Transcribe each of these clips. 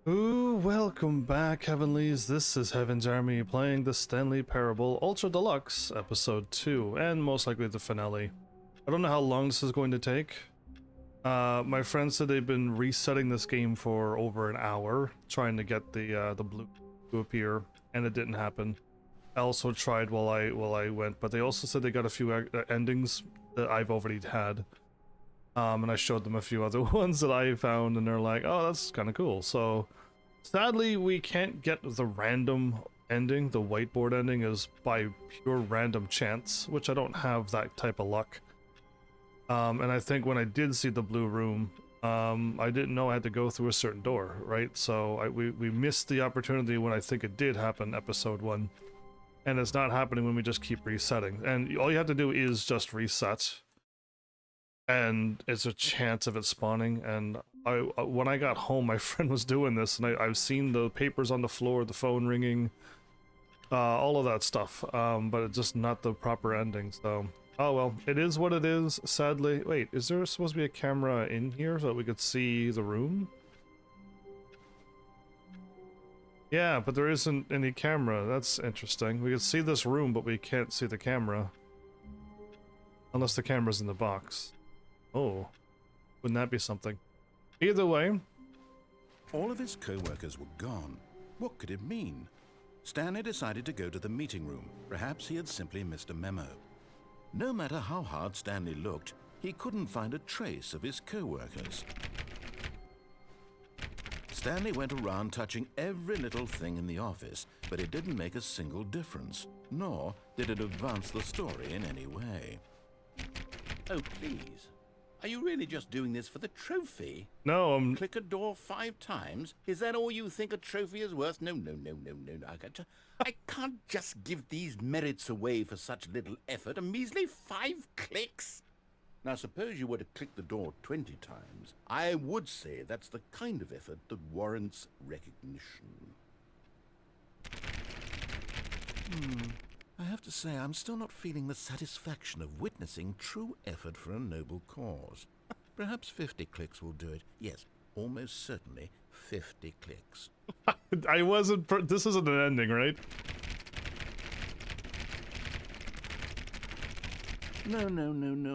Ooh, welcome back, Heavenlies. This is Heaven's Army playing the Stanley Parable Ultra Deluxe, Episode 2, and most likely the finale. I don't know how long this is going to take. My friend said they've been resetting this game for over an hour, trying to get the blue to appear, and it didn't happen. I also tried while I went, but they also said they got a few endings that I've already had. And I showed them a few other ones that I found, and they're like, oh, that's kind of cool. So, sadly, we can't get the random ending. The whiteboard ending is by pure random chance, which I don't have that type of luck. And I think when I did see the blue room, I didn't know I had to go through a certain door, right? So we missed the opportunity when I think it did happen, episode 1. And it's not happening when we just keep resetting. And all you have to do is just reset. And it's a chance of it spawning. And when I got home, my friend was doing this, and I've seen the papers on the floor, the phone ringing, all of that stuff, but it's just not the proper ending. So, oh well, it is what it is, sadly. Wait, is there supposed to be a camera in here so that we could see the room? Yeah, but there isn't any camera. That's interesting. We can see this room, but we can't see the camera. Unless the camera's in the box. Oh, wouldn't that be something? Either way. All of his co-workers were gone. What could it mean? Stanley decided to go to the meeting room. Perhaps he had simply missed a memo. No matter how hard Stanley looked, he couldn't find a trace of his co-workers. Stanley went around touching every little thing in the office, but it didn't make a single difference, nor did it advance the story in any way. Oh, please. Are you really just doing this for the trophy? No, Click a door 5 times? Is that all you think a trophy is worth? No. I can't just give these merits away for such little effort. A measly 5 clicks? Now, suppose you were to click the door 20 times. I would say that's the kind of effort that warrants recognition. I have to say, I'm still not feeling the satisfaction of witnessing true effort for a noble cause. Perhaps 50 clicks will do it. Yes, almost certainly 50 clicks. I wasn't. This isn't an ending, right? No.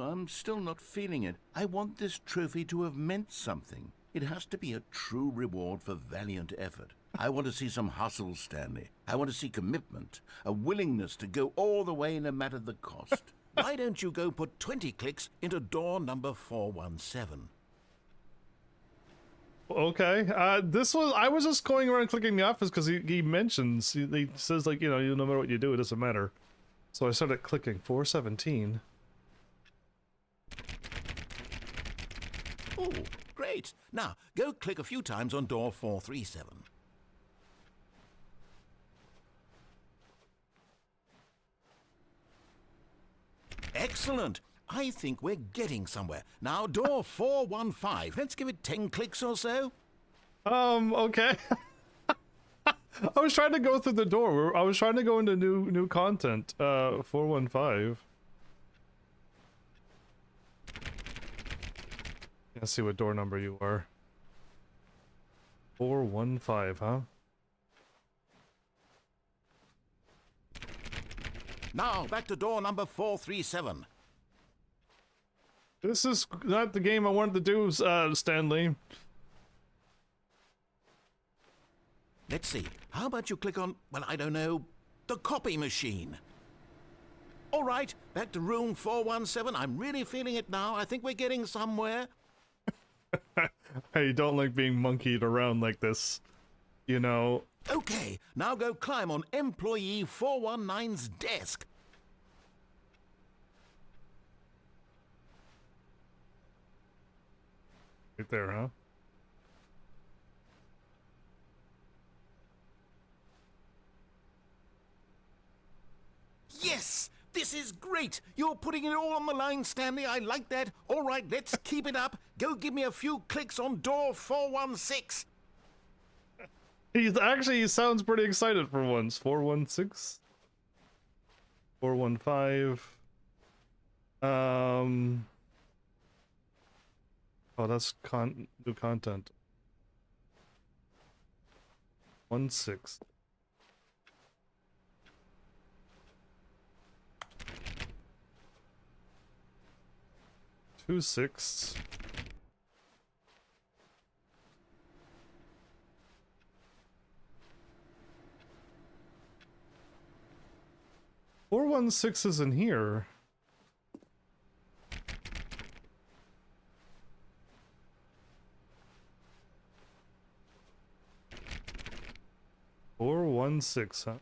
I'm still not feeling it. I want this trophy to have meant something. It has to be a true reward for valiant effort. I want to see some hustle, Stanley. I want to see commitment, a willingness to go all the way no matter the cost. Why don't you go put 20 clicks into door number 417? Okay. I was just going around clicking the office because he mentions, he says, like, you know, no matter what you do, it doesn't matter. So I started clicking 417. Oh, great. Now, go click a few times on door 437. Excellent. I think we're getting somewhere. Now, door 415. Let's give it 10 clicks or so. Okay. I was trying to go through the door. I was trying to go into new content. 415. Let's see what door number you are. 415, huh? Now, back to door number 437. This is not the game I wanted to do, Stanley. Let's see. How about you click on, well, I don't know, the copy machine? All right, back to room 417. I'm really feeling it now. I think we're getting somewhere. Hey, don't like being monkeyed around like this. You know. Okay, now go climb on employee 419's desk. Right there, huh? Yes! This is great! You're putting it all on the line, Stanley. I like that. All right, let's keep it up. Go give me a few clicks on door 416. He sounds pretty excited for once. 416? 415. Oh, that's new content. 416. Two six. Four one six is in here. Four one six, huh?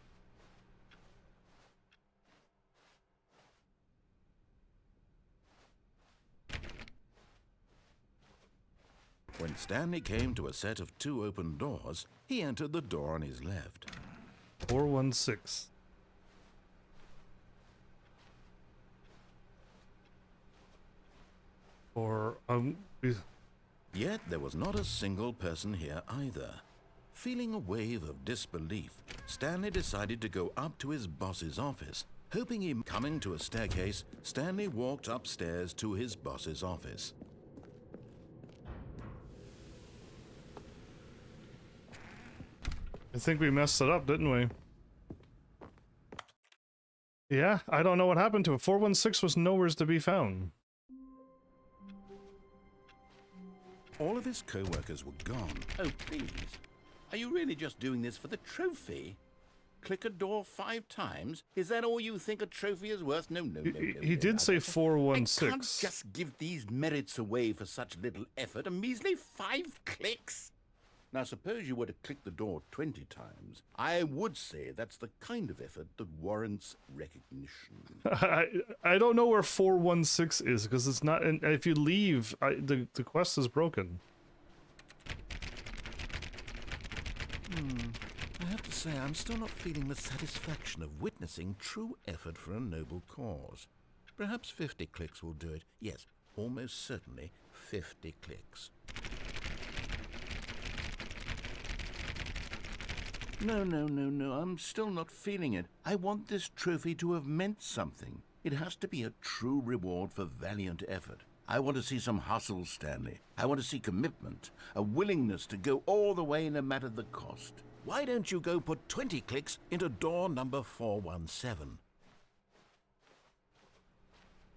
When Stanley came to a set of 2 open doors, he entered the door on his left. 416. Or Yet there was not a single person here either. Feeling a wave of disbelief, Stanley decided to go up to his boss's office. Hoping him coming to a staircase, Stanley walked upstairs to his boss's office. I think we messed it up, didn't we? Yeah, I don't know what happened to it. 416 was nowhere to be found. All of his co-workers were gone. Oh, please. Are you really just doing this for the trophy? Click a door 5 times? Is that all you think a trophy is worth? No, no, no, no. He did say I 416. can't just give these merits away for such little effort. A measly 5 clicks. Now, suppose you were to click the door 20 times. I would say that's the kind of effort that warrants recognition. I don't know where 416 is, because it's not. And if you leave, the quest is broken. I have to say, I'm still not feeling the satisfaction of witnessing true effort for a noble cause. Perhaps 50 clicks will do it. Yes, almost certainly 50 clicks. No, I'm still not feeling it. I want this trophy to have meant something. It has to be a true reward for valiant effort. I want to see some hustle, Stanley. I want to see commitment, a willingness to go all the way no matter the cost. Why don't you go put 20 clicks into door number 417?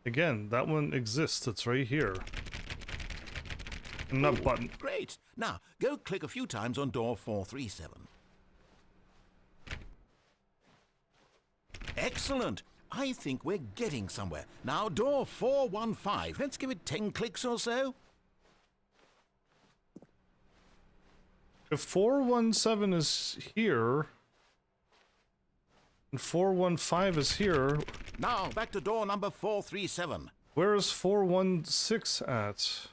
Again, that one exists. It's right here. And that button. Great. Now, go click a few times on door 437. Excellent. I think we're getting somewhere. Now, door 415. Let's give it 10 clicks or so. If 417 is here, and 415 is here, Now, back to door number 437. where is 416 at?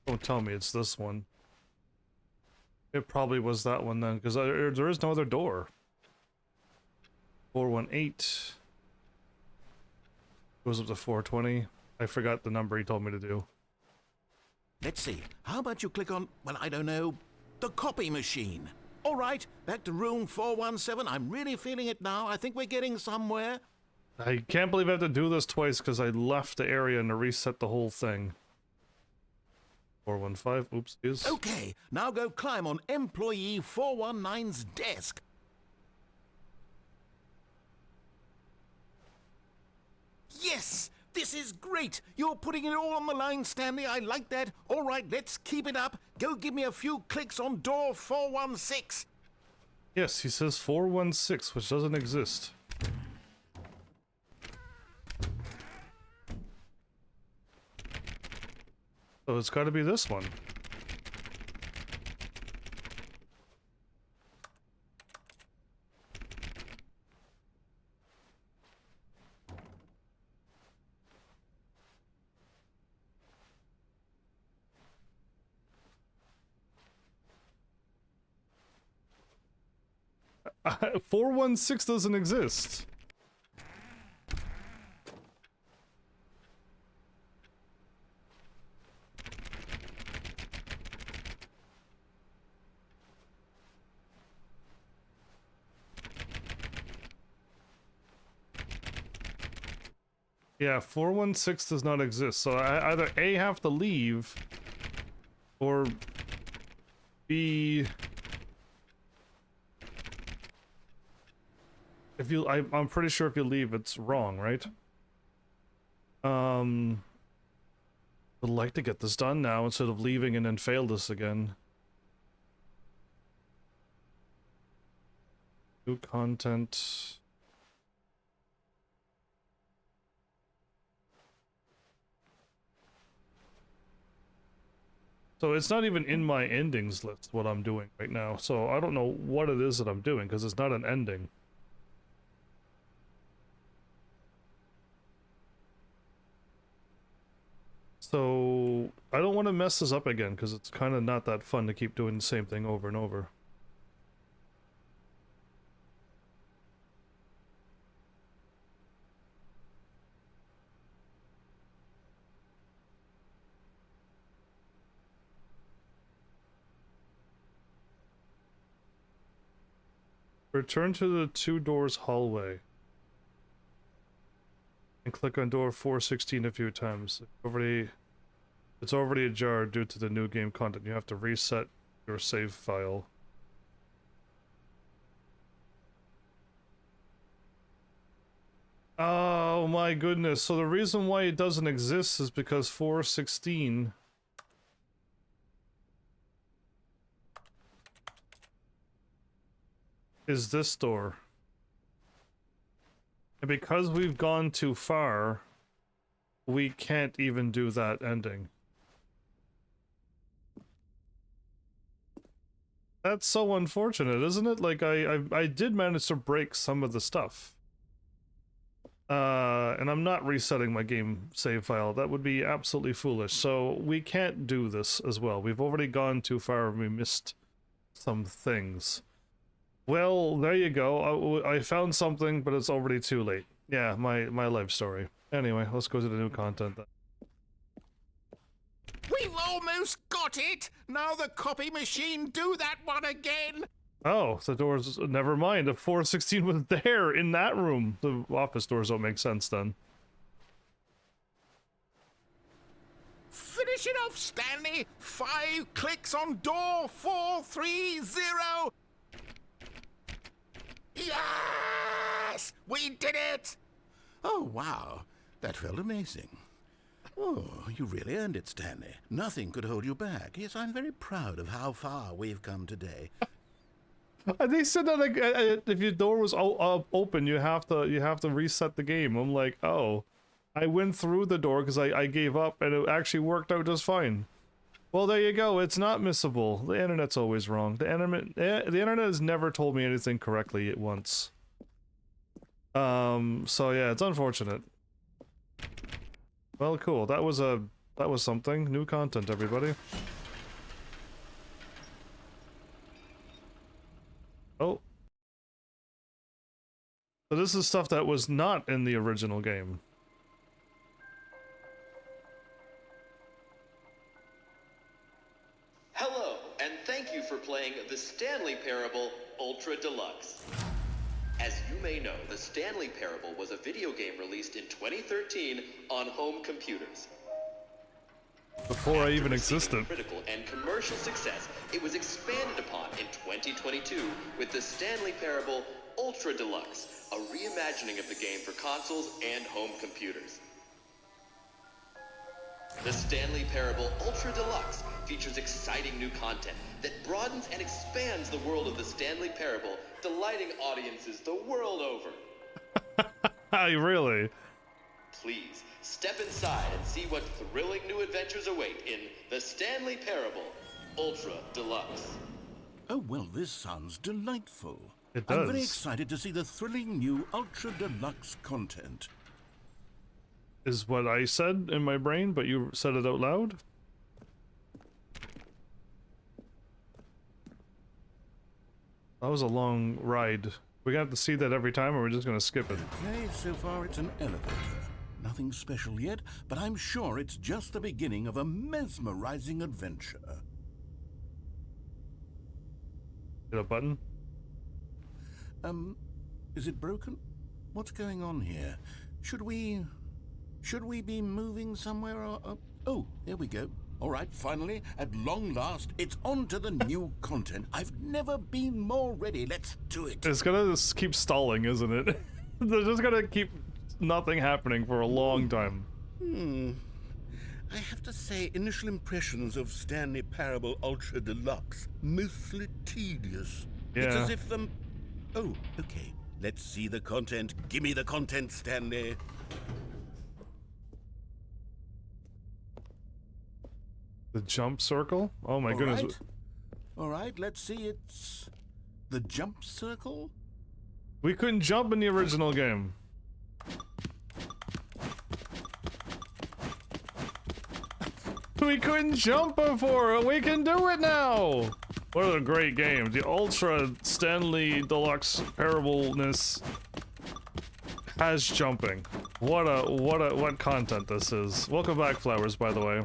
Don't tell me it's this one. It probably was that one then, because there is no other door. 418 goes up to 420. I forgot the number he told me to do. Let's see. How about you click on, well, I don't know, the copy machine? All right, back to room 417. I'm really feeling it now. I think we're getting somewhere. I can't believe I have to do this twice because I left the area and to reset the whole thing. 415, oops, is. Okay, now go climb on employee 419's desk. Yes! This is great! You're putting it all on the line, Stanley. I like that. All right, let's keep it up. Go give me a few clicks on door 416. Yes, he says 416, which doesn't exist. So it's got to be this one. Uh, 416 doesn't exist. Yeah, 416 does not exist, so I either A, have to leave, or be... If you... I'm pretty sure if you leave, it's wrong, right? I'd like to get this done now instead of leaving and then fail this again. New content... So it's not even in my endings list what I'm doing right now, so I don't know what it is that I'm doing, because it's not an ending. So I don't want to mess this up again, because it's kind of not that fun to keep doing the same thing over and over. Return to the 2 doors hallway. And click on door 416 a few times. It's already ajar due to the new game content. You have to reset your save file. Oh my goodness. So the reason why it doesn't exist is because 416 is this door. And because we've gone too far, we can't even do that ending. That's so unfortunate, isn't it? Like, I did manage to break some of the stuff. And I'm not resetting my game save file. That would be absolutely foolish. So we can't do this as well. We've already gone too far and we missed some things. Well, there you go. I found something, but it's already too late. Yeah, my life story. Anyway, let's go to the new content then. We've almost got it! Now the copy machine do that one again! Oh, the doors... Never mind, the 416 was there, in that room. The office doors don't make sense then. Finish it off, Stanley! 5 clicks on door 430! Yes! We did it! Oh, wow. That felt amazing. Oh, you really earned it, Stanley. Nothing could hold you back. Yes, I'm very proud of how far we've come today. They said that like, if your door was open, you have to reset the game. I'm like, oh, I went through the door because I gave up, and it actually worked out just fine. Well, there you go. It's not missable. The internet's always wrong. The internet has never told me anything correctly at once. So yeah, it's unfortunate. Well, cool. That was something. New content, everybody. Oh. So this is stuff that was not in the original game. Hello, and thank you for playing the Stanley Parable Ultra Deluxe. As you may know, the Stanley Parable was a video game released in 2013 on home computers. Before I even existed. Critical and commercial success, it was expanded upon in 2022 with the Stanley Parable Ultra Deluxe, a reimagining of the game for consoles and home computers. The Stanley Parable Ultra Deluxe features exciting new content that broadens and expands the world of the Stanley Parable, delighting audiences the world over. Really? Please, step inside and see what thrilling new adventures await in the Stanley Parable Ultra Deluxe. Oh, well, this sounds delightful. It does. I'm very excited to see the thrilling new Ultra Deluxe content. Is what I said in my brain, but you said it out loud? That was a long ride. We got to see that every time, or we're just gonna skip it? Okay, so far it's an elevator. Nothing special yet, but I'm sure it's just the beginning of a mesmerizing adventure. Hit a button? Is it broken? What's going on here? Should we be moving somewhere or... oh, there we go. All right, finally, at long last, it's on to the new content. I've never been more ready. Let's do it. It's gonna just keep stalling, isn't it? They're just gonna keep nothing happening for a long time. I have to say, initial impressions of Stanley Parable Ultra Deluxe, mostly tedious. It's Yeah. as if Oh, okay. Let's see the content. Give me the content, Stanley. The jump circle? Oh my goodness. Right. All right, let's see. It's the jump circle? We couldn't jump in the original game. We couldn't jump before. We can do it now. What a great game. The Ultra Stanley Deluxe Parableness has jumping. What content this is. Welcome back, Flowers, by the way.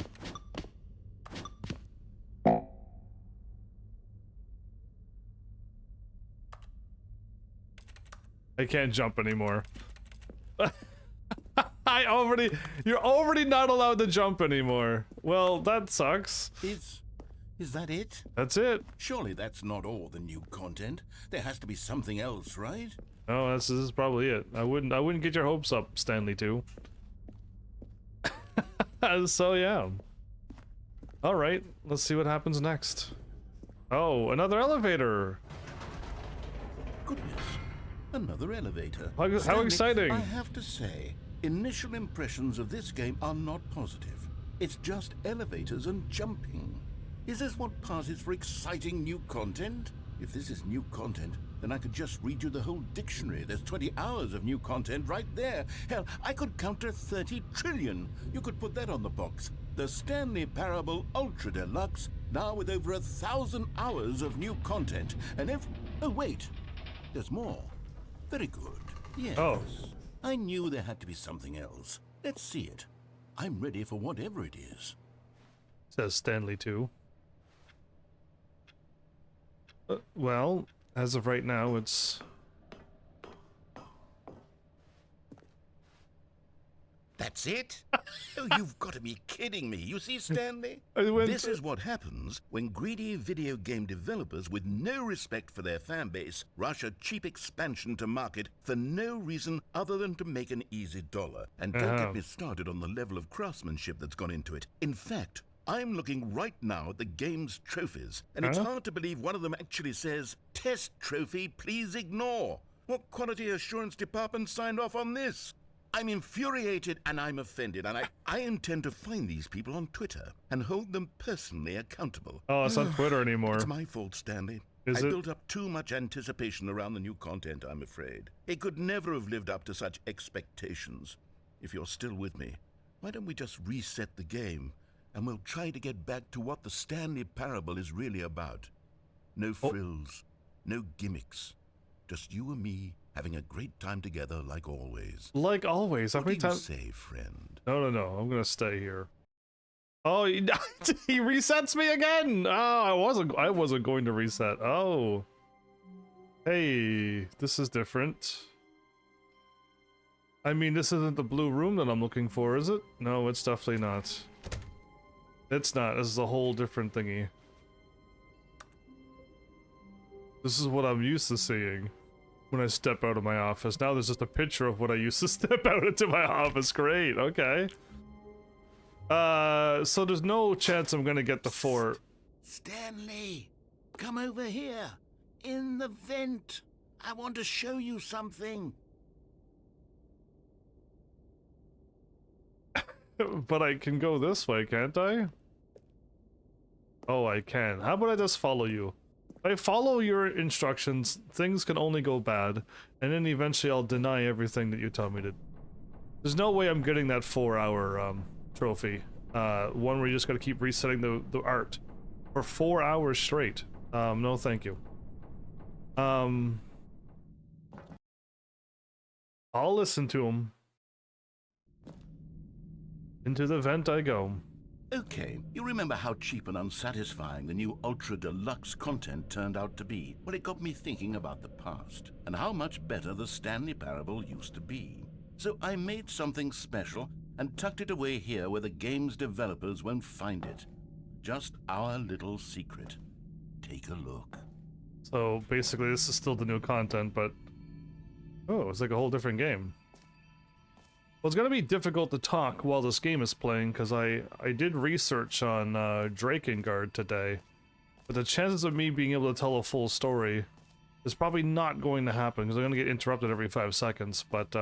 I can't jump anymore. You're already not allowed to jump anymore. Well, that sucks. Is that it? That's it. Surely that's not all the new content. There has to be something else, right? Oh, this is probably it. I wouldn't get your hopes up, Stanley 2. So yeah. All right, let's see what happens next. Oh, another elevator. Goodness, another elevator. How Stanley, exciting. I have to say, initial impressions of this game are not positive. It's just elevators and jumping. Is this what passes for exciting new content? If this is new content, then I could just read you the whole dictionary. There's 20 hours of new content right there. Hell, I could counter 30 trillion. You could put that on the box. The Stanley Parable Ultra Deluxe, now with over 1,000 hours of new content. And oh wait, there's more. Very good. Yes. Oh. I knew there had to be something else. Let's see it. I'm ready for whatever it is. Says Stanley 2. Well, as of right now, it's... That's it? Oh, you've got to be kidding me. You see, Stanley? This is what happens when greedy video game developers with no respect for their fan base rush a cheap expansion to market for no reason other than to make an easy dollar. And don't get me started on the level of craftsmanship that's gone into it. In fact, I'm looking right now at the game's trophies, and it's hard to believe one of them actually says, "Test trophy, please ignore." What quality assurance department signed off on this? I'm infuriated and I'm offended, and I intend to find these people on Twitter and hold them personally accountable. Oh, it's not Twitter anymore. It's my fault, Stanley. Is I it? built up too much anticipation around the new content, I'm afraid. It could never have lived up to such expectations. If you're still with me, why don't we just reset the game, and we'll try to get back to what the Stanley Parable is really about. No frills, no gimmicks. Just you and me having a great time together like always. Like always. How What many do you times? say, friend? No. I'm gonna stay here. Oh, he resets me again. Oh, I wasn't going to reset. Oh. Hey, this is different. I mean, this isn't the blue room that I'm looking for, is it? No, it's definitely not. It's not. This is a whole different thingy. This is what I'm used to seeing when I step out of my office. Now there's just a picture of what I used to step out into my office. Great, okay. So there's no chance I'm gonna get the 4. Stanley, come over here. In the vent. I want to show you something. But I can go this way, can't I? Oh, I can. How about I just follow you? If I follow your instructions, things can only go bad, and then eventually I'll deny everything that you tell me to. There's no way I'm getting that 4-hour trophy. One where you just gotta keep resetting the art for 4 hours straight. No thank you. I'll listen to him. Into the vent I go. Okay, you remember how cheap and unsatisfying the new Ultra Deluxe content turned out to be? Well, it got me thinking about the past, and how much better the Stanley Parable used to be. So I made something special and tucked it away here where the game's developers won't find it. Just our little secret. Take a look. So basically this is still the new content, but... Oh, it's like a whole different game. Well, it's gonna be difficult to talk while this game is playing, because I did research on Drakengard today. But the chances of me being able to tell a full story is probably not going to happen, because I'm gonna get interrupted every 5 seconds, but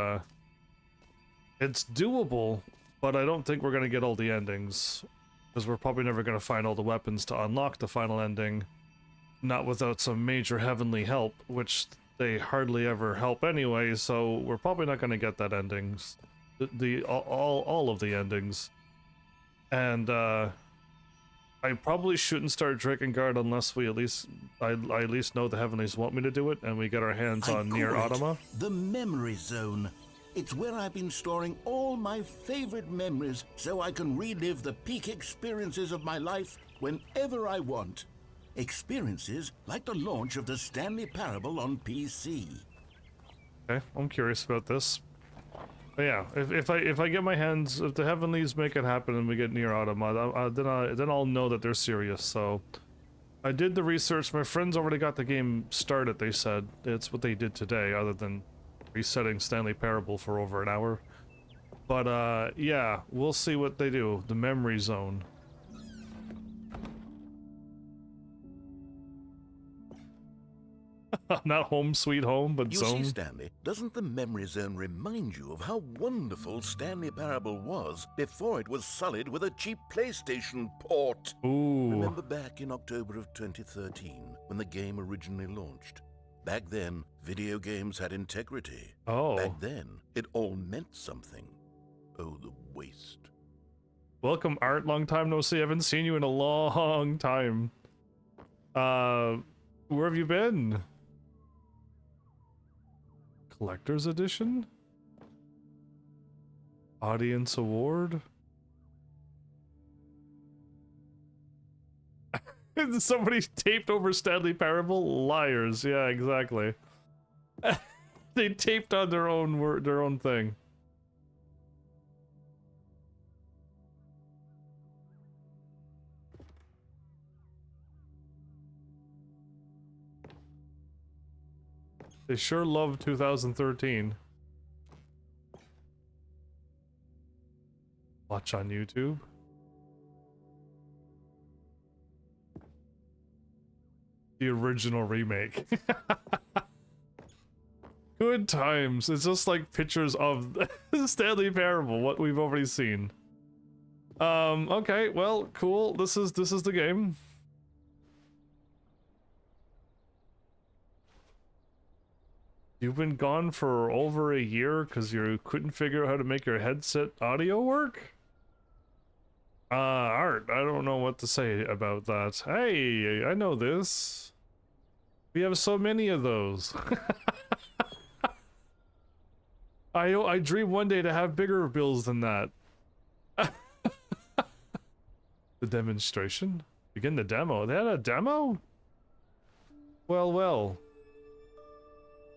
it's doable, but I don't think we're gonna get all the endings. Because we're probably never gonna find all the weapons to unlock the final ending. Not without some major heavenly help, which they hardly ever help anyway, so we're probably not gonna get that endings. All of the endings. And I probably shouldn't start Drakengard unless we at least I at least know the Heavenlies want me to do it and we get our hands on Nier Automata. The memory zone. It's where I've been storing all my favorite memories so I can relive the peak experiences of my life whenever I want. Experiences like the launch of the Stanley Parable on PC. Okay, I'm curious about this. But yeah, if I get my hands, if the Heavenlies make it happen and we get Nier Automata, then I'll know that they're serious. So I did the research. My friends already got the game started. They said it's what they did today, other than resetting Stanley Parable for over an hour. But yeah, we'll see what they do. The memory zone. Not home sweet home, but zone. You see, Stanley, doesn't the memory zone remind you of how wonderful Stanley Parable was before it was sullied with a cheap PlayStation port? Ooh. Remember back in October of 2013, when the game originally launched? Back then, video games had integrity. Oh. Back then, it all meant something. Oh, the waste. Welcome, Art. Long time no see. I haven't seen you in a long time. Where have you been? Collector's Edition? Audience Award? Somebody taped over Stanley Parable? Liars. Yeah, exactly. They taped on their own thing. They sure love 2013. Watch on YouTube. The original remake. Good times. It's just like pictures of Stanley Parable, what we've already seen. Okay, well, cool. This is the game. You've been gone for over a year because you couldn't figure out how to make your headset audio work? Art, I don't know what to say about that. Hey, I know this. We have so many of those. I dream one day to have bigger bills than that. The demonstration? Begin the demo. They had a demo? Well, well.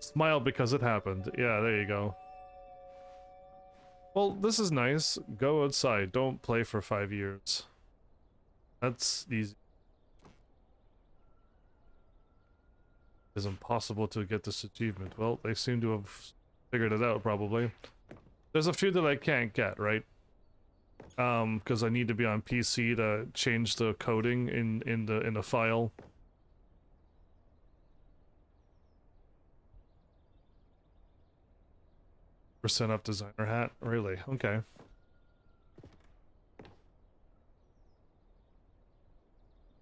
Smile because it happened. Yeah, there you go. Well, this is nice. Go outside. Don't play for 5 years. That's easy. It's impossible to get this achievement. Well, they seem to have figured it out, probably. There's a few that I can't get, right? Because I need to be on PC to change the coding in the file. % up designer hat? Really? Okay.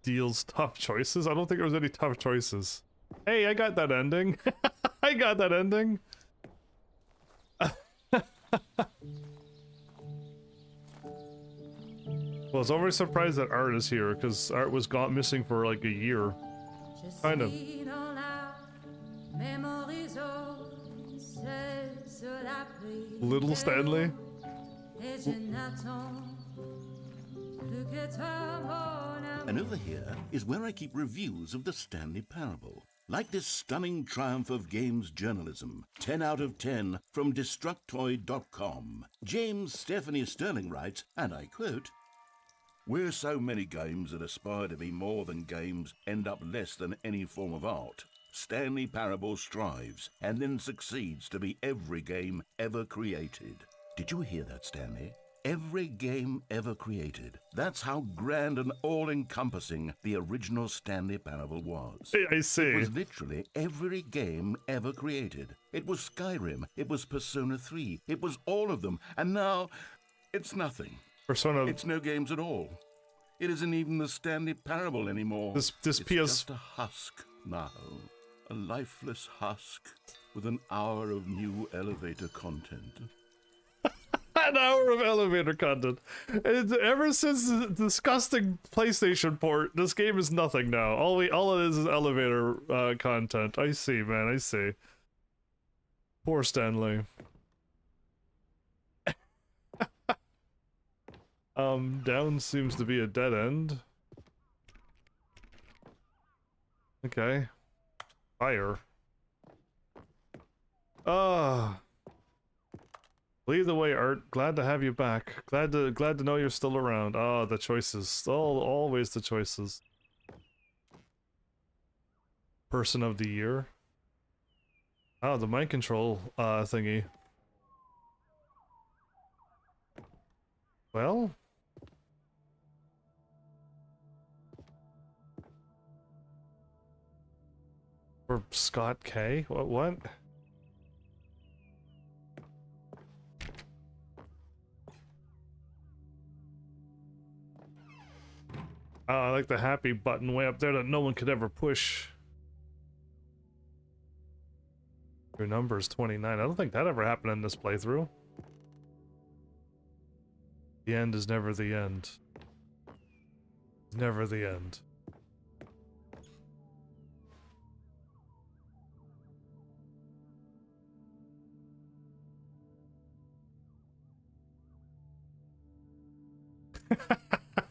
Deals tough choices? I don't think there was any tough choices. Hey, I got that ending. I got that ending. Well, I was already surprised that Art is here, because Art was missing for like a year. Kind of. Little Stanley? And over here is where I keep reviews of the Stanley Parable. Like this stunning triumph of games journalism, 10 out of 10 from Destructoid.com. James Stephanie Sterling writes, and I quote, Where so many games that aspire to be more than games end up less than any form of art, Stanley Parable strives and then succeeds to be every game ever created. Did you hear that, Stanley? Every game ever created. That's how grand and all-encompassing the original Stanley Parable was. I see. It was literally every game ever created. It was Skyrim, it was Persona 3, it was all of them, and now it's nothing. Persona. It's no games at all. It isn't even the Stanley Parable anymore. This it's PS. just a husk now. A lifeless husk with an hour of new elevator content. An hour of elevator content. Ever since the disgusting PlayStation port, this game is nothing now. All it is elevator content. I see, man. I see. Poor Stanley. Down seems to be a dead end. Okay. Fire. Lead the way, Art. Glad to have you back. Glad to know you're still around. Oh, the choices. Always the choices. Person of the year. Oh, the mind control thingy. Well, or Scott K. What? Oh, I like the happy button way up there that no one could ever push. Your number is 29. I don't think that ever happened in this playthrough. The end is never the end. Never the end.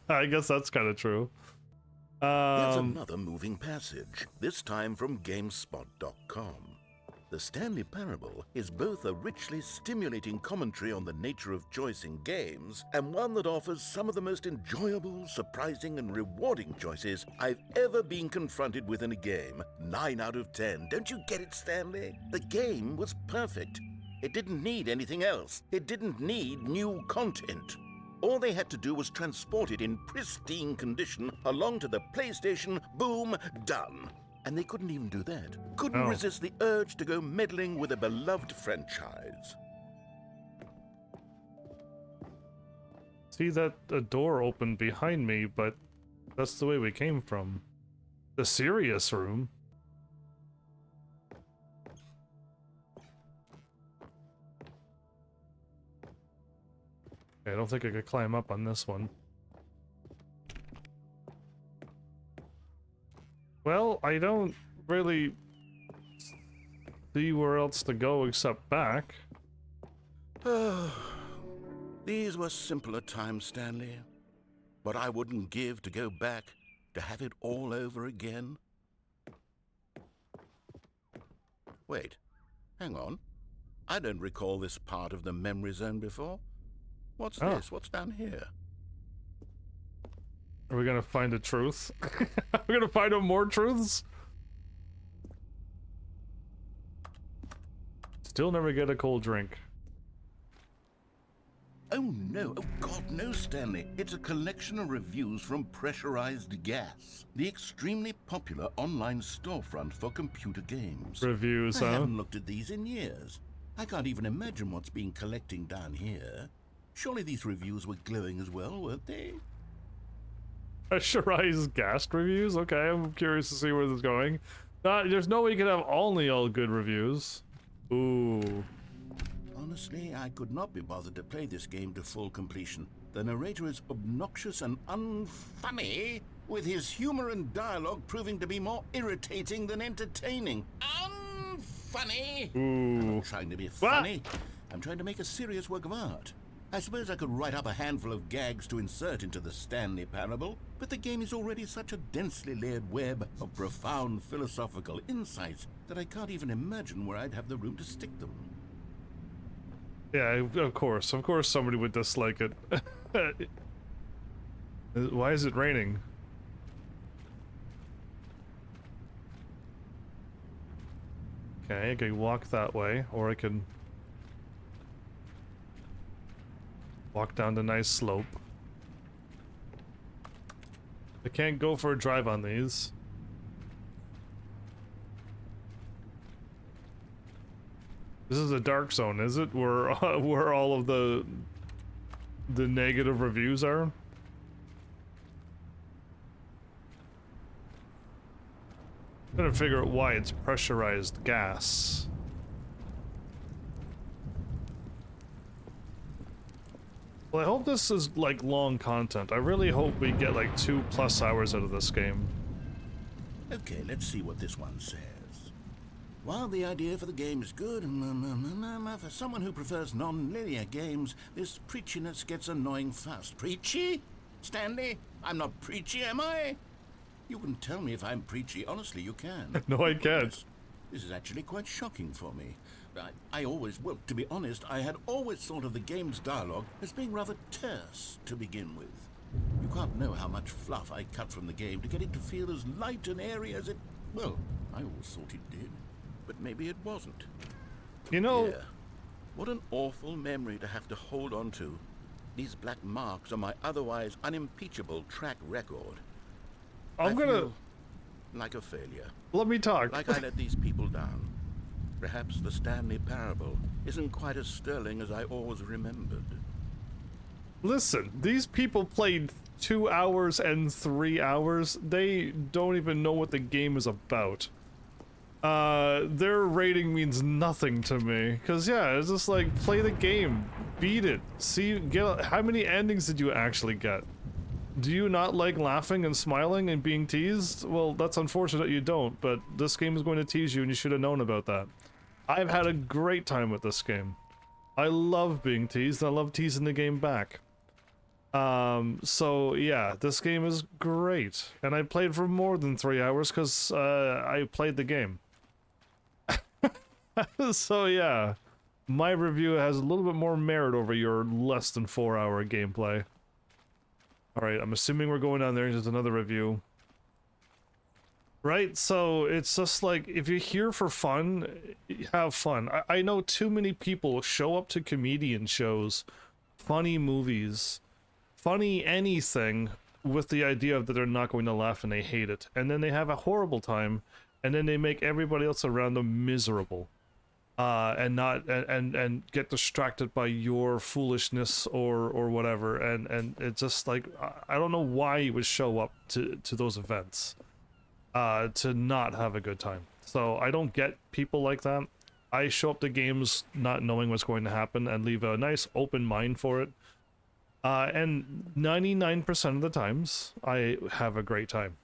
I guess that's kind of true. Here's another moving passage, this time from GameSpot.com. The Stanley Parable is both a richly stimulating commentary on the nature of choice in games, and one that offers some of the most enjoyable, surprising, and rewarding choices I've ever been confronted with in a game. 9 out of 10. Don't you get it, Stanley? The game was perfect. It didn't need anything else. It didn't need new content. All they had to do was transport it in pristine condition along to the PlayStation. Boom, done. And they couldn't even do that. Couldn't resist the urge to go meddling with a beloved franchise. See that a door opened behind me, but that's the way we came from. The serious room. Okay, I don't think I could climb up on this one. Well, I don't really see where else to go except back. These were simpler times, Stanley. But I wouldn't give to go back to have it all over again. Wait, hang on. I don't recall this part of the memory zone before. What's this? What's down here? Are we gonna find a truth? Are we gonna find out more truths? Still never get a cold drink. Oh no, oh God, no, Stanley. It's a collection of reviews from Pressurized Gas, the extremely popular online storefront for computer games. Reviews, I huh? haven't looked at these in years. I can't even imagine what's been collecting down here. Surely these reviews were glowing as well, weren't they? Pressurized gas reviews? Okay, I'm curious to see where this is going. There's no way you can have only all good reviews. Ooh. Honestly, I could not be bothered to play this game to full completion. The narrator is obnoxious and unfunny, with his humor and dialogue proving to be more irritating than entertaining. Unfunny! Ooh. I'm not trying to be funny. I'm trying to make a serious work of art. I suppose I could write up a handful of gags to insert into the Stanley Parable, but the game is already such a densely layered web of profound philosophical insights that I can't even imagine where I'd have the room to stick them. Yeah, of course somebody would dislike it. Why is it raining? Okay, I can walk that way, or I can walk down the nice slope. I can't go for a drive on these. This is a dark zone, is it? Where all of the negative reviews are? I'm trying to figure out why it's pressurized gas. Well, I hope this is like long content. I really hope we get like 2+ hours out of this game. Okay, let's see what this one says. While the idea for the game is good, for someone who prefers non-linear games, this preachiness gets annoying fast. Preachy? Stanley? I'm not preachy, am I? You can tell me if I'm preachy. Honestly, you can. No, I can't. This is actually quite shocking for me. Well, to be honest, I had always thought of the game's dialogue as being rather terse to begin with. You can't know how much fluff I cut from the game to get it to feel as light and airy as it... Well, I always thought it did. But maybe it wasn't. You know... Yeah. What an awful memory to have to hold on to. These black marks are my otherwise unimpeachable track record. I'm I gonna... feel like a failure. Let me talk. Like I let these people down. Perhaps the Stanley parable isn't quite as sterling as I always remembered. Listen, these people played 2 hours and 3 hours. They don't even know what the game is about. Their rating means nothing to me. Cause yeah, it's just like, play the game. Beat it. See, how many endings did you actually get? Do you not like laughing and smiling and being teased? Well, that's unfortunate you don't, but this game is going to tease you and you should have known about that. I've had a great time with this game. I love being teased, and I love teasing the game back. So yeah, this game is great. And I played for more than 3 hours because I played the game. So yeah, my review has a little bit more merit over your less than 4 hour gameplay. Alright, I'm assuming we're going down there. There's another review. Right, so it's just like, if you're here for fun, have fun. I know too many people show up to comedian shows, funny movies, funny anything, with the idea that they're not going to laugh and they hate it. And then they have a horrible time, and then they make everybody else around them miserable. And get distracted by your foolishness or whatever, and it's just like, I don't know why you would show up to those events to not have a good time. So I don't get people like that. I show up to games not knowing what's going to happen and leave a nice open mind for it, and 99% of the times I have a great time.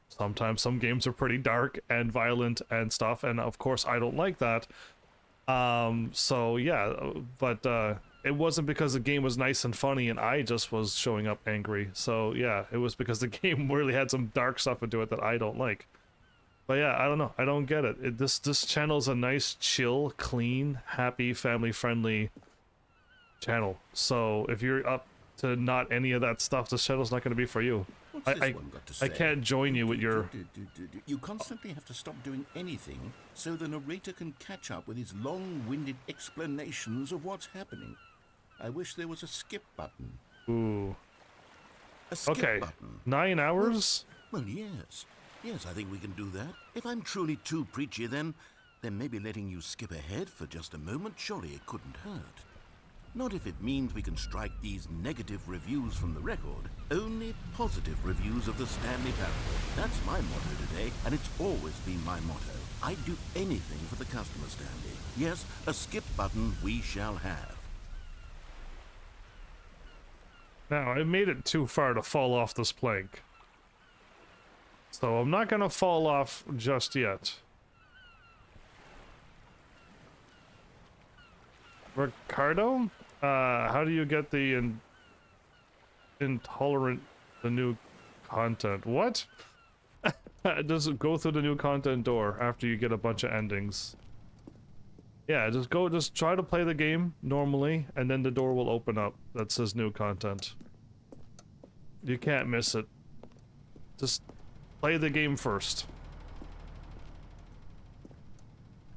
Sometimes some games are pretty dark and violent and stuff, and of course I don't like that. So yeah, but it wasn't because the game was nice and funny and I just was showing up angry. So yeah, it was because the game really had some dark stuff into it that I don't like. But yeah, I don't know. I don't get it. This channel's a nice, chill, clean, happy, family-friendly channel. So if you're up to not any of that stuff, this channel's not going to be for you. What's this one got to say? I can't join you with your... You constantly have to stop doing anything so the narrator can catch up with his long-winded explanations of what's happening. I wish there was a skip button. Ooh. A skip okay. button. 9 hours? Well, yes. Yes, I think we can do that. If I'm truly too preachy, then maybe letting you skip ahead for just a moment, surely it couldn't hurt. Not if it means we can strike these negative reviews from the record. Only positive reviews of the Stanley parable. That's my motto today, and it's always been my motto. I'd do anything for the customer, Stanley. Yes, a skip button we shall have. Now, I made it too far to fall off this plank. So I'm not gonna fall off just yet. Ricardo? How do you get the intolerant, the new content? What? Does it go through the new content door after you get a bunch of endings? Yeah, just try to play the game normally, and then the door will open up that says new content. You can't miss it. Just play the game first.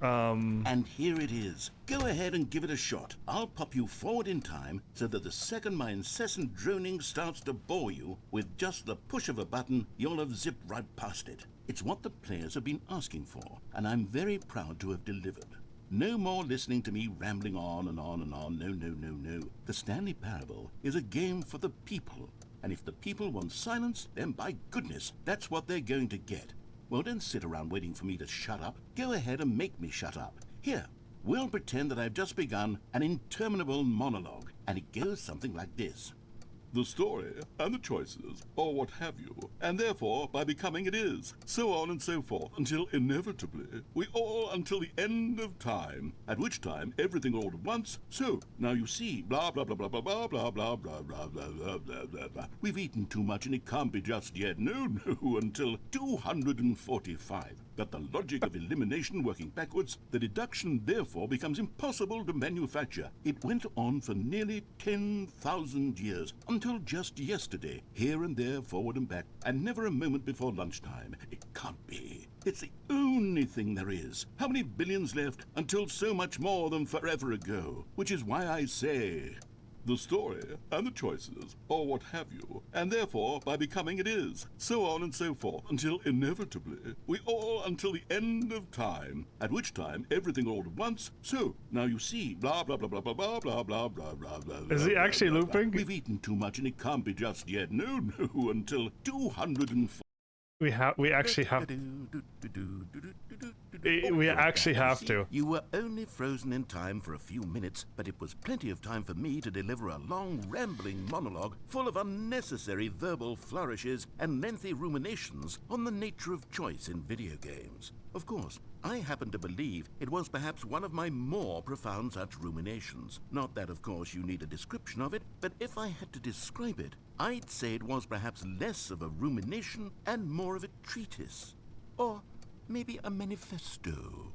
And here it is. Go ahead and give it a shot. I'll pop you forward in time so that the second my incessant droning starts to bore you, with just the push of a button, you'll have zipped right past it. It's what the players have been asking for, and I'm very proud to have delivered. No more listening to me rambling on and on and on. No, no, no, no. The Stanley Parable is a game for the people. And if the people want silence, then by goodness, that's what they're going to get. Well, don't sit around waiting for me to shut up. Go ahead and make me shut up. Here, we'll pretend that I've just begun an interminable monologue, and it goes something like this. The story and the choices, or what have you, and therefore by becoming it is, so on and so forth, until inevitably we all until the end of time, at which time everything all at once, so now you see, blah blah blah blah blah blah blah blah blah blah blah blah blah blah blah. We've eaten too much and it can't be just yet, no, until 245. But the logic of elimination working backwards, the deduction therefore becomes impossible to manufacture. It went on for nearly 10,000 years, until just yesterday, here and there, forward and back, and never a moment before lunchtime. It can't be. It's the only thing there is. How many billions left until so much more than forever ago? Which is why I say... the story and the choices, or what have you, and therefore by becoming it is, so on and so forth, until inevitably we all until the end of time, at which time everything all at once, so now you see, blah blah blah blah blah blah blah blah blah blah blah. Is he actually looping? We've eaten too much and it can't be just yet, no, until 204. We actually have to. You were only frozen in time for a few minutes, but it was plenty of time for me to deliver a long, rambling monologue full of unnecessary verbal flourishes and lengthy ruminations on the nature of choice in video games. Of course, I happen to believe it was perhaps one of my more profound such ruminations. Not that, of course, you need a description of it, but if I had to describe it, I'd say it was perhaps less of a rumination and more of a treatise. Or maybe a manifesto.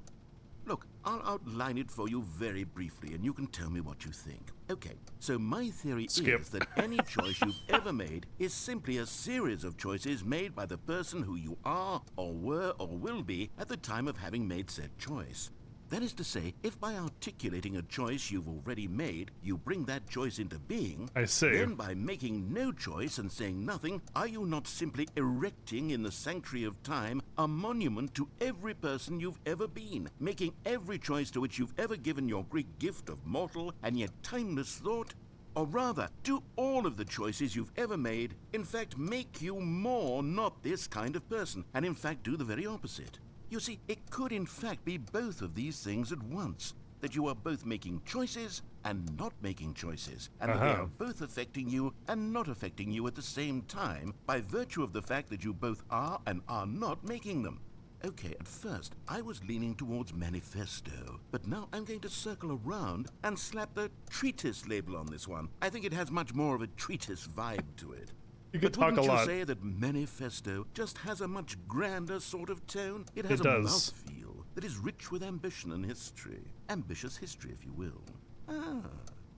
Look, I'll outline it for you very briefly, and you can tell me what you think. Okay, so my theory is that any choice you've ever made is simply a series of choices made by the person who you are, or were, or will be at the time of having made said choice. That is to say, if by articulating a choice you've already made, you bring that choice into being, I see. Then by making no choice and saying nothing, are you not simply erecting in the sanctuary of time a monument to every person you've ever been, making every choice to which you've ever given your Greek gift of mortal and yet timeless thought? Or rather, do all of the choices you've ever made, in fact, make you more not this kind of person, and in fact do the very opposite? You see, it could in fact be both of these things at once, that you are both making choices and not making choices, and that they are both affecting you and not affecting you at the same time by virtue of the fact that you both are and are not making them. Okay, at first, I was leaning towards manifesto, but now I'm going to circle around and slap the treatise label on this one. I think it has much more of a treatise vibe to it. You could But talk a wouldn't lot. you say that manifesto just has a much grander sort of tone? It has It a does. mouthfeel that is rich with ambition and history. Ambitious history, if you will.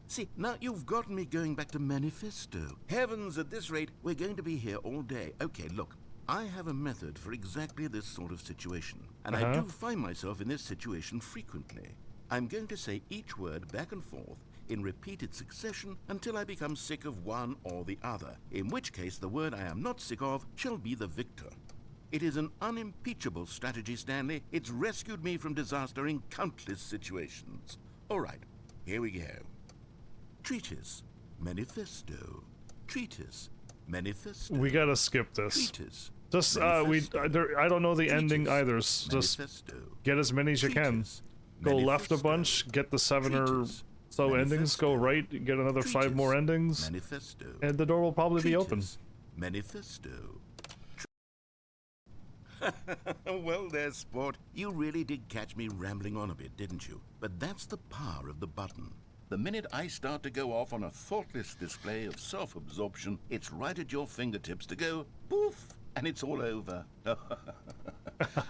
See, now you've gotten me going back to manifesto. Heavens, at this rate, we're going to be here all day. Okay, look, I have a method for exactly this sort of situation, and I do find myself in this situation frequently. I'm going to say each word back and forth in repeated succession until I become sick of one or the other, in which case the word I am not sick of shall be the victor. It is an unimpeachable strategy, Stanley. It's rescued me from disaster in countless situations. All right, here we go. Treatise, manifesto. Treatise, manifesto. We gotta skip this. Treatise, Just manifesto. I don't know the ending Treatise, either. Just manifesto. get as many as you can. Treatise, Go left a manifesto. bunch, get the 7 or Treatise, so endings. Go manifesto. right, get another 5 more Treatise, endings, Manifesto. and the door will probably be open. Treatise, Manifesto. Well there, sport. You really did catch me rambling on a bit, didn't you? But that's the power of the button. The minute I start to go off on a thoughtless display of self-absorption, it's right at your fingertips to go poof, and it's all over.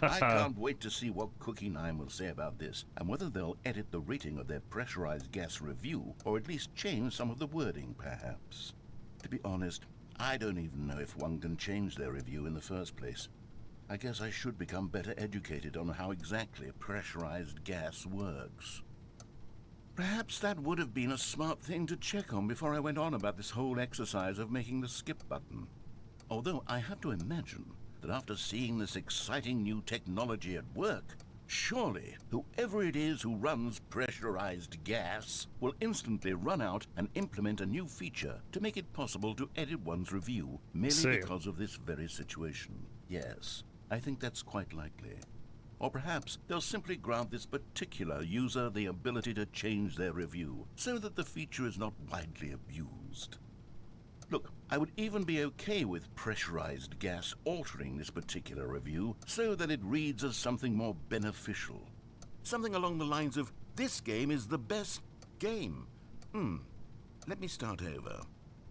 I can't wait to see what Cookie 9 will say about this, and whether they'll edit the rating of their pressurized gas review, or at least change some of the wording, perhaps. To be honest, I don't even know if one can change their review in the first place. I guess I should become better educated on how exactly pressurized gas works. Perhaps that would have been a smart thing to check on before I went on about this whole exercise of making the skip button. Although I have to imagine that after seeing this exciting new technology at work, surely whoever it is who runs pressurized gas will instantly run out and implement a new feature to make it possible to edit one's review merely because of this very situation. Yes, I think that's quite likely. Or perhaps they'll simply grant this particular user the ability to change their review so that the feature is not widely abused. Look, I would even be okay with pressurized gas altering this particular review so that it reads as something more beneficial. Something along the lines of, this game is the best game. Let me start over.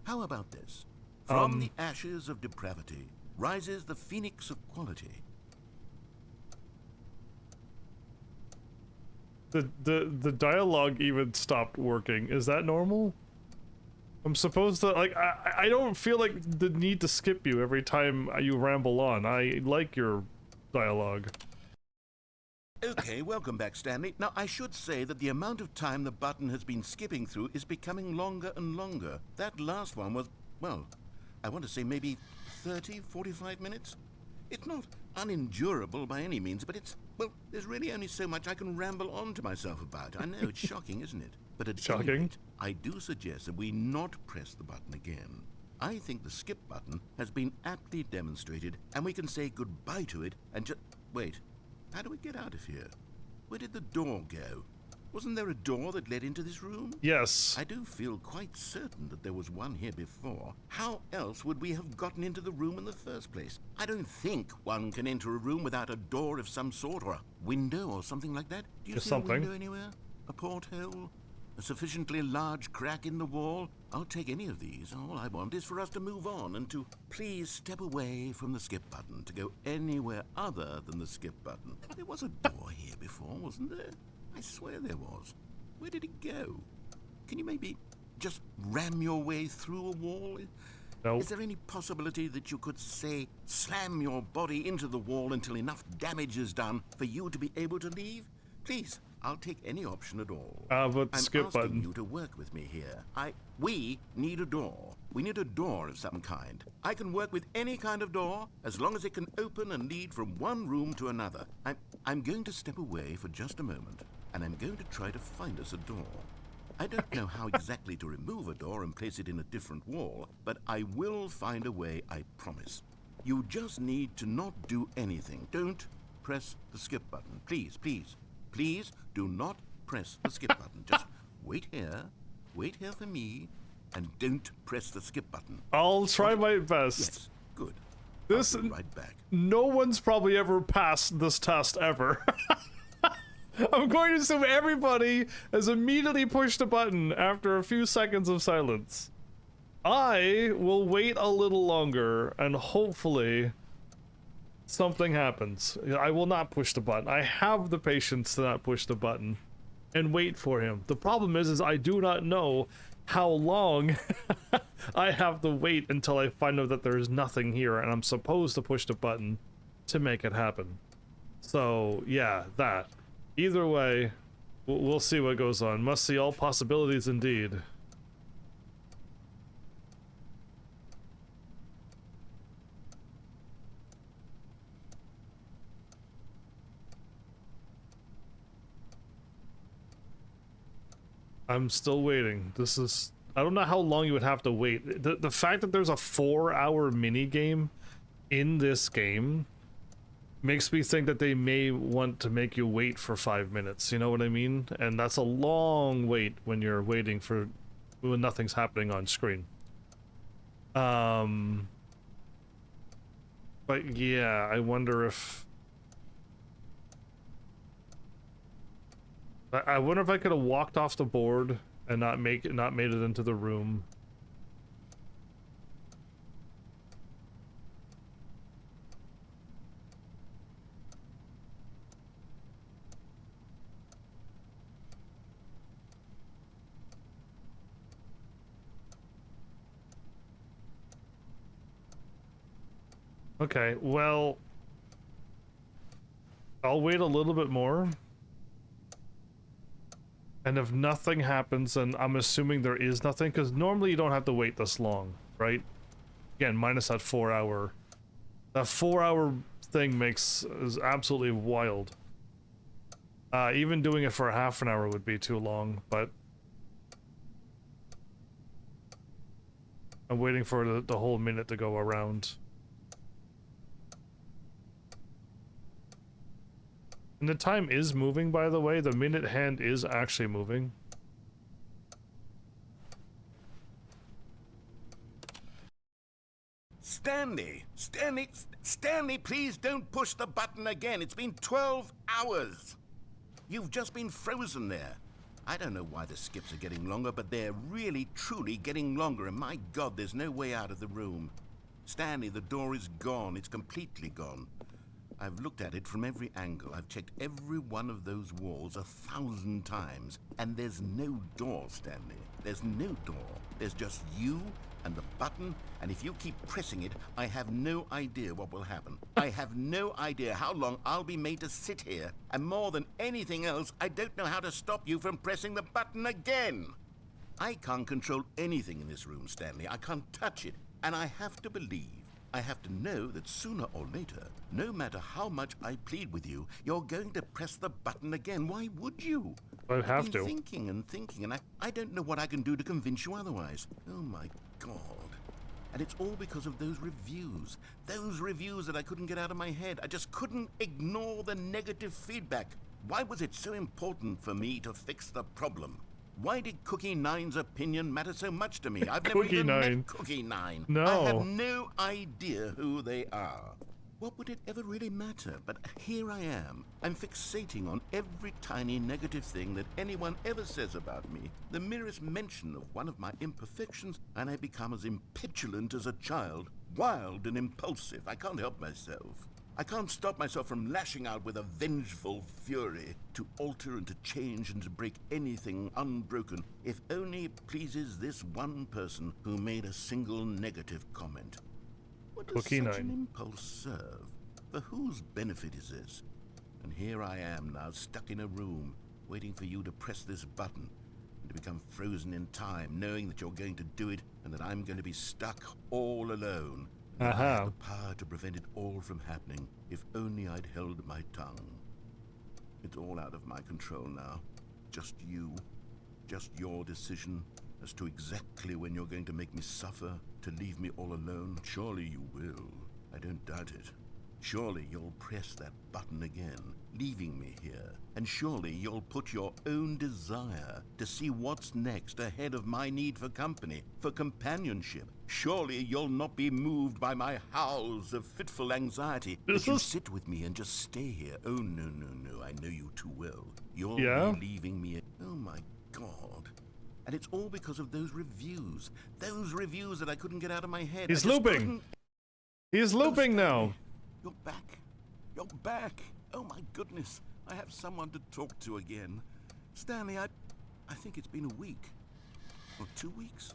How about this? From the ashes of depravity rises the phoenix of quality. The dialogue even stopped working. Is that normal? I'm supposed to, like, I don't feel like the need to skip you every time you ramble on. I like your dialogue. Okay, welcome back, Stanley. Now, I should say that the amount of time the button has been skipping through is becoming longer and longer. That last one was, well, I want to say maybe 30, 45 minutes? It's not unendurable by any means, but it's, well, there's really only so much I can ramble on to myself about. I know, it's shocking, isn't it? But at any rate, I do suggest that we not press the button again. I think the skip button has been aptly demonstrated, and we can say goodbye to it and just... Wait, how do we get out of here? Where did the door go? Wasn't there a door that led into this room? Yes. I do feel quite certain that there was one here before. How else would we have gotten into the room in the first place? I don't think one can enter a room without a door of some sort, or a window, or something like that. Do you see a window anywhere? A porthole? A sufficiently large crack in the wall? I'll take any of these. All I want is for us to move on and to please step away from the skip button, to go anywhere other than the skip button. There was a door here before, wasn't there? I swear there was. Where did it go? Can you maybe just ram your way through a wall? No. Is there any possibility that you could, say, slam your body into the wall until enough damage is done for you to be able to leave? Please, I'll take any option at all. But skip button. I'm asking you to work with me here. We need a door. We need a door of some kind. I can work with any kind of door as long as it can open and lead from one room to another. I'm going to step away for just a moment, and I'm going to try to find us a door. I don't know how exactly to remove a door and place it in a different wall, but I will find a way, I promise. You just need to not do anything. Don't press the skip button. Please, please, please do not press the skip button. Just wait here for me, and don't press the skip button. I'll try my best. Yes, good. This, I'll be right back. No one's probably ever passed this test ever. I'm going to assume everybody has immediately pushed a button after a few seconds of silence. I will wait a little longer and hopefully something happens. I will not push the button. I have the patience to not push the button and wait for him. The problem is I do not know how long I have to wait until I find out that there's nothing here and I'm supposed to push the button to make it happen. So yeah, that. Either way, we'll see what goes on. Must see all possibilities indeed. I'm still waiting. This is... I don't know how long you would have to wait. The fact that there's a 4-hour mini game in this game makes me think that they may want to make you wait for 5 minutes, you know what I mean? And that's a long wait when you're waiting for... when nothing's happening on screen. But yeah, I wonder if... I wonder if I could have walked off the board and not made it into the room. Okay, well, I'll wait a little bit more. And if nothing happens, and I'm assuming there is nothing, because normally you don't have to wait this long, right? Again, minus that 4 hour. That 4 hour thing is absolutely wild. Even doing it for half an hour would be too long, but I'm waiting for the whole minute to go around. And the time is moving, by the way. The minute hand is actually moving. Stanley, please don't push the button again. It's been 12 hours. You've just been frozen there. I don't know why the skips are getting longer, but they're really, truly getting longer, and my God, there's no way out of the room. Stanley, the door is gone. It's completely gone. I've looked at it from every angle. I've checked every one of those walls 1,000 times, and there's no door, Stanley. There's no door. There's just you and the button, and if you keep pressing it, I have no idea what will happen. I have no idea how long I'll be made to sit here, and more than anything else, I don't know how to stop you from pressing the button again. I can't control anything in this room, Stanley. I can't touch it, and I have to believe, I have to know that sooner or later, no matter how much I plead with you, you're going to press the button again. Why would you? I'd have I've to. been thinking and thinking, and I don't know what I can do to convince you otherwise. Oh my God. And it's all because of those reviews. Those reviews that I couldn't get out of my head. I just couldn't ignore the negative feedback. Why was it so important for me to fix the problem? Why did Cookie Nine's opinion matter so much to me? I've never even met Cookie Nine. No. I have no idea who they are. What would it ever really matter? But here I am. I'm fixating on every tiny negative thing that anyone ever says about me. The merest mention of one of my imperfections, and I become as impetulant as a child. Wild and impulsive. I can't help myself. I can't stop myself from lashing out with a vengeful fury to alter and to change and to break anything unbroken, if only it pleases this one person who made a single negative comment. What does Cookie such an Nine. impulse serve? For whose benefit is this? And here I am now, stuck in a room, waiting for you to press this button, and to become frozen in time, knowing that you're going to do it, and that I'm going to be stuck all alone. I had the power to prevent it all from happening, if only I'd held my tongue. It's all out of my control now. Just you. Just your decision as to exactly when you're going to make me suffer, to leave me all alone. Surely you will. I don't doubt it. Surely you'll press that button again, leaving me here. And surely you'll put your own desire to see what's next ahead of my need for company, for companionship. Surely you'll not be moved by my howls of fitful anxiety. That you sit with me and just stay here. Oh, no, no, no. I know you too well. You'll be leaving me. Oh, my God. And it's all because of those reviews. Those reviews that I couldn't get out of my head. He's looping. He's looping now. You're back. You're back. Oh my goodness. I have someone to talk to again. Stanley, I think it's been a week. Or 2 weeks.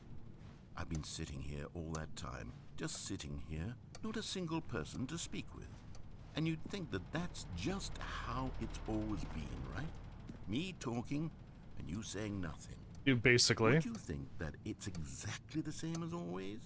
I've been sitting here all that time. Just sitting here. Not a single person to speak with. And you'd think that that's just how it's always been, right? Me talking and you saying nothing. You basically. Would you think that it's exactly the same as always?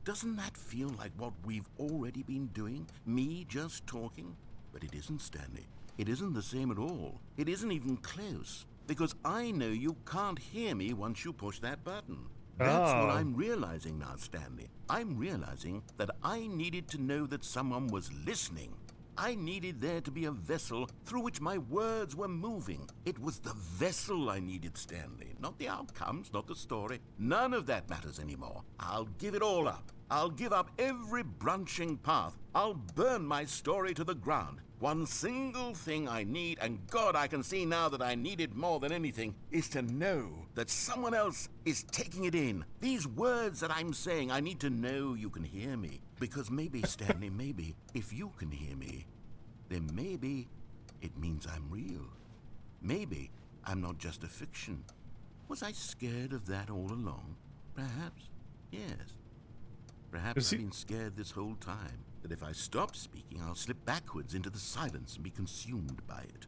Doesn't that feel like what we've already been doing? Me just talking? But it isn't, Stanley. It isn't the same at all. It isn't even close. Because I know you can't hear me once you push that button. That's what I'm realizing now, Stanley. I'm realizing that I needed to know that someone was listening. I needed there to be a vessel through which my words were moving. It was the vessel I needed, Stanley. Not the outcomes, not the story. None of that matters anymore. I'll give it all up. I'll give up every branching path. I'll burn my story to the ground. One single thing I need, and God, I can see now that I need it more than anything, is to know that someone else is taking it in. These words that I'm saying, I need to know you can hear me. Because maybe, Stanley, maybe, if you can hear me, then maybe it means I'm real. Maybe I'm not just a fiction. Was I scared of that all along? Perhaps. Yes. Perhaps I've been scared this whole time. that if I stop speaking, I'll slip backwards into the silence and be consumed by it.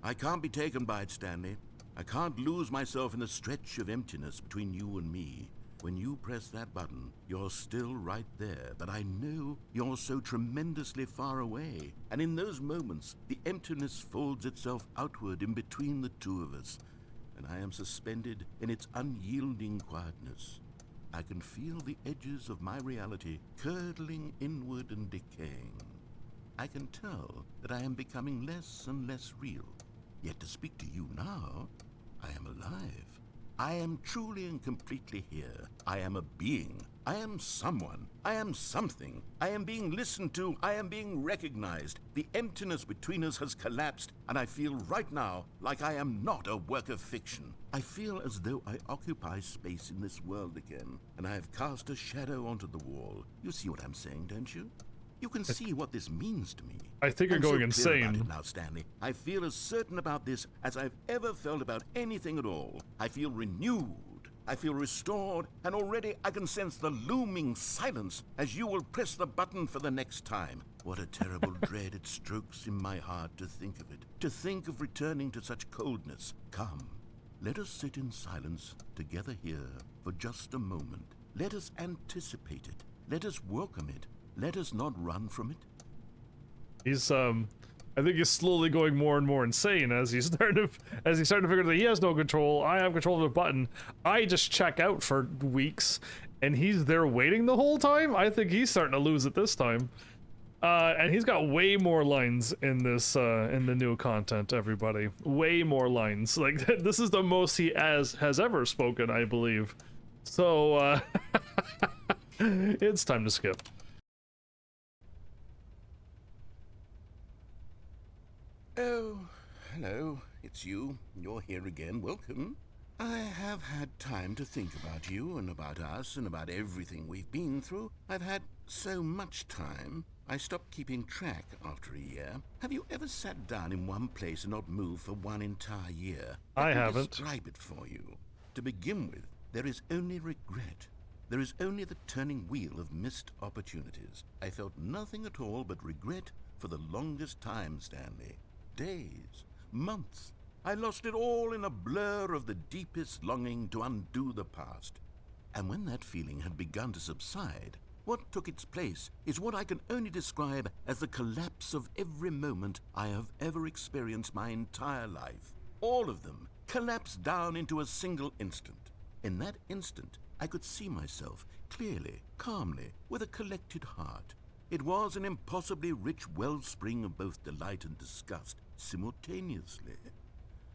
I can't be taken by it, Stanley. I can't lose myself in the stretch of emptiness between you and me. When you press that button, you're still right there, but I know you're so tremendously far away. And in those moments, the emptiness folds itself outward in between the two of us, and I am suspended in its unyielding quietness. I can feel the edges of my reality curdling inward and decaying. I can tell that I am becoming less and less real. Yet to speak to you now, I am alive. I am truly and completely here. I am a being. I am someone. I am something. I am being listened to. I am being recognized. The emptiness between us has collapsed, and I feel right now like I am not a work of fiction. I feel as though I occupy space in this world again, and I have cast a shadow onto the wall. You see what I'm saying, don't you? You can see what this means to me. I think you're going I'm so clear about insane. it now, Stanley. I feel as certain about this as I've ever felt about anything at all. I feel renewed. I feel restored, and already I can sense the looming silence as you will press the button for the next time. What a terrible dread it strokes in my heart to think of it, to think of returning to such coldness. Come, let us sit in silence together here for just a moment. Let us anticipate it. Let us welcome it. Let us not run from it. He's I think he's slowly going more and more insane as he's starting to figure that he has no control. I have control of the button. I just check out for weeks, and he's there waiting the whole time. I think he's starting to lose it this time. And he's got way more lines in this in the new content. Everybody, way more lines. Like this is the most he has ever spoken, I believe. So it's time to skip. Oh, hello. It's you. You're here again. Welcome. I have had time to think about you and about us and about everything we've been through. I've had so much time, I stopped keeping track after a year. Have you ever sat down in one place and not moved for one entire year? I Let me haven't. describe it for you. To begin with, there is only regret. There is only the turning wheel of missed opportunities. I felt nothing at all but regret for the longest time, Stanley. Days, months. I lost it all in a blur of the deepest longing to undo the past. And when that feeling had begun to subside, what took its place is what I can only describe as the collapse of every moment I have ever experienced my entire life. All of them collapsed down into a single instant. In that instant, I could see myself clearly, calmly, with a collected heart. It was an impossibly rich wellspring of both delight and disgust simultaneously.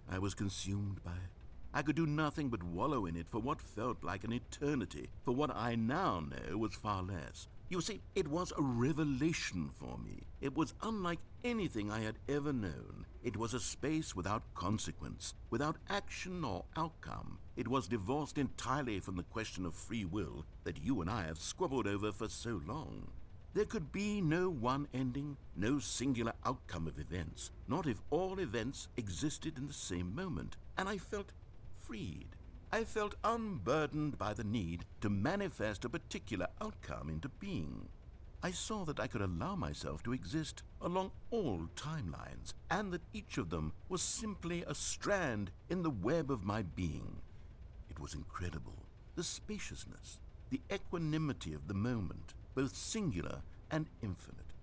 I was consumed by it. I could do nothing but wallow in it for what felt like an eternity, for what I now know was far less. You see, it was a revelation for me. It was unlike anything I had ever known. It was a space without consequence, without action or outcome. It was divorced entirely from the question of free will that you and I have squabbled over for so long. There could be no one ending, no singular outcome of events, not if all events existed in the same moment, and I felt freed. I felt unburdened by the need to manifest a particular outcome into being. I saw that I could allow myself to exist along all timelines, and that each of them was simply a strand in the web of my being. It was incredible, the spaciousness, the equanimity of the moment, both singular and infinite.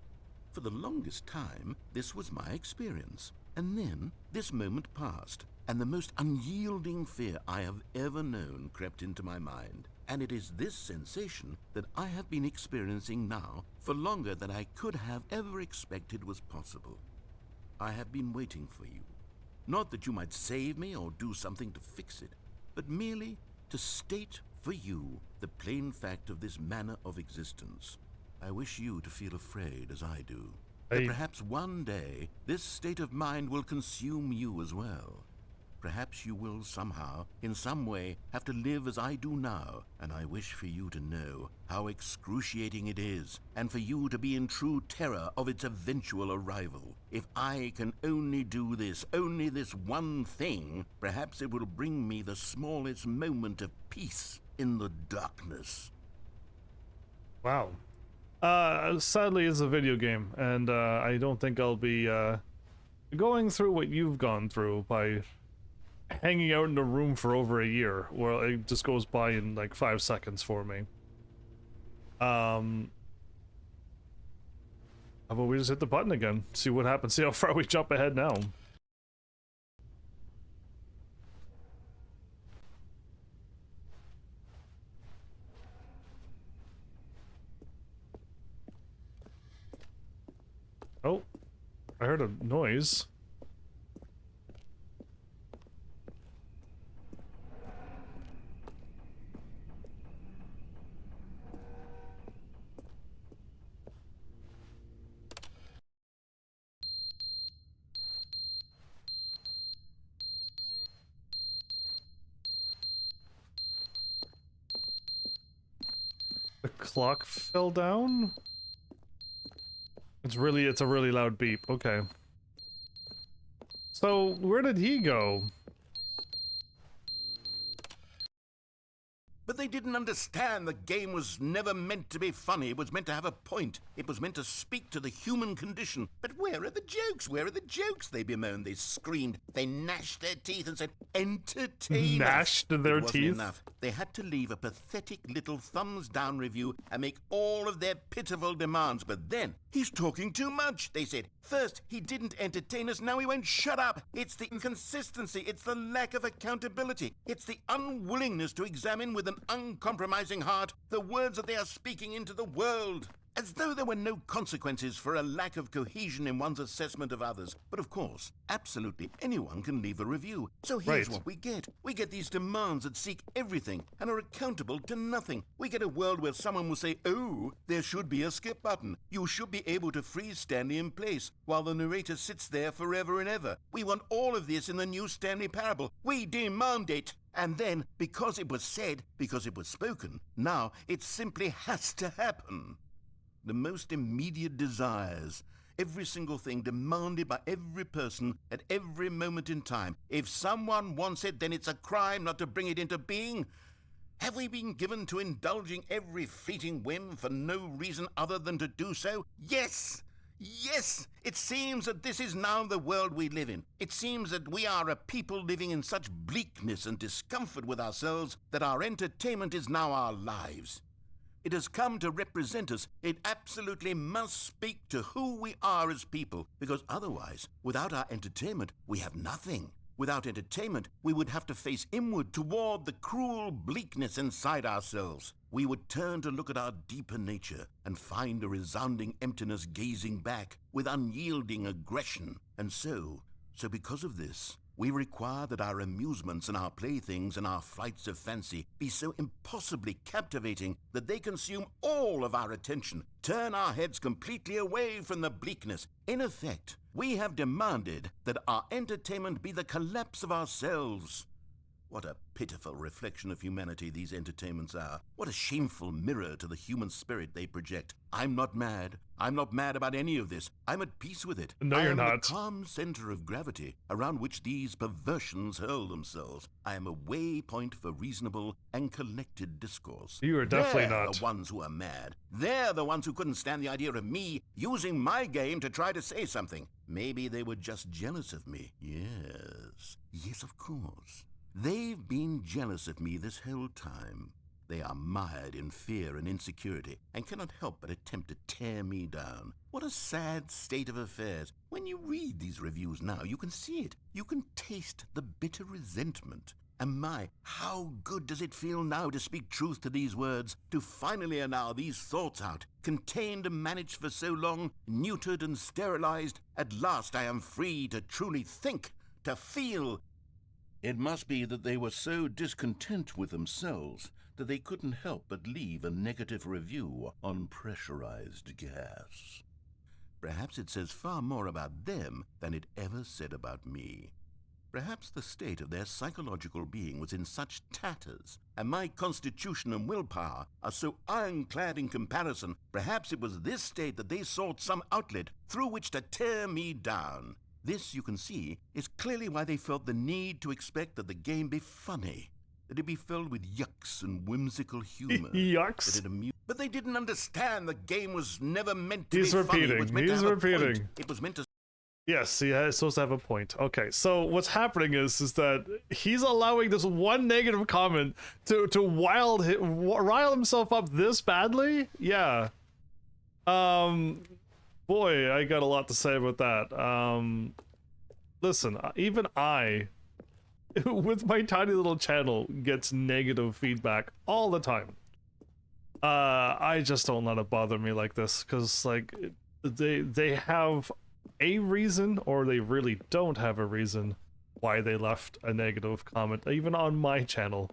For the longest time, this was my experience. And then, this moment passed, and the most unyielding fear I have ever known crept into my mind. And it is this sensation that I have been experiencing now for longer than I could have ever expected was possible. I have been waiting for you. Not that you might save me or do something to fix it, but merely to state for you the plain fact of this manner of existence. I wish you to feel afraid as I do. That perhaps one day this state of mind will consume you as well. Perhaps you will somehow, in some way, have to live as I do now, and I wish for you to know how excruciating it is, and for you to be in true terror of its eventual arrival. If I can only do this, only this one thing, perhaps it will bring me the smallest moment of peace in the darkness. Wow. Sadly, it's a video game, and I don't think I'll be going through what you've gone through by hanging out in a room for over a year. Well, it just goes by in like 5 seconds for me. How about we just hit the button again, see what happens, see how far we jump ahead now. Oh, I heard a noise. The clock fell down? It's a really loud beep. Okay. So, where did he go? But they didn't understand the game was never meant to be funny. It was meant to have a point. It was meant to speak to the human condition. But where are the jokes? Where are the jokes? They bemoaned, they screamed, they gnashed their teeth and said, entertain us. Gnashed their It wasn't teeth? enough. They had to leave a pathetic little thumbs down review and make all of their pitiful demands. But then, he's talking too much, they said. First, he didn't entertain us, now he won't shut up. It's the inconsistency, it's the lack of accountability, it's the unwillingness to examine with an uncompromising heart the words that they are speaking into the world. As though there were no consequences for a lack of cohesion in one's assessment of others. But of course, absolutely anyone can leave a review. So here's what we get. We get these demands that seek everything and are accountable to nothing. We get a world where someone will say, oh, there should be a skip button. You should be able to freeze Stanley in place while the narrator sits there forever and ever. We want all of this in the new Stanley parable. We demand it. And then, because it was said, because it was spoken, now it simply has to happen. The most immediate desires, every single thing demanded by every person at every moment in time. If someone wants it, then it's a crime not to bring it into being. Have we been given to indulging every fleeting whim for no reason other than to do so? Yes! Yes! It seems that this is now the world we live in. It seems that we are a people living in such bleakness and discomfort with ourselves that our entertainment is now our lives. It has come to represent us. It absolutely must speak to who we are as people, because otherwise, without our entertainment, we have nothing. Without entertainment, we would have to face inward toward the cruel bleakness inside ourselves. We would turn to look at our deeper nature and find a resounding emptiness gazing back with unyielding aggression. And so because of this, we require that our amusements and our playthings and our flights of fancy be so impossibly captivating that they consume all of our attention, turn our heads completely away from the bleakness. In effect, we have demanded that our entertainment be the collapse of ourselves. What a pitiful reflection of humanity these entertainments are. What a shameful mirror to the human spirit they project. I'm not mad. I'm not mad about any of this. I'm at peace with it. No, you're not. I am the calm center of gravity around which these perversions hurl themselves. I am a waypoint for reasonable and collected discourse. You are definitely They're not. the ones who are mad. They're the ones who couldn't stand the idea of me using my game to try to say something. Maybe they were just jealous of me. Yes. Yes, of course. They've been jealous of me this whole time. They are mired in fear and insecurity and cannot help but attempt to tear me down. What a sad state of affairs. When you read these reviews now, you can see it. You can taste the bitter resentment. And my, how good does it feel now to speak truth to these words, to finally allow these thoughts out, contained and managed for so long, neutered and sterilized. At last I am free to truly think, to feel. It must be that they were so discontent with themselves that they couldn't help but leave a negative review on pressurized gas. Perhaps it says far more about them than it ever said about me. Perhaps the state of their psychological being was in such tatters, and my constitution and willpower are so ironclad in comparison. Perhaps it was this state that they sought some outlet through which to tear me down. This, you can see, is clearly why they felt the need to expect that the game be funny, that it be filled with yucks and whimsical humor. Yucks? That it amused But they didn't understand the game was never meant to He's be funny. It repeating. was meant to He's have a point. repeating. It was meant to... Yes, he is supposed to have a point. Okay, so what's happening is that he's allowing this one negative comment to rile himself up this badly? Yeah. Boy, I got a lot to say about that. Listen, even I, with my tiny little channel, gets negative feedback all the time. I just don't let it bother me like this, because, like, they have a reason, or they really don't have a reason why they left a negative comment, even on my channel.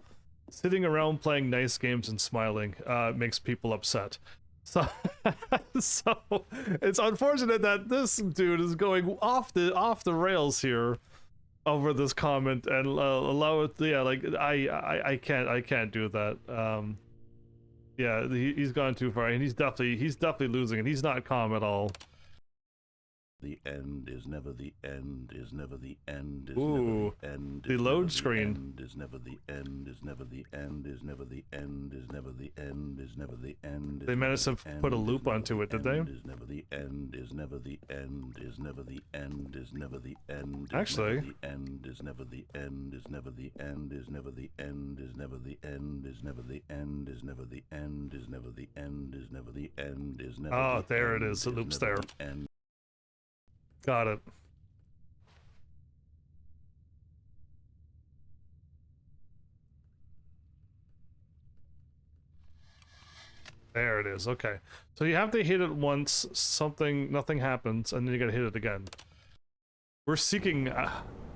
Sitting around playing nice games and smiling makes people upset. So, so it's unfortunate that this dude is going off the rails here over this comment and allow it. Yeah, like I can't do that. Yeah, he's gone too far, and he's definitely losing, and he's not calm at all. The end is never the end, is never the end, is Ooh, never the end. the load screen. Is never the end, is never the end, is never the end, is never the end, is never the end. They managed to put a loop onto it, did they? Is never the end, is never the end, is never the end, is never the end. Actually, the end is never the end, is never the end, is never the end, is never the end, is never the end, is never the end, is never the end, is never the end, is never. Oh, there it is. It loops there. Got it. There it is. Okay. So you have to hit it once, nothing happens, and then you gotta hit it again. We're seeking,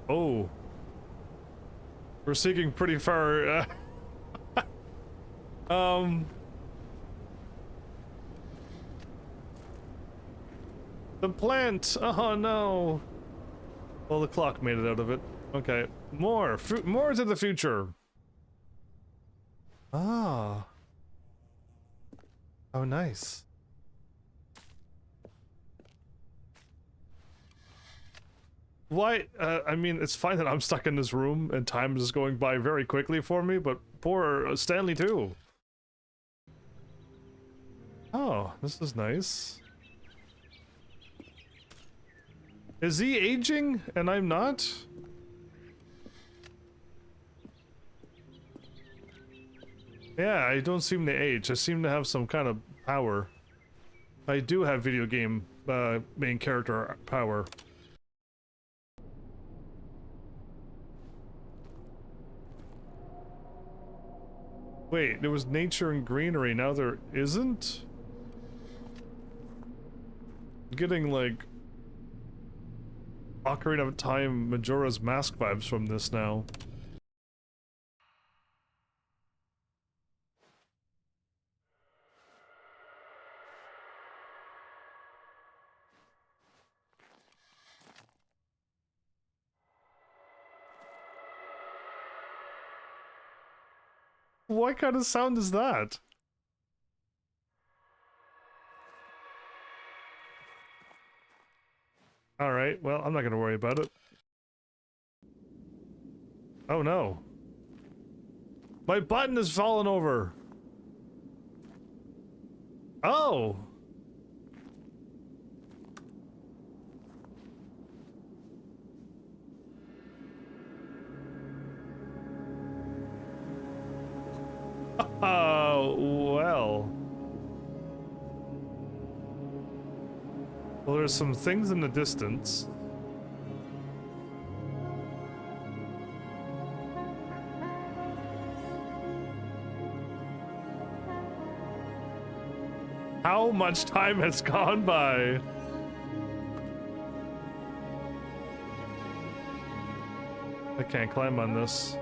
oh. We're seeking pretty far, the plant! Oh no! Well, the clock made it out of it. Okay. More to the future! Ah. Oh, nice. Why? I mean, it's fine that I'm stuck in this room and time is going by very quickly for me, but poor Stanley too. Oh, this is nice. Is he aging and I'm not? Yeah, I don't seem to age. I seem to have some kind of power. I do have video game main character power. Wait, there was nature and greenery, now there isn't? I'm getting like Ocarina of Time Majora's Mask vibes from this now. What kind of sound is that? Alright, well, I'm not gonna worry about it. Oh no. My button has fallen over. Oh! Oh, well. Well, there's some things in the distance. How much time has gone by? I can't climb on this.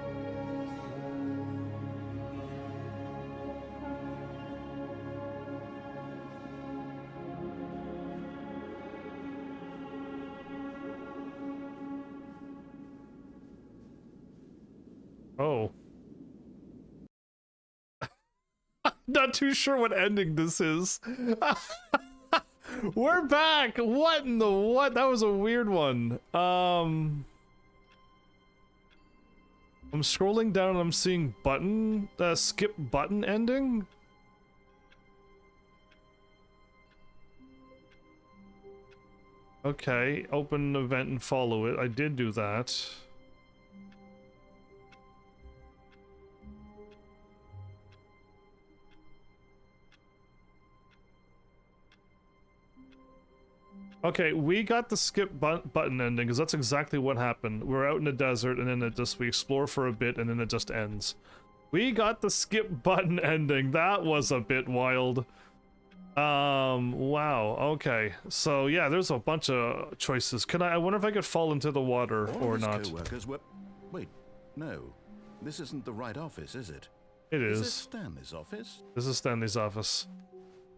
Oh. Not too sure what ending this is. We're back! What in the what? That was a weird one. I'm scrolling down and I'm seeing button, skip button ending. Okay, open event and follow it. I did do that. Okay, we got the skip button ending because that's exactly what happened. We're out in the desert and then we explore for a bit and then it just ends. We got the skip button ending. That was a bit wild. Wow. Okay. So yeah, there's a bunch of choices. I wonder if I could fall into the water or not. Co-workers were... Wait, no. This isn't the right office, is it? It is. Is this Stanley's office? This is Stanley's office.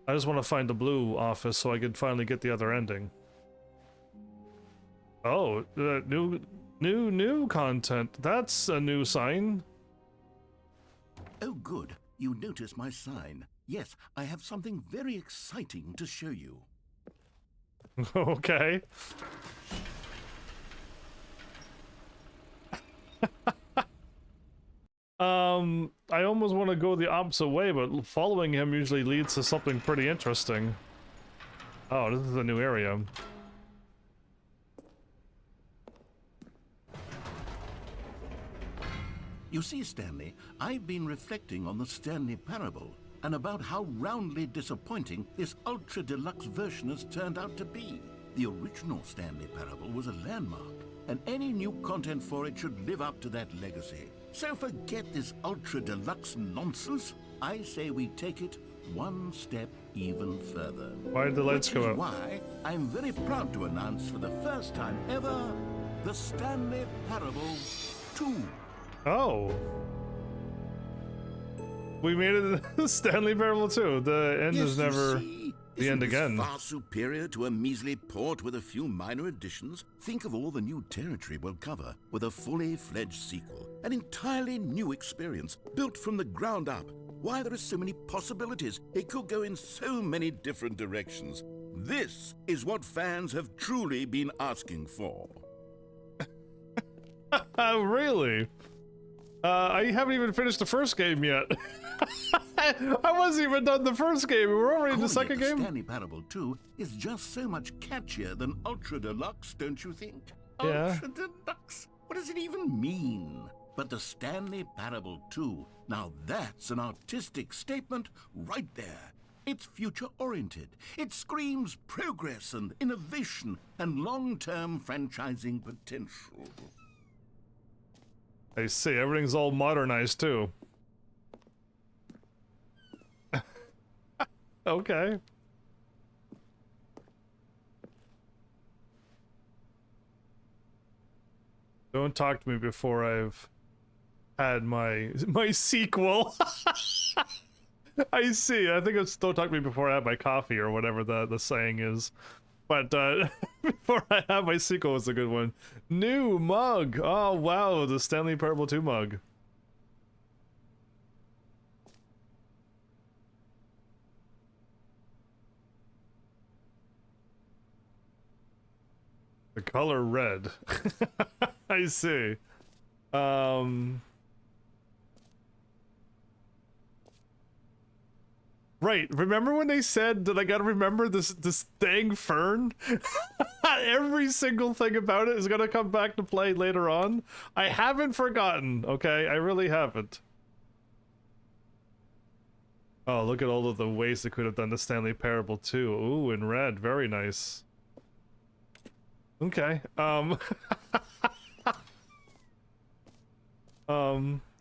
I just want to find the blue office so I can finally get the other ending. Oh, new content. That's a new sign. Oh, good. You noticed my sign. Yes, I have something very exciting to show you. Okay. I almost want to go the opposite way, but following him usually leads to something pretty interesting. Oh, this is a new area. You see, Stanley, I've been reflecting on the Stanley parable and about how roundly disappointing this ultra deluxe version has turned out to be. The original Stanley parable was a landmark, and any new content for it should live up to that legacy. So forget this ultra deluxe nonsense. I say we take it one step even further. Why did the lights go up? Why I'm very proud to announce for the first time ever the Stanley Parable 2. Oh. We made it to Stanley Parable 2. The end is never the end again. Far superior to a measly port with a few minor additions. Think of all the new territory we'll cover with a fully fledged sequel. An entirely new experience, built from the ground up. Why, there are so many possibilities. It could go in so many different directions. This is what fans have truly been asking for. Really? I haven't even finished the first game yet. I wasn't even done the first game. We're already in the second game. Stanley Parable 2 is just so much catchier than Ultra Deluxe, don't you think? Yeah. Ultra Deluxe? What does it even mean? But the Stanley Parable 2, now that's an artistic statement right there. It's future-oriented. It screams progress and innovation and long-term franchising potential. I see, everything's all modernized too. Okay. Don't talk to me before I've had my sequel. I see. I think it's don't talk to me before I have my coffee or whatever the saying is. But before I have my sequel is a good one. New mug. Oh wow, the Stanley Parable 2 mug. The color red. I see. Right, remember when they said that I gotta remember this dang fern? Every single thing about it is gonna come back to play later on. I haven't forgotten, okay? I really haven't. Oh, look at all of the ways they could have done the Stanley Parable 2. Ooh, in red, very nice. Okay,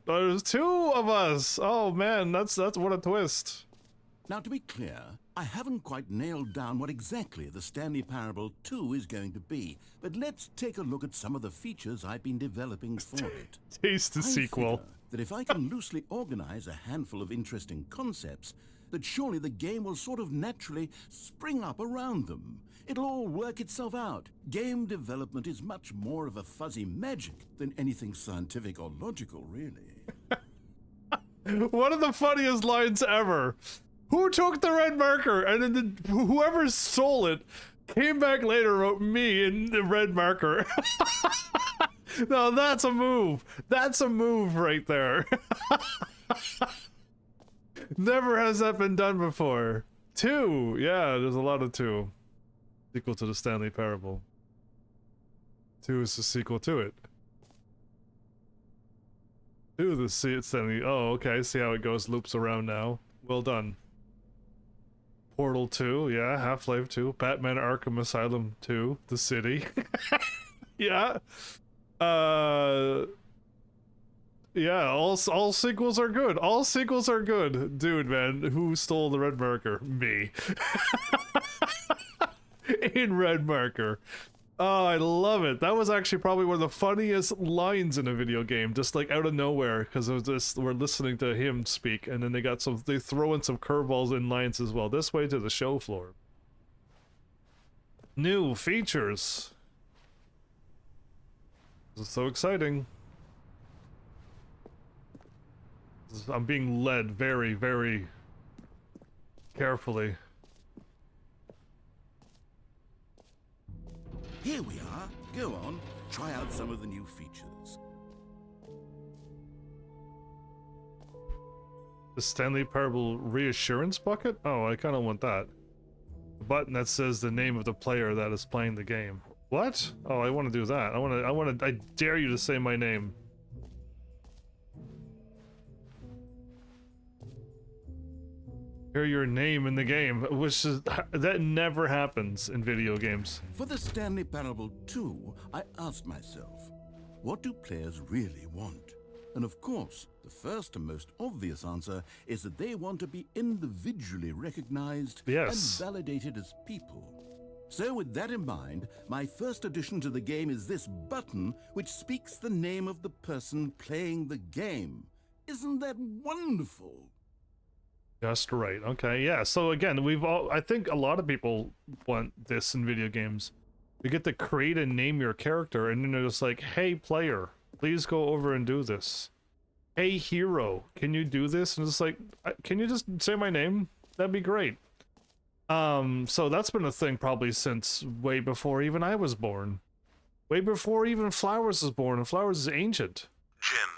there's two of us! Oh man, that's what a twist. Now, to be clear, I haven't quite nailed down what exactly the Stanley Parable 2 is going to be, but let's take a look at some of the features I've been developing for it. Taste the sequel. Figure that if I can loosely organize a handful of interesting concepts, that surely the game will sort of naturally spring up around them. It'll all work itself out. Game development is much more of a fuzzy magic than anything scientific or logical, really. One of the funniest lines ever. Who took the red marker? And then whoever stole it came back later and wrote me in the red marker. No, that's a move. That's a move right there. Never has that been done before. 2. Yeah, there's a lot of 2. Sequel to the Stanley Parable. 2 is the sequel to it. 2 the Stanley. Oh, okay. See how it goes. Loops around now. Well done. Portal 2, yeah. Half-Life 2. Batman Arkham Asylum 2. The City. Yeah. Yeah, all sequels are good. All sequels are good. Dude, man, who stole the red marker? Me. In red marker. Oh, I love it. That was actually probably one of the funniest lines in a video game, just like out of nowhere, because it was just we're listening to him speak, and then they throw in some curveballs in lines as well. This way to the show floor. New features. This is so exciting. I'm being led very, very carefully. Here we are. Go on, try out some of the new features. The Stanley Parable reassurance bucket? Oh, I kind of want that. The button that says the name of the player that is playing the game. What? Oh, I want to do that. I dare you to say my name. Hear your name in the game, which is, that never happens in video games. For the Stanley Parable 2, I asked myself, what do players really want? And of course, the first and most obvious answer is that they want to be individually recognized and validated as people. So with that in mind, my first addition to the game is this button which speaks the name of the person playing the game. Isn't that wonderful? Just right. Okay, yeah. So again, I think a lot of people want this in video games. You get to create and name your character, and then they're just like, hey player, please go over and do this. Hey hero, can you do this? And it's like, can you just say my name? That'd be great. So that's been a thing probably since way before even I was born. Way before even Flowers was born, and Flowers is ancient. Jim.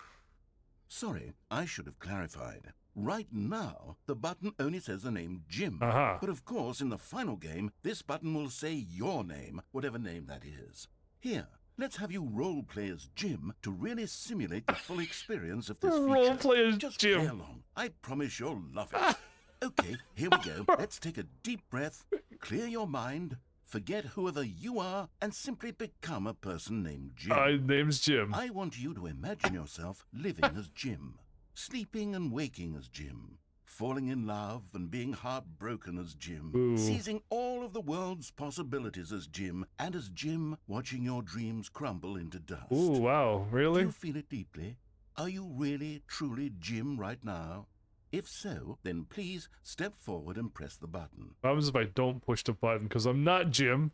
Sorry, I should have clarified. Right now, the button only says the name Jim. But of course, in the final game, this button will say your name, whatever name that is. Here, let's have you roleplay as Jim to really simulate the full experience of this feature. Roleplay as Just Jim. play along. I promise you'll love it. Okay, here we go. Let's take a deep breath, clear your mind, forget whoever you are, and simply become a person named Jim. My name's Jim. I want you to imagine yourself living as Jim. Sleeping and waking as Jim, falling in love and being heartbroken as Jim, seizing all of the world's possibilities as Jim, and as Jim watching your dreams crumble into dust. Ooh, wow, really? Do you feel it deeply? Are you really, truly Jim right now? If so, then please step forward and press the button. What happens if I don't push the button? Because I'm not Jim.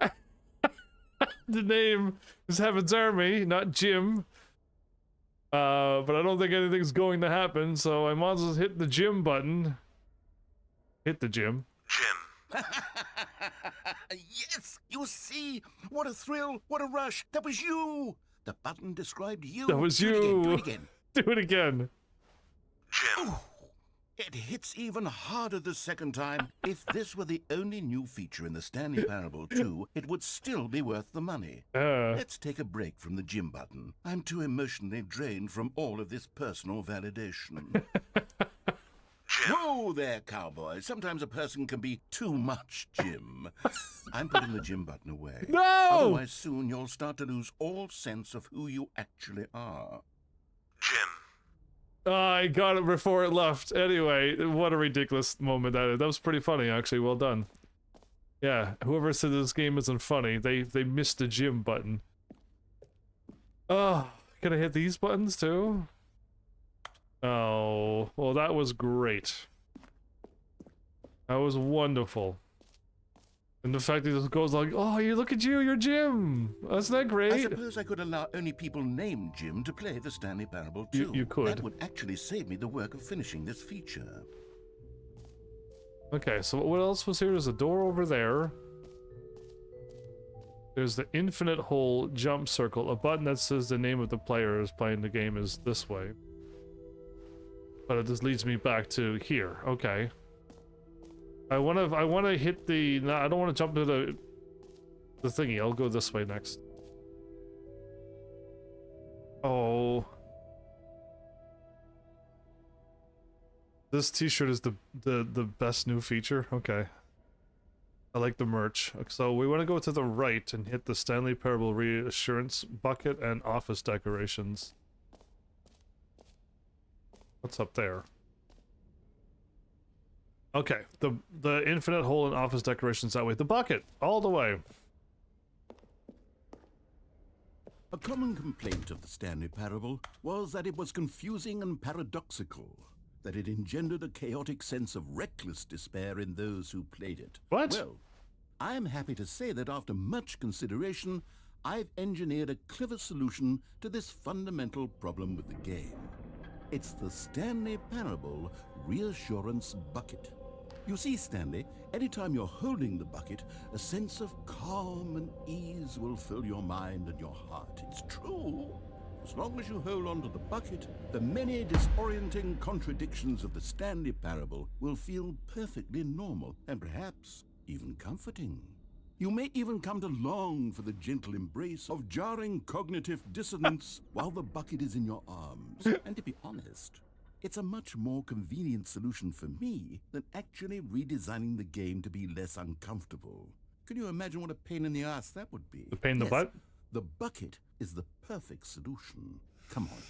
The name is Heaven's Army, not Jim. But I don't think anything's going to happen, so I might as well hit the Jim button. Hit the Jim. Jim. Yes! You see? What a thrill! What a rush! That was you! The button described you. That was you. Do it again. Do it again. Jim. Ooh, it hits even harder the second time. If this were the only new feature in the Stanley Parable 2, it would still be worth the money. Let's take a break from the Jim button. I'm too emotionally drained from all of this personal validation. Whoa there, cowboy. Sometimes a person can be too much Jim. I'm putting the Jim button away. No! Otherwise, soon you'll start to lose all sense of who you actually are. Jim. I got it before it left. Anyway, what a ridiculous moment that is. That was pretty funny, actually. Well done. Yeah, whoever said this game isn't funny, they missed the Jim button. Oh, can I hit these buttons too? Oh, well that was great. That was wonderful. And the fact that it just goes like, oh, you look at you, you're Jim. Isn't that great? I suppose I could allow only people named Jim to play the Stanley Parable 2. You could. That would actually save me the work of finishing this feature. Okay, so what else was here? There's a door over there. There's the infinite hole jump circle. A button that says the name of the player is playing the game is this way. But it just leads me back to here. Okay. I want to hit the... No, I don't want to jump to the The thingy, I'll go this way next. Oh. This t-shirt is the best new feature? Okay. I like the merch. So we want to go to the right and hit the Stanley Parable Reassurance Bucket and Office Decorations. What's up there? Okay, the infinite hole in Office Decorations that way. The bucket! All the way. A common complaint of the Stanley Parable was that it was confusing and paradoxical, that it engendered a chaotic sense of reckless despair in those who played it. What? Well, I'm happy to say that after much consideration, I've engineered a clever solution to this fundamental problem with the game. It's the Stanley Parable Reassurance Bucket. You see, Stanley, anytime you're holding the bucket, a sense of calm and ease will fill your mind and your heart. It's true. As long as you hold on to the bucket, the many disorienting contradictions of the Stanley Parable will feel perfectly normal and perhaps even comforting. You may even come to long for the gentle embrace of jarring cognitive dissonance while the bucket is in your arms. And to be honest, it's a much more convenient solution for me than actually redesigning the game to be less uncomfortable. Can you imagine what a pain in the ass that would be? The pain in the butt? The bucket is the perfect solution. Come on,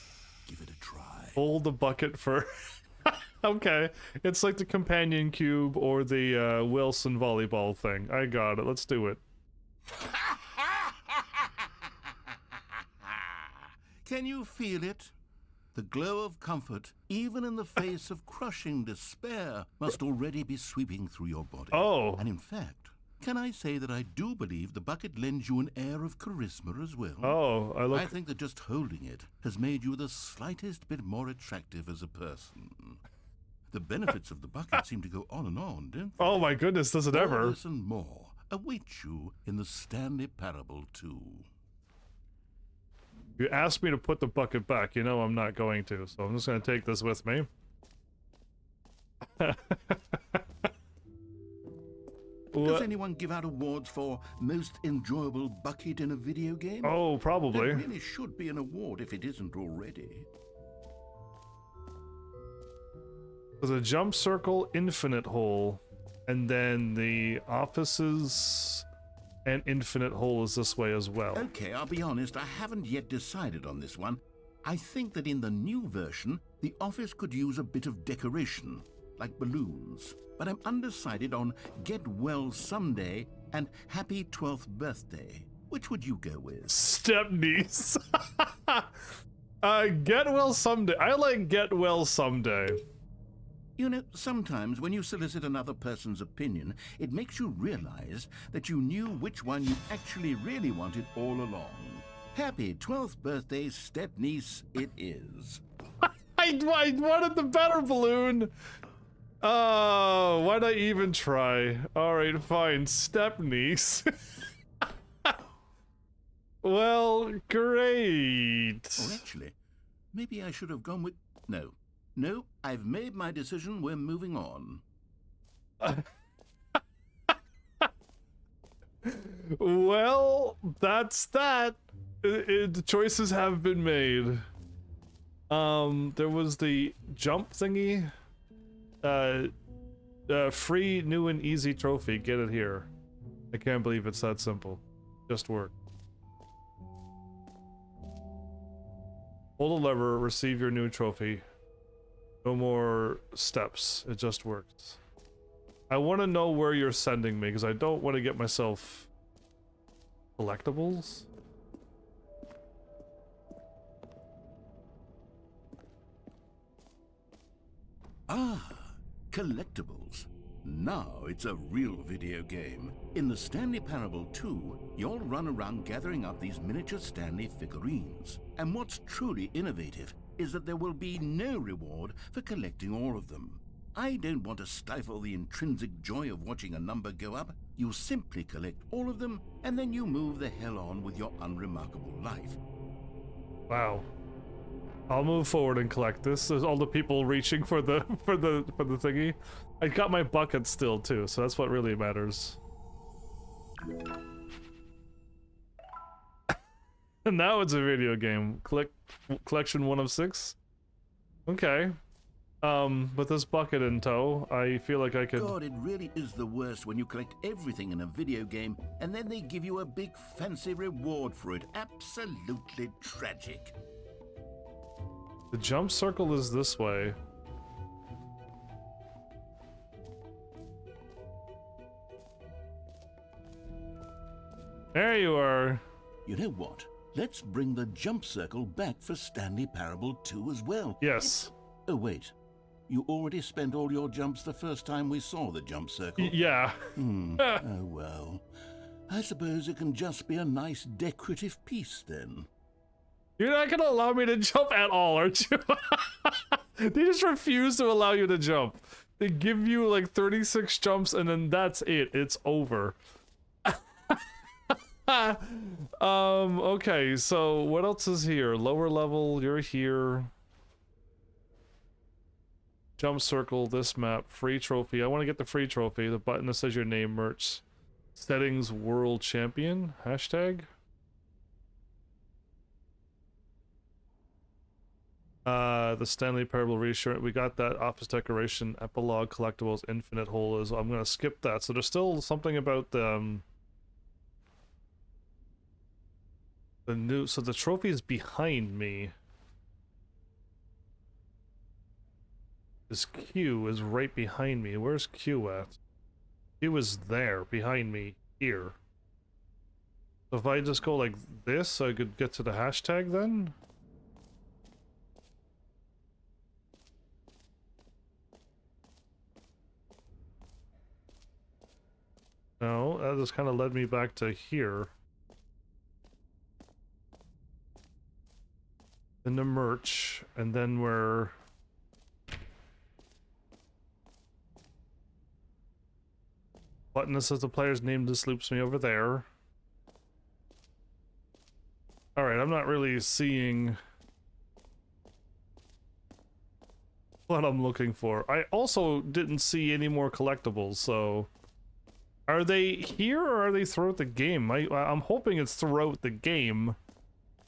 give it a try. Hold the bucket for... Okay, it's like the companion cube or the Wilson volleyball thing. I got it, let's do it. Can you feel it? The glow of comfort, even in the face of crushing despair, must already be sweeping through your body. Oh. And in fact, can I say that I do believe the bucket lends you an air of charisma as well? Oh, I think that just holding it has made you the slightest bit more attractive as a person. The benefits of the bucket seem to go on and on, don't they? Oh my goodness, does it All ever? this and more await you in the Stanley Parable 2. You asked me to put the bucket back, you know I'm not going to, so I'm just gonna take this with me. Does anyone give out awards for most enjoyable bucket in a video game? Oh, probably. There really should be an award if it isn't already. There's a jump circle, infinite hole, and then the offices and infinite hole is this way as well. Okay, I'll be honest, I haven't yet decided on this one. I think that in the new version, the office could use a bit of decoration, like balloons. But I'm undecided on Get Well Someday and Happy 12th Birthday. Which would you go with? Stepniece. Get well someday. I like get well someday. You know, sometimes when you solicit another person's opinion, it makes you realize that you knew which one you actually really wanted all along. Happy 12th birthday, stepniece, it is. I wanted the better balloon. Oh, why'd I even try? Alright, fine. Stepniece. Well, great. Or actually, maybe I should have gone with... No, I've made my decision. We're moving on. Well, that's that. The choices have been made. There was the jump thingy. Free new and easy trophy. Get it here. I can't believe it's that simple. Just work. Hold a lever, receive your new trophy. No more steps. It just worked. I want to know where you're sending me because I don't want to get myself collectibles. Ah, collectibles. Now it's a real video game. In the Stanley Parable 2, you'll run around gathering up these miniature Stanley figurines. And what's truly innovative is that there will be no reward for collecting all of them. I don't want to stifle the intrinsic joy of watching a number go up. You simply collect all of them, and then you move the hell on with your unremarkable life. Wow. I'll move forward and collect this. There's all the people reaching for the thingy. I got my bucket still too, so that's what really matters. Now it's a video game. Collection 1 of 6? Okay. With this bucket in tow, I feel like I could... God, it really is the worst when you collect everything in a video game and then they give you a big fancy reward for it. Absolutely tragic. The jump circle is this way. There you are. You know what? Let's bring the jump circle back for Stanley Parable 2 as well. Yes. Oh, wait. You already spent all your jumps the first time we saw the jump circle? Yeah. Oh, well. I suppose it can just be a nice decorative piece, then. You're not gonna allow me to jump at all, aren't you? They just refuse to allow you to jump. They give you like 36 jumps and then that's it. It's over. Okay, so what else is here? Lower level, you're here. Jump circle, this map, free trophy. I want to get the free trophy. The button that says your name, merch. Settings, world champion, hashtag. The Stanley Parable reassurance. We got that office decoration, epilogue, collectibles, infinite hole. Is I'm gonna skip that. So there's still something about the new. So the trophy is behind me. This Q is right behind me. Where's Q at? Q is there, behind me, here. So if I just go like this, I could get to the hashtag then? No, that just kind of led me back to here. Then the merch, and then we're... Button that says the player's name just loops me over there. Alright, I'm not really seeing what I'm looking for. I also didn't see any more collectibles, so... Are they here or are they throughout the game? I'm hoping it's throughout the game,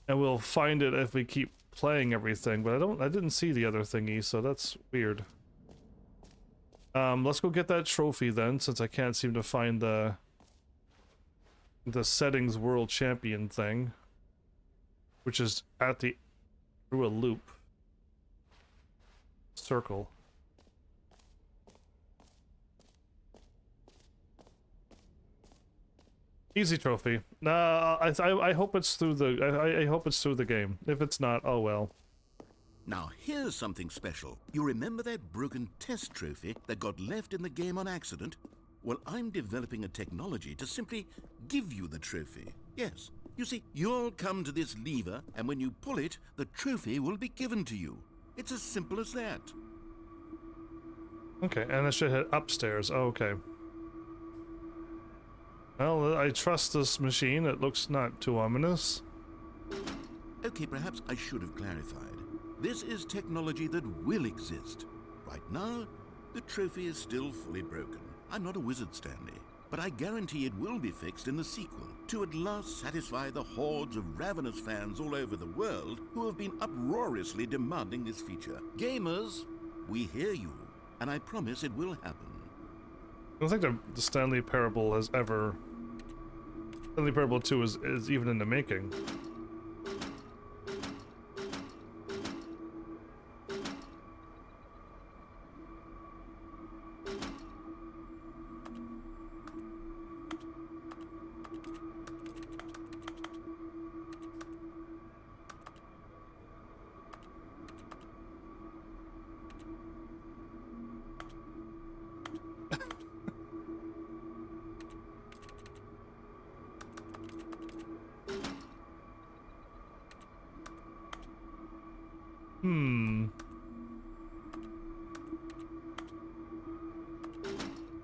and we'll find it if we keep playing everything, but I didn't see the other thingy, so that's weird. Let's go get that trophy then, since I can't seem to find the settings world champion thing, which is at the through a loop circle. Easy trophy. I hope it's through the I hope it's through the game. If it's not, oh well. Now, here's something special. You remember that broken test trophy that got left in the game on accident? Well, I'm developing a technology to simply give you the trophy. Yes. You see, you'll come to this lever, and when you pull it, the trophy will be given to you. It's as simple as that. Okay, and I should head upstairs. Oh, okay. Well, I trust this machine. It looks not too ominous. Okay, perhaps I should have clarified. This is technology that will exist. Right now, the trophy is still fully broken. I'm not a wizard, Stanley, but I guarantee it will be fixed in the sequel to at last satisfy the hordes of ravenous fans all over the world who have been uproariously demanding this feature. Gamers, we hear you, and I promise it will happen. I don't think the Stanley Parable has ever... Stanley Parable 2 is even in the making.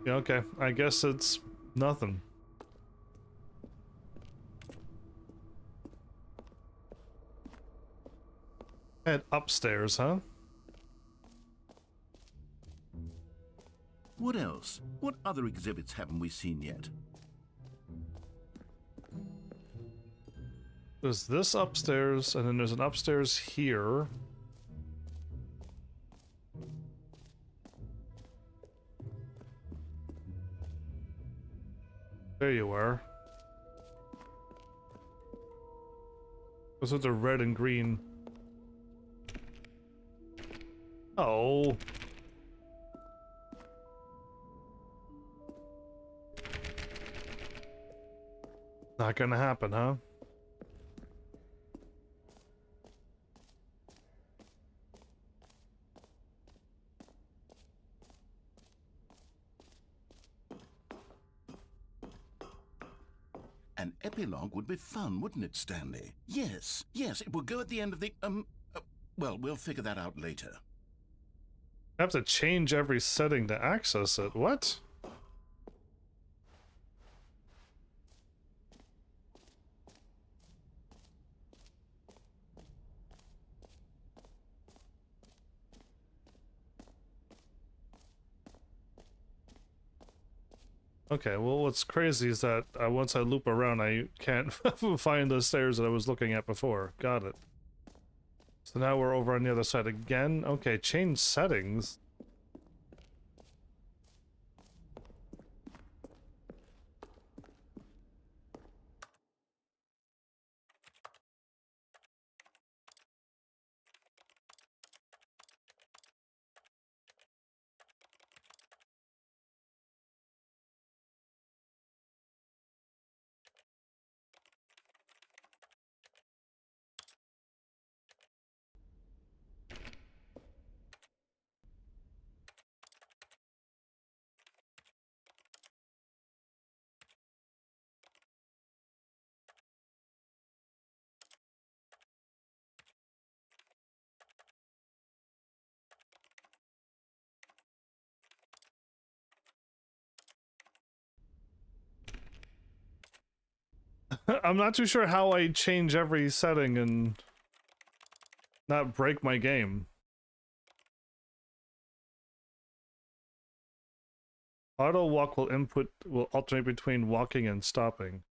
Yeah, okay. I guess it's nothing. Head upstairs, huh? What else? What other exhibits haven't we seen yet? There's this upstairs, and then there's an upstairs here. There you are. Those are the red and green. Oh. Not gonna happen, huh? An epilogue would be fun, wouldn't it, Stanley? Yes, yes, it would go at the end of the, well, we'll figure that out later. I have to change every setting to access it. What? Okay, well, what's crazy is that once I loop around, I can't find the stairs that I was looking at before. Got it. So now we're over on the other side again. Okay, change settings. I'm not too sure how I change every setting and not break my game. Auto walk will alternate between walking and stopping.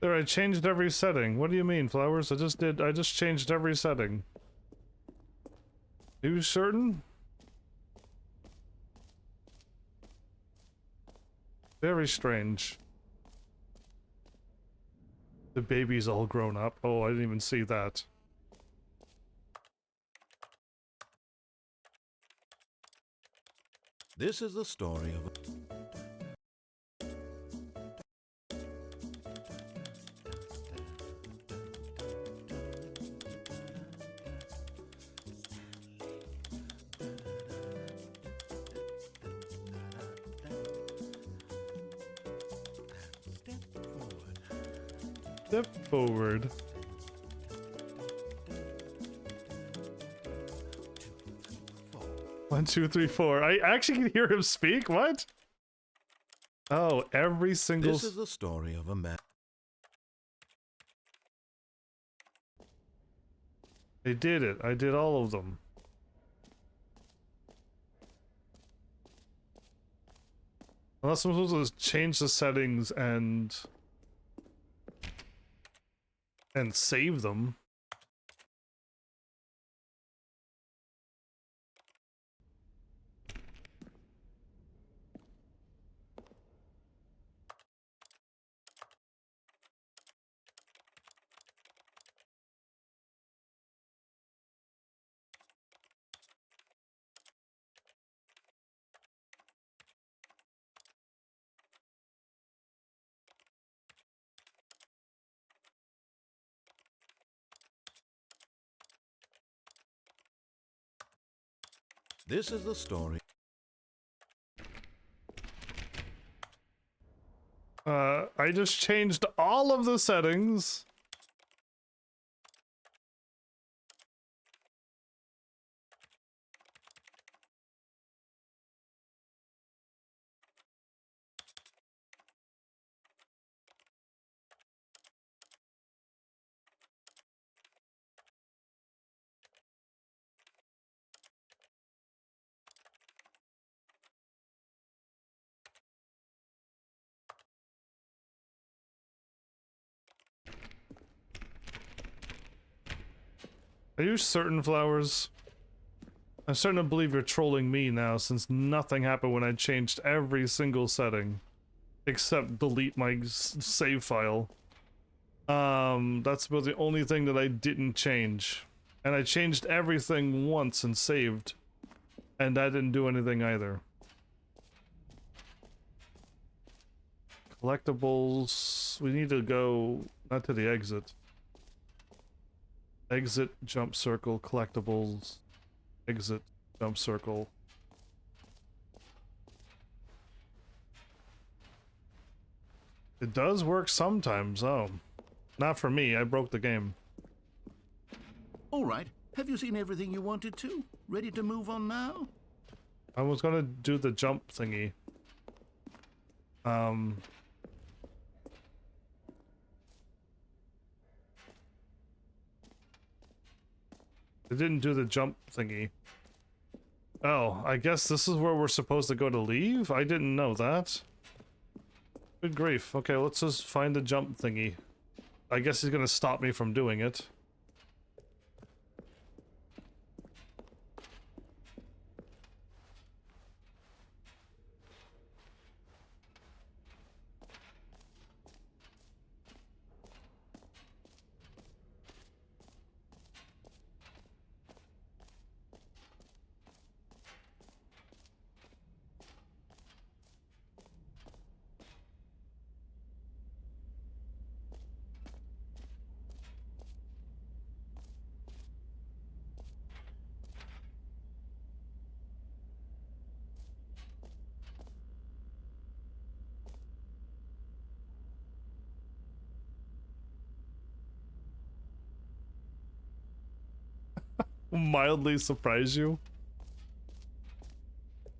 There, I changed every setting. What do you mean, Flowers? I just changed every setting. Are you certain? Very strange. The baby's all grown up. Oh, I didn't even see that. This is the story of Step forward. One, two, three, four. I actually can hear him speak? What? Oh, every single... This is the story of a man. They did it. I did all of them. Unless I'm supposed to change the settings and save them. This is the story. I just changed all of the settings. Are you certain, Flowers? I'm starting to believe you're trolling me now, since nothing happened when I changed every single setting. Except delete my save file. That's about the only thing that I didn't change. And I changed everything once and saved. And that didn't do anything either. Collectibles... We need to go... not to the exit. Exit, jump circle, collectibles, exit, jump circle. It does work sometimes, oh. Not for me, I broke the game. All right. Have you seen everything you wanted to? Ready to move on now? I was gonna do the jump thingy. It didn't do the jump thingy. Oh, I guess this is where we're supposed to go to leave? I didn't know that. Good grief. Okay, let's just find the jump thingy. I guess he's gonna stop me from doing it. Mildly surprise you?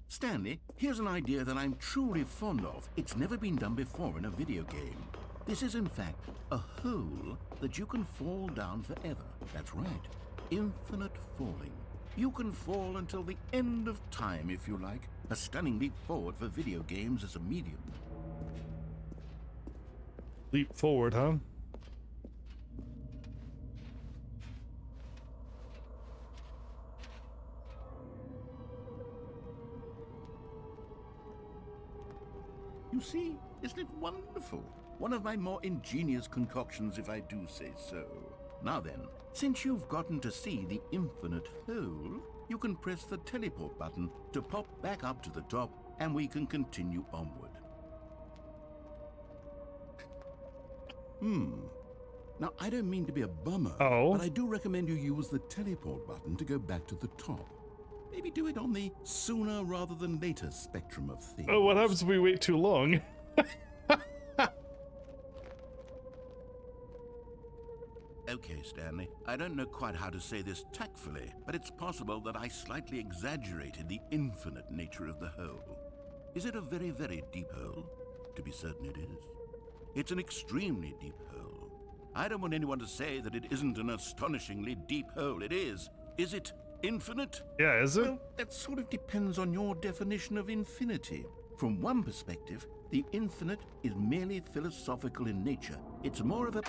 Stanley, here's an idea that I'm truly fond of. It's never been done before in a video game. This is, in fact, a hole that you can fall down forever. That's right. Infinite falling. You can fall until the end of time, if you like. A stunning leap forward for video games as a medium. Leap forward, huh? You see, isn't it wonderful? One of my more ingenious concoctions, if I do say so. Now then, since you've gotten to see the infinite hole, you can press the teleport button to pop back up to the top, and we can continue onward. Now, I don't mean to be a bummer, but I do recommend you use the teleport button to go back to the top. Maybe do it on the sooner rather than later spectrum of things. Oh, what happens if we wait too long? Okay, Stanley. I don't know quite how to say this tactfully, but it's possible that I slightly exaggerated the infinite nature of the hole. Is it a very, very deep hole? To be certain it is. It's an extremely deep hole. I don't want anyone to say that it isn't an astonishingly deep hole. It is. Is it infinite? Yeah, is it? Well, that sort of depends on your definition of infinity. From one perspective, the infinite is merely philosophical in nature. It's more of a...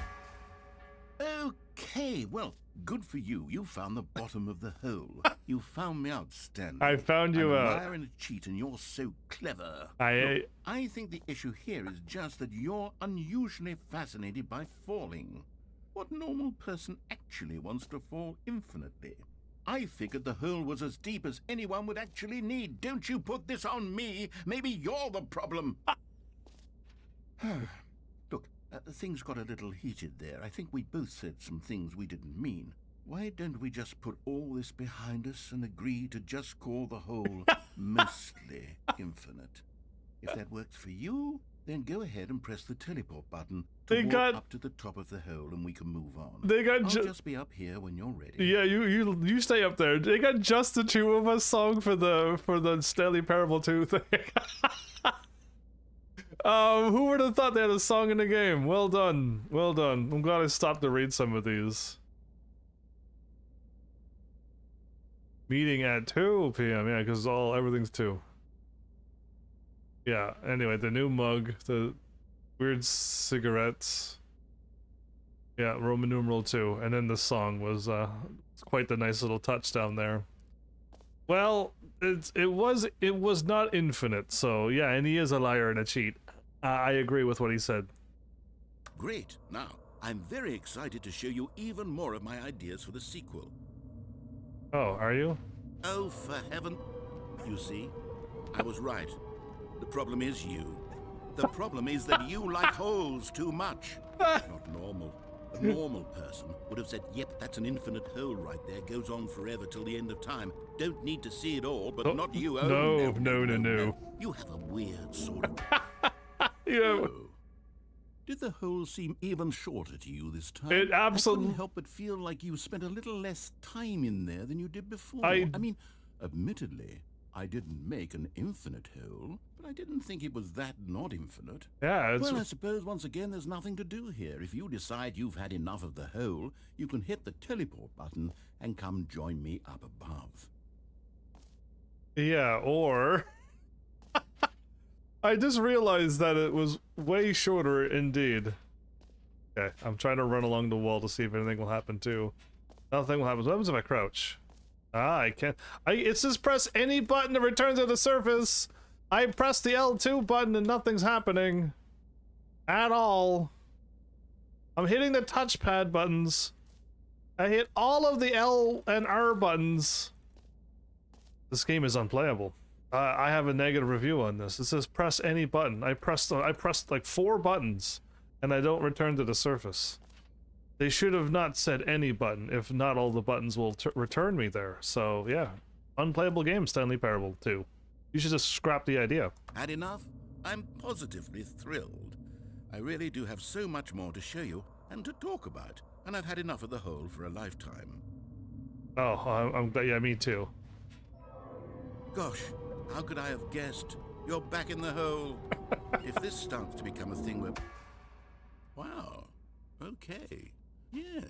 Okay, well, good for you. You found the bottom of the hole. You found me out, Stanley. I found you I'm out. a liar and a cheat, and you're so clever. I think the issue here is just that you're unusually fascinated by falling. What normal person actually wants to fall infinitely? I figured the hole was as deep as anyone would actually need. Don't you put this on me. Maybe you're the problem. Look, things got a little heated there. I think we both said some things we didn't mean. Why don't we just put all this behind us and agree to just call the hole mostly infinite? If that works for you, then go ahead and press the teleport button to walk up to the top of the hole and we can move on. I'll just be up here when you're ready. Yeah, you stay up there. They got Just the Two of Us song for the Stanley Parable 2 thing. Who would have thought they had a song in the game? Well done. Well done. I'm glad I stopped to read some of these. Meeting at 2 p.m. Yeah, because everything's 2. Yeah, anyway, the new mug, the weird cigarettes. Yeah, Roman numeral 2, and then the song was quite the nice little touchdown there. Well, it was not infinite, so yeah, and he is a liar and a cheat. I agree with what he said. Great. Now, I'm very excited to show you even more of my ideas for the sequel. Oh, are you? Oh, for heaven. You see, I was right. The problem is you. The problem is that you like holes too much. Not normal. A normal person would have said, yep, that's an infinite hole right there. Goes on forever till the end of time. Don't need to see it all, but not you. Oh, no. You have a weird sort of... Yeah. Oh. Did the hole seem even shorter to you this time? It absolutely... I couldn't help but feel like you spent a little less time in there than you did before. I mean, admittedly, I didn't make an infinite hole, but I didn't think it was that not infinite. Yeah, Well, I suppose once again there's nothing to do here. If you decide you've had enough of the hole, you can hit the teleport button and come join me up above. Yeah, or... I just realized that it was way shorter indeed. Okay, I'm trying to run along the wall to see if anything will happen too. Nothing will happen. What happens if I crouch? Ah, I can't. It says press any button to return to the surface. I pressed the L2 button and nothing's happening. At all. I'm hitting the touchpad buttons. I hit all of the L and R buttons. This game is unplayable. I have a negative review on this. It says press any button. I pressed like 4 buttons, and I don't return to the surface. They should have not said any button, if not all the buttons will return me there. So yeah, unplayable game, Stanley Parable 2. You should just scrap the idea. Had enough? I'm positively thrilled. I really do have so much more to show you and to talk about, and I've had enough of the hole for a lifetime. Oh, yeah, me too. Gosh, how could I have guessed? You're back in the hole. If this starts to become a thing where... Wow. Okay. Yes.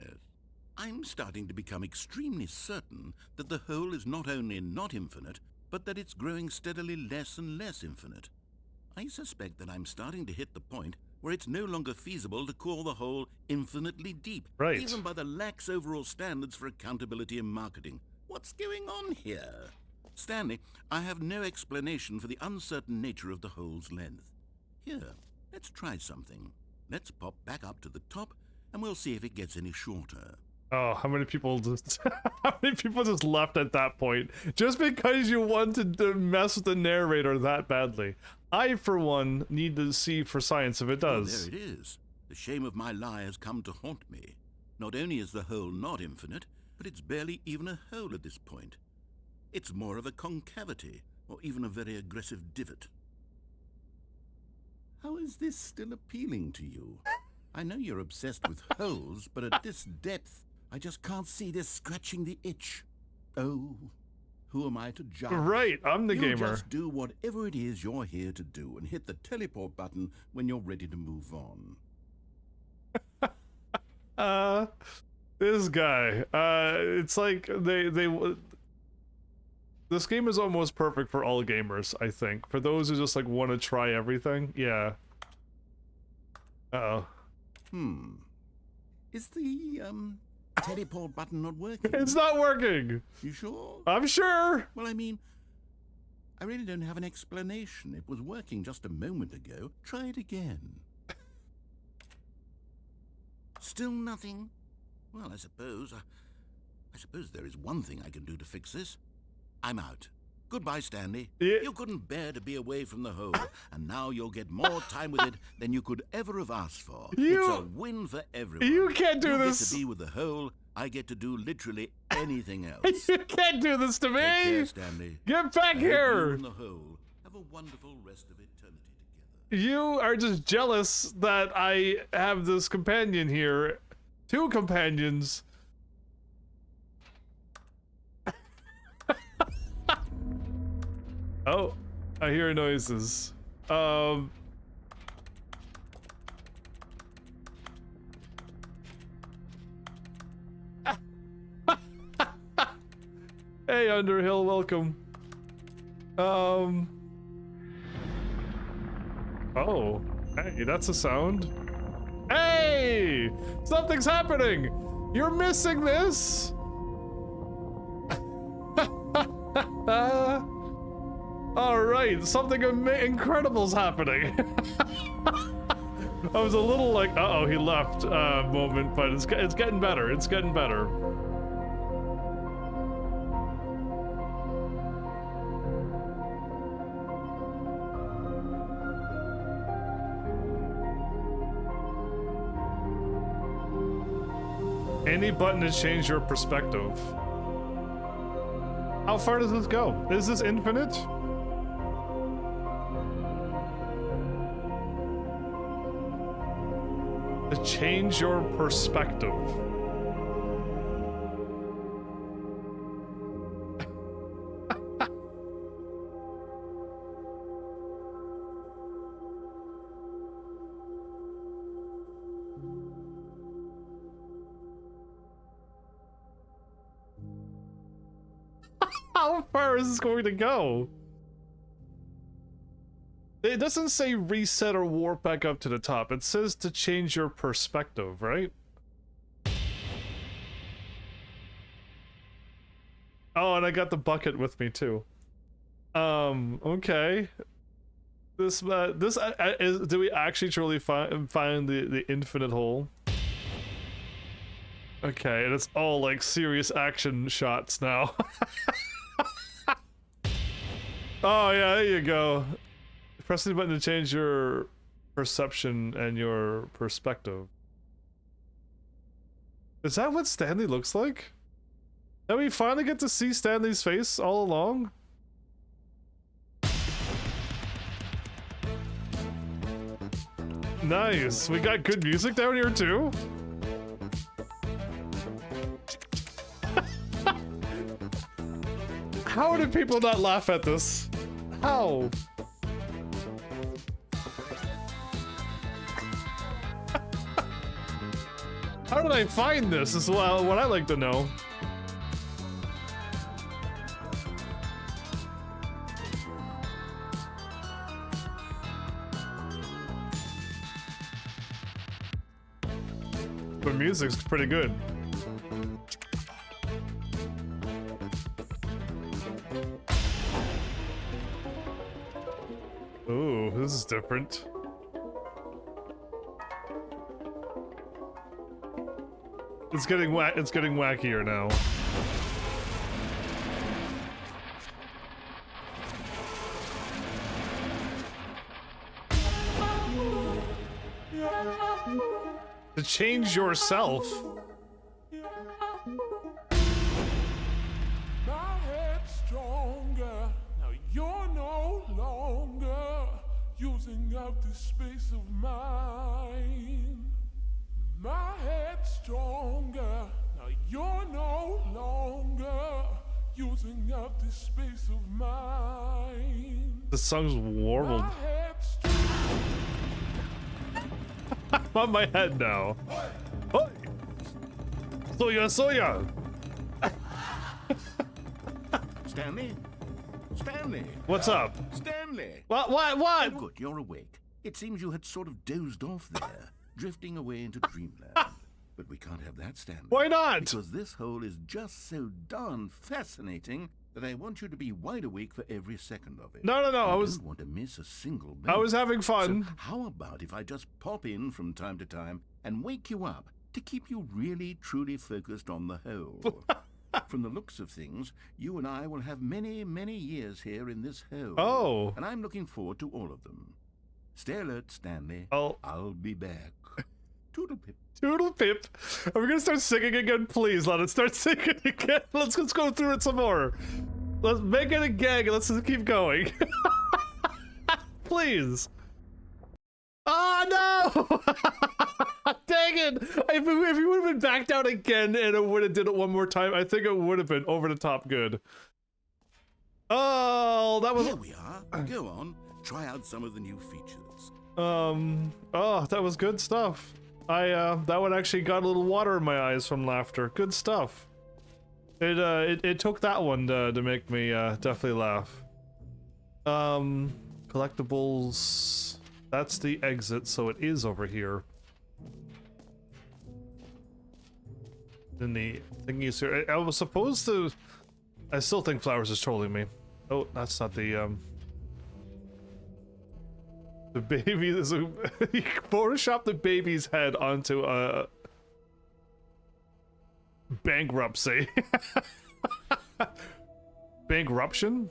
I'm starting to become extremely certain that the hole is not only not infinite, but that it's growing steadily less and less infinite. I suspect that I'm starting to hit the point where it's no longer feasible to call the hole infinitely deep. Right. Even by the lax overall standards for accountability and marketing. What's going on here? Stanley, I have no explanation for the uncertain nature of the hole's length. Here, let's try something. Let's pop back up to the top, and we'll see if it gets any shorter. Oh, how many people just left at that point just because you wanted to mess with the narrator that badly? I, for one, need to see for science if it does. Oh, there it is. The shame of my lie has come to haunt me. Not only is the hole not infinite, but it's barely even a hole at this point. It's more of a concavity, or even a very aggressive divot. How is this still appealing to you? I know you're obsessed with holes, but at this depth, I just can't see this scratching the itch. Oh, who am I to judge? Right, I'm the gamer. You just do whatever it is you're here to do and hit the teleport button when you're ready to move on. This guy, it's like this game is almost perfect for all gamers, I think. For those who just like want to try everything, yeah. Uh-oh. Is the, teleport button not working? It's not working! You sure? I'm sure! Well, I mean, I really don't have an explanation. It was working just a moment ago. Try it again. Still nothing? Well, I suppose there is one thing I can do to fix this. I'm out. Goodbye, Stanley. Yeah. You couldn't bear to be away from the hole, and now you'll get more time with it than you could ever have asked for. It's a win for everyone. You can't do this. You get to be with the hole. I get to do literally anything else. You can't do this to me. Take care, Stanley. Get back I hope you here. and the hole have a wonderful rest of eternity together. You are just jealous that I have this companion here. 2 companions. Oh, I hear noises. Hey, Underhill, welcome. Oh, hey, that's a sound. Hey! Something's happening! You're missing this! Alright, something incredible's happening. I was a little like, uh-oh, he left moment, but it's getting better. It's getting better. Any button to change your perspective. How far does this go? Is this infinite? To change your perspective. How far is this going to go? It doesn't say reset or warp back up to the top. It says to change your perspective, right? Oh, and I got the bucket with me too. Okay. This do we actually truly find the infinite hole? Okay, and it's all like serious action shots now. Oh yeah, there you go. Press the button to change your perception and your perspective. Is that what Stanley looks like? Did we finally get to see Stanley's face all along? Nice. We got good music down here too? How did people not laugh at this? How? How did I find this is what I like to know. The music's pretty good. Ooh, this is different. It's getting wackier now. To change yourself. My head's stronger. Now you're no longer using up this space of mine. My head's stronger. Now you're no longer using up this space of mine. The song's warbled. My head's I'm on my head now. Oh. Soya! Stanley? Stanley! What's up? Stanley! What? Oh, good, you're awake. It seems you had sort of dozed off there, drifting away into dreamland. But we can't have that, Stanley. Why not? Because this hole is just so darn fascinating that I want you to be wide awake for every second of it. No, I I was don't want to miss a single minute. I was having fun. So how about if I just pop in from time to time and wake you up to keep you really, truly focused on the hole? From the looks of things, you and I will have many, many years here in this hole. Oh. And I'm looking forward to all of them. Stay alert, Stanley. Oh. I'll be back. Toodle pip. Toodle pip. Are we gonna start singing again? Please let us start singing again. Let's go through it some more. Let's make it a gag and let's just keep going. Please. Oh no! Dang it! If you would have been back down again and it would have did it one more time, I think it would have been over the top good. Oh, that was. Here we are. Go on. Try out some of the new features. Oh, that was good stuff. That one actually got a little water in my eyes from laughter. Good stuff. It took that one to make me definitely laugh. Collectibles. That's the exit, so it is over here. Then the thingies here. I was supposed to. I still think Flowers is trolling me. Oh, that's not the baby. There's a he photoshopped the baby's head onto a bankruptcy. Bankruption?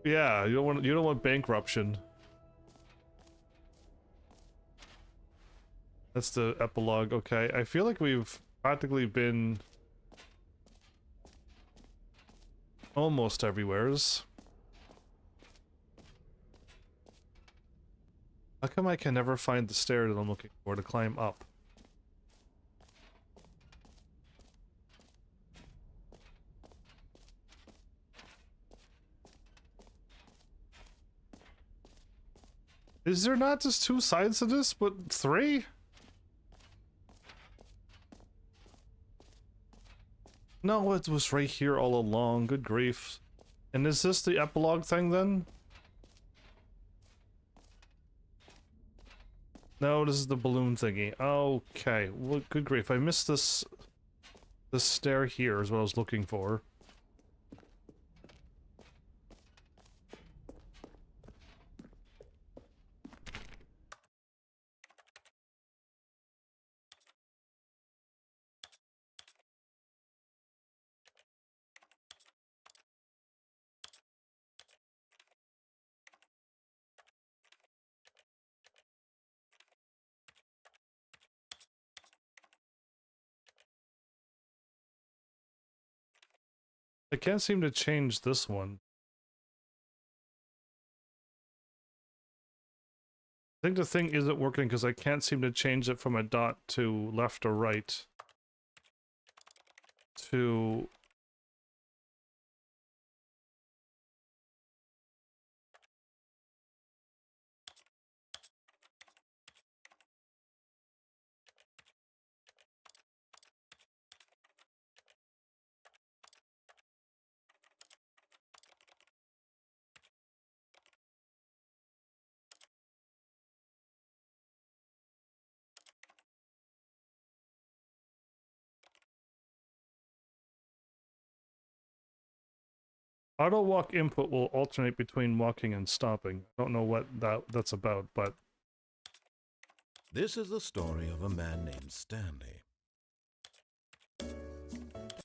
Yeah, you don't want bankruption. That's the epilogue. Okay, I feel like we've practically been almost everywheres. How come I can never find the stair that I'm looking for to climb up? Is there not just 2 sides to this, but 3? No, it was right here all along. Good grief. And is this the epilogue thing then? No, this is the balloon thingy. Okay. Well, good grief. I missed this stair here is what I was looking for. I can't seem to change this one. I think the thing isn't working because I can't seem to change it from a dot to left or right to... Auto walk input will alternate between walking and stopping. I don't know what that's about, but... This is the story of a man named Stanley.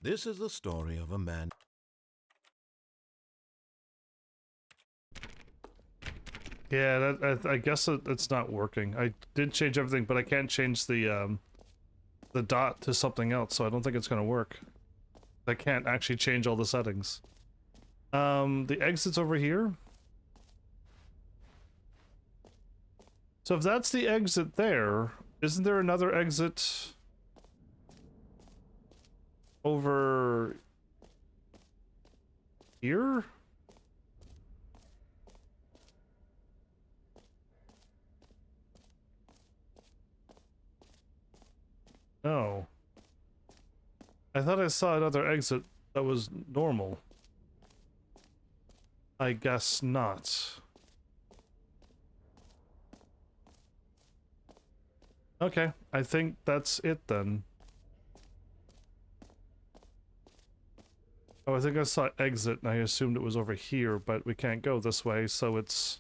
This is the story of a man... Yeah, I guess it's not working. I did change everything, but I can't change the dot to something else, so I don't think it's gonna work. I can't actually change all the settings. The exit's over here. So if that's the exit there, isn't there another exit over here? No. I thought I saw another exit that was normal. I guess not. Okay, I think that's it then. Oh, I think I saw exit and I assumed it was over here, but we can't go this way, so it's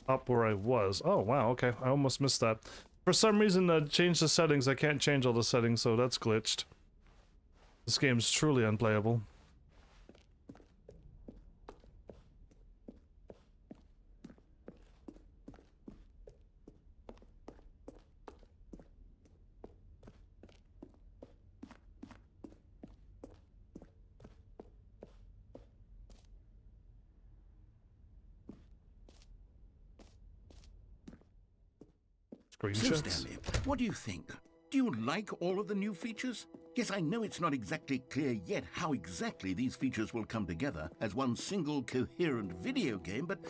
up where I was. Oh, wow, okay, I almost missed that. For some reason, change the settings. I can't change all the settings, so that's glitched. This game's truly unplayable. So, Screenshots. Stanley, what do you think? Do you like all of the new features? Yes, I know it's not exactly clear yet how exactly these features will come together as one single coherent video game, but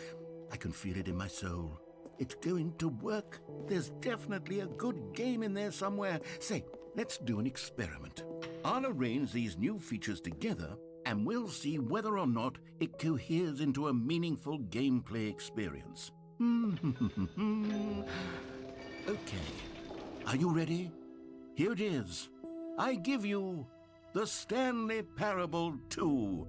I can feel it in my soul. It's going to work. There's definitely a good game in there somewhere. Say, let's do an experiment. I'll arrange these new features together, and we'll see whether or not it coheres into a meaningful gameplay experience. Okay. Are you ready? Here it is. I give you the Stanley Parable 2.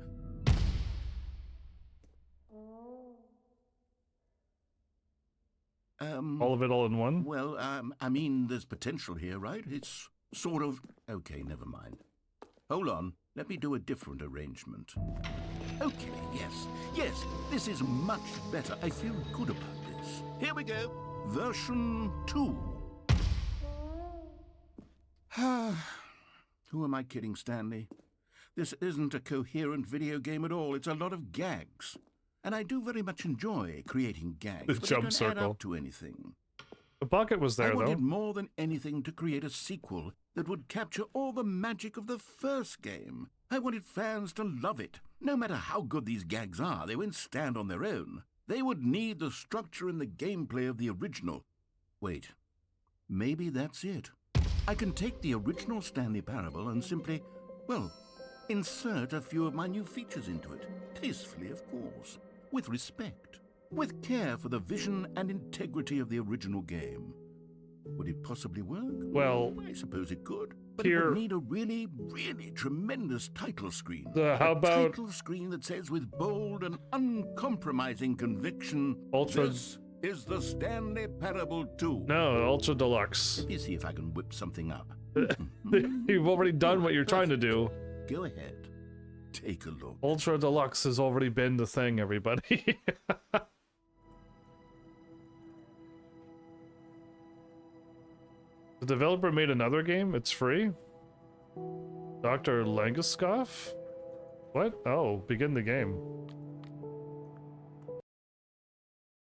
All of it all in one? Well, I mean, there's potential here, right? It's sort of... Okay, never mind. Hold on. Let me do a different arrangement. Okay, yes, this is much better. I feel good about this. Here we go. Version 2. Who am I kidding, Stanley? This isn't a coherent video game at all. It's a lot of gags. And I do very much enjoy creating gags, The but jump they don't add circle. up to anything. The bucket was there, I wanted though. more than anything to create a sequel that would capture all the magic of the first game. I wanted fans to love it. No matter how good these gags are, they won't stand on their own. They would need the structure and the gameplay of the original. Wait, maybe that's it. I can take the original Stanley Parable and simply, well, insert a few of my new features into it. Tastefully, of course. With respect. With care for the vision and integrity of the original game. Would it possibly work? Well, I suppose it could. But here- it would need a really, really tremendous title screen. How a about- title screen that says with bold and uncompromising conviction, Ultra- this is the Stanley Parable 2. No, Ultra Deluxe. Let me see if I can whip something up. You've already done what you're trying to do. Go ahead. Take a look. Ultra Deluxe has already been the thing, everybody. The developer made another game? It's free? Dr. Langaskov? What? Oh, begin the game.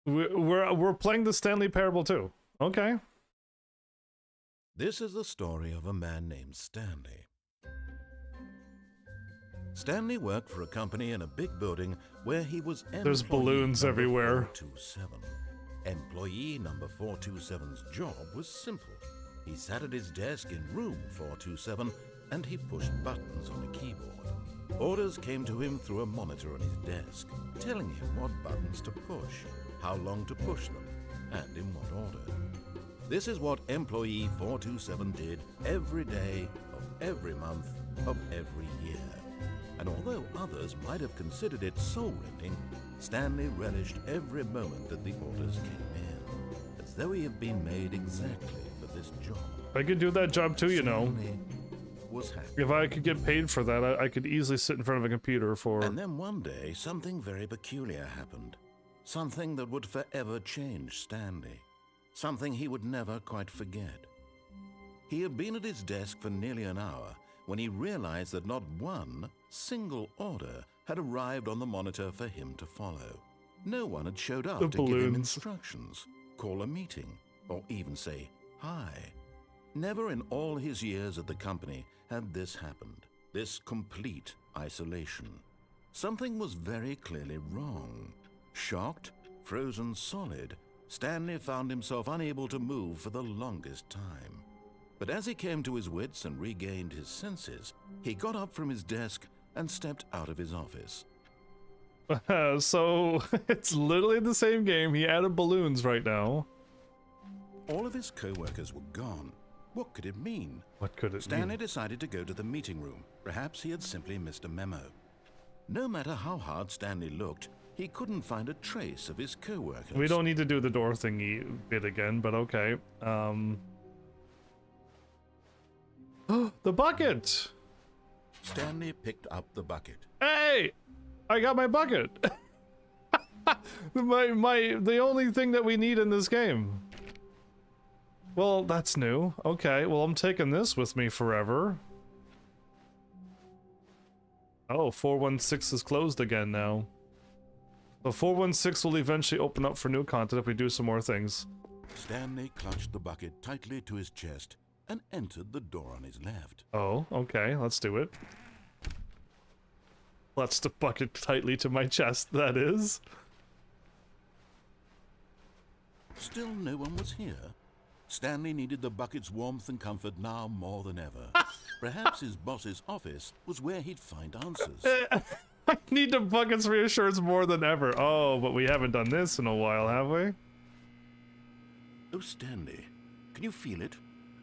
We're playing the Stanley Parable too. Okay. This is the story of a man named Stanley. Stanley worked for a company in a big building where he was There's employee balloons number everywhere. 427. Employee number 427's job was simple. He sat at his desk in room 427 and he pushed buttons on a keyboard. Orders came to him through a monitor on his desk, telling him what buttons to push, how long to push them, and in what order. This is what employee 427 did every day of every month of every year. And although others might have considered it soul-rending, Stanley relished every moment that the orders came in, as though he had been made exactly for this job. I could do that job too, you know. Stanley was happy. If I could get paid for that, I could easily sit in front of a computer for... And then one day, something very peculiar happened. Something that would forever change Stanley. Something he would never quite forget. He had been at his desk for nearly an hour when he realized that not one single order had arrived on the monitor for him to follow. No one had showed up The to give him balloons. instructions, call a meeting, or even say hi. Never in all his years at the company had this happened, this complete isolation. Something was very clearly wrong. Shocked, frozen solid, Stanley found himself unable to move for the longest time. But as he came to his wits and regained his senses, he got up from his desk and stepped out of his office. So, it's literally the same game. He added balloons right now. All of his co-workers were gone. What could it mean? What could it Stanley mean? decided to go to the meeting room. Perhaps he had simply missed a memo. No matter how hard Stanley looked, he couldn't find a trace of his co-workers. We don't need to do the door thingy bit again, but okay. The bucket! Stanley picked up the bucket. Hey! I got my bucket! The only thing that we need in this game. Well, that's new. Okay, well, I'm taking this with me forever. Oh, 416 is closed again now. The 416 will eventually open up for new content if we do some more things. Stanley clutched the bucket tightly to his chest and entered the door on his left. Oh, okay, let's do it. Clutch the bucket tightly to my chest, that is. Still no one was here. Stanley needed the bucket's warmth and comfort now more than ever. Perhaps his boss's office was where he'd find answers. I need the bucket's reassurance more than ever. Oh, but we haven't done this in a while, have we? Oh, Stanley, can you feel it?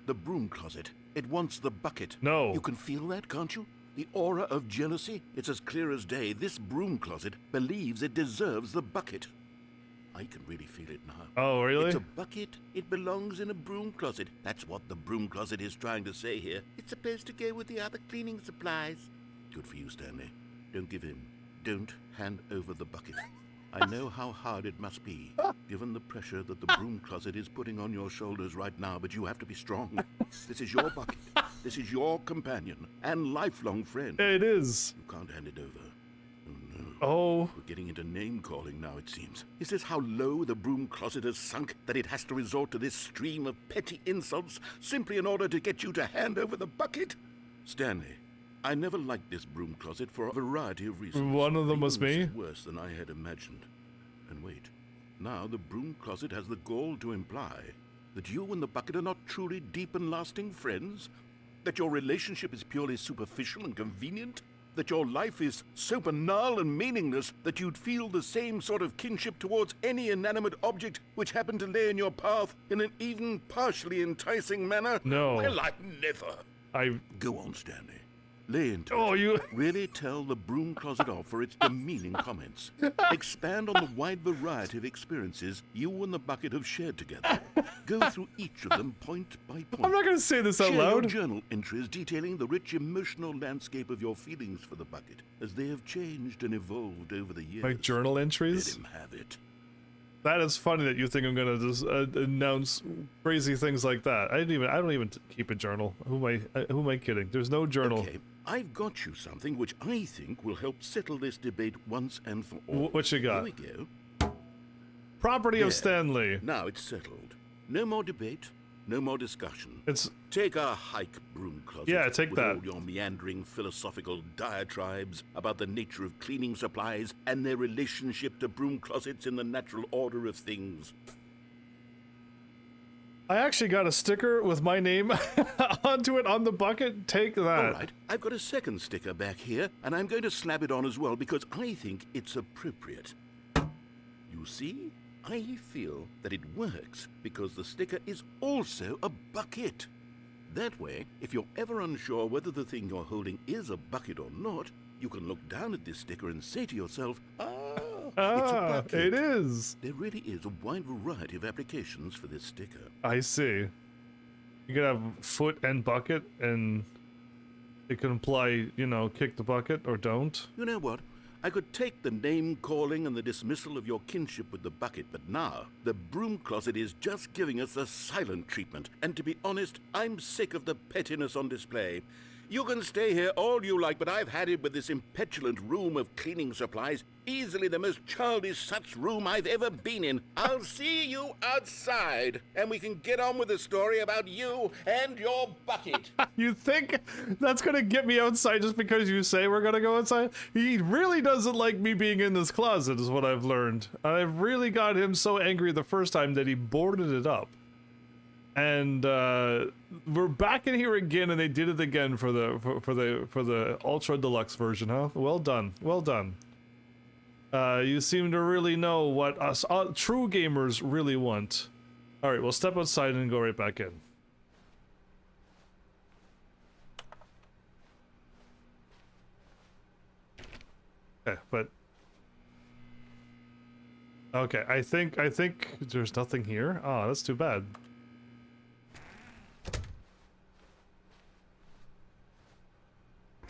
The broom closet. It wants the bucket. No. You can feel that, can't you? The aura of jealousy. It's as clear as day. This broom closet believes it deserves the bucket. I can really feel it now. Oh, really? It's a bucket. It belongs in a broom closet. That's what the broom closet is trying to say here. It's supposed to go with the other cleaning supplies. Good for you, Stanley. Don't give in. Don't hand over the bucket. I know how hard it must be, given the pressure that the broom closet is putting on your shoulders right now, but you have to be strong. This is your bucket. This is your companion and lifelong friend. It is. You can't hand it over. Oh, no. Oh. We're getting into name-calling now, it seems. Is this how low the broom closet has sunk, that it has to resort to this stream of petty insults simply in order to get you to hand over the bucket? Stanley, I never liked this broom closet for a variety of reasons. One of them was me. Worse than I had imagined. And wait, now the broom closet has the gall to imply that you and the bucket are not truly deep and lasting friends? That your relationship is purely superficial and convenient? That your life is so banal and meaningless that you'd feel the same sort of kinship towards any inanimate object which happened to lay in your path in an even partially enticing manner? No. Well, I never. Go on, Stanley. Lay into Oh, it. you... Really tell the broom closet off for its demeaning comments. Expand on the wide variety of experiences you and the bucket have shared together. Go through each of them point by point. I'm not going to say this out Share loud. your journal entries detailing the rich emotional landscape of your feelings for the bucket as they have changed and evolved over the years. Like journal entries? Let him have it. That is funny that you think I'm gonna just announce crazy things like that. I don't even keep a journal. Who am I kidding? There's no journal. Okay, I've got you something which I think will help settle this debate once and for all. What you got? Here we go. Property There. of Stanley. Now it's settled. No more debate, no more discussion. It's Take a hike, broom closet. Yeah, take with that. all your meandering philosophical diatribes about the nature of cleaning supplies and their relationship to broom closets in the natural order of things. I actually got a sticker with my name onto it on the bucket. Take that. All right, I've got a second sticker back here, and I'm going to slap it on as well because I think it's appropriate. You see? I feel that it works because the sticker is also a bucket. That way, if you're ever unsure whether the thing you're holding is a bucket or not, you can look down at this sticker and say to yourself, it's a bucket. It is. There really is a wide variety of applications for this sticker. I see. You could have foot and bucket, and it can imply, you know, kick the bucket or don't. You know what? I could take the name-calling and the dismissal of your kinship with the bucket, but now the broom closet is just giving us the silent treatment. And to be honest, I'm sick of the pettiness on display. You can stay here all you like, but I've had it with this impetulant room of cleaning supplies. Easily the most childish such room I've ever been in. I'll see you outside, and we can get on with the story about you and your bucket. You think that's gonna get me outside just because you say we're gonna go outside? He really doesn't like me being in this closet, is what I've learned. I've really got him so angry the first time that he boarded it up. And we're back in here again, and they did it again for the Ultra Deluxe version, huh? Well done, well done. You seem to really know what us true gamers really want. All right, we'll step outside and go right back in. Okay, but okay, I think there's nothing here. Oh, that's too bad.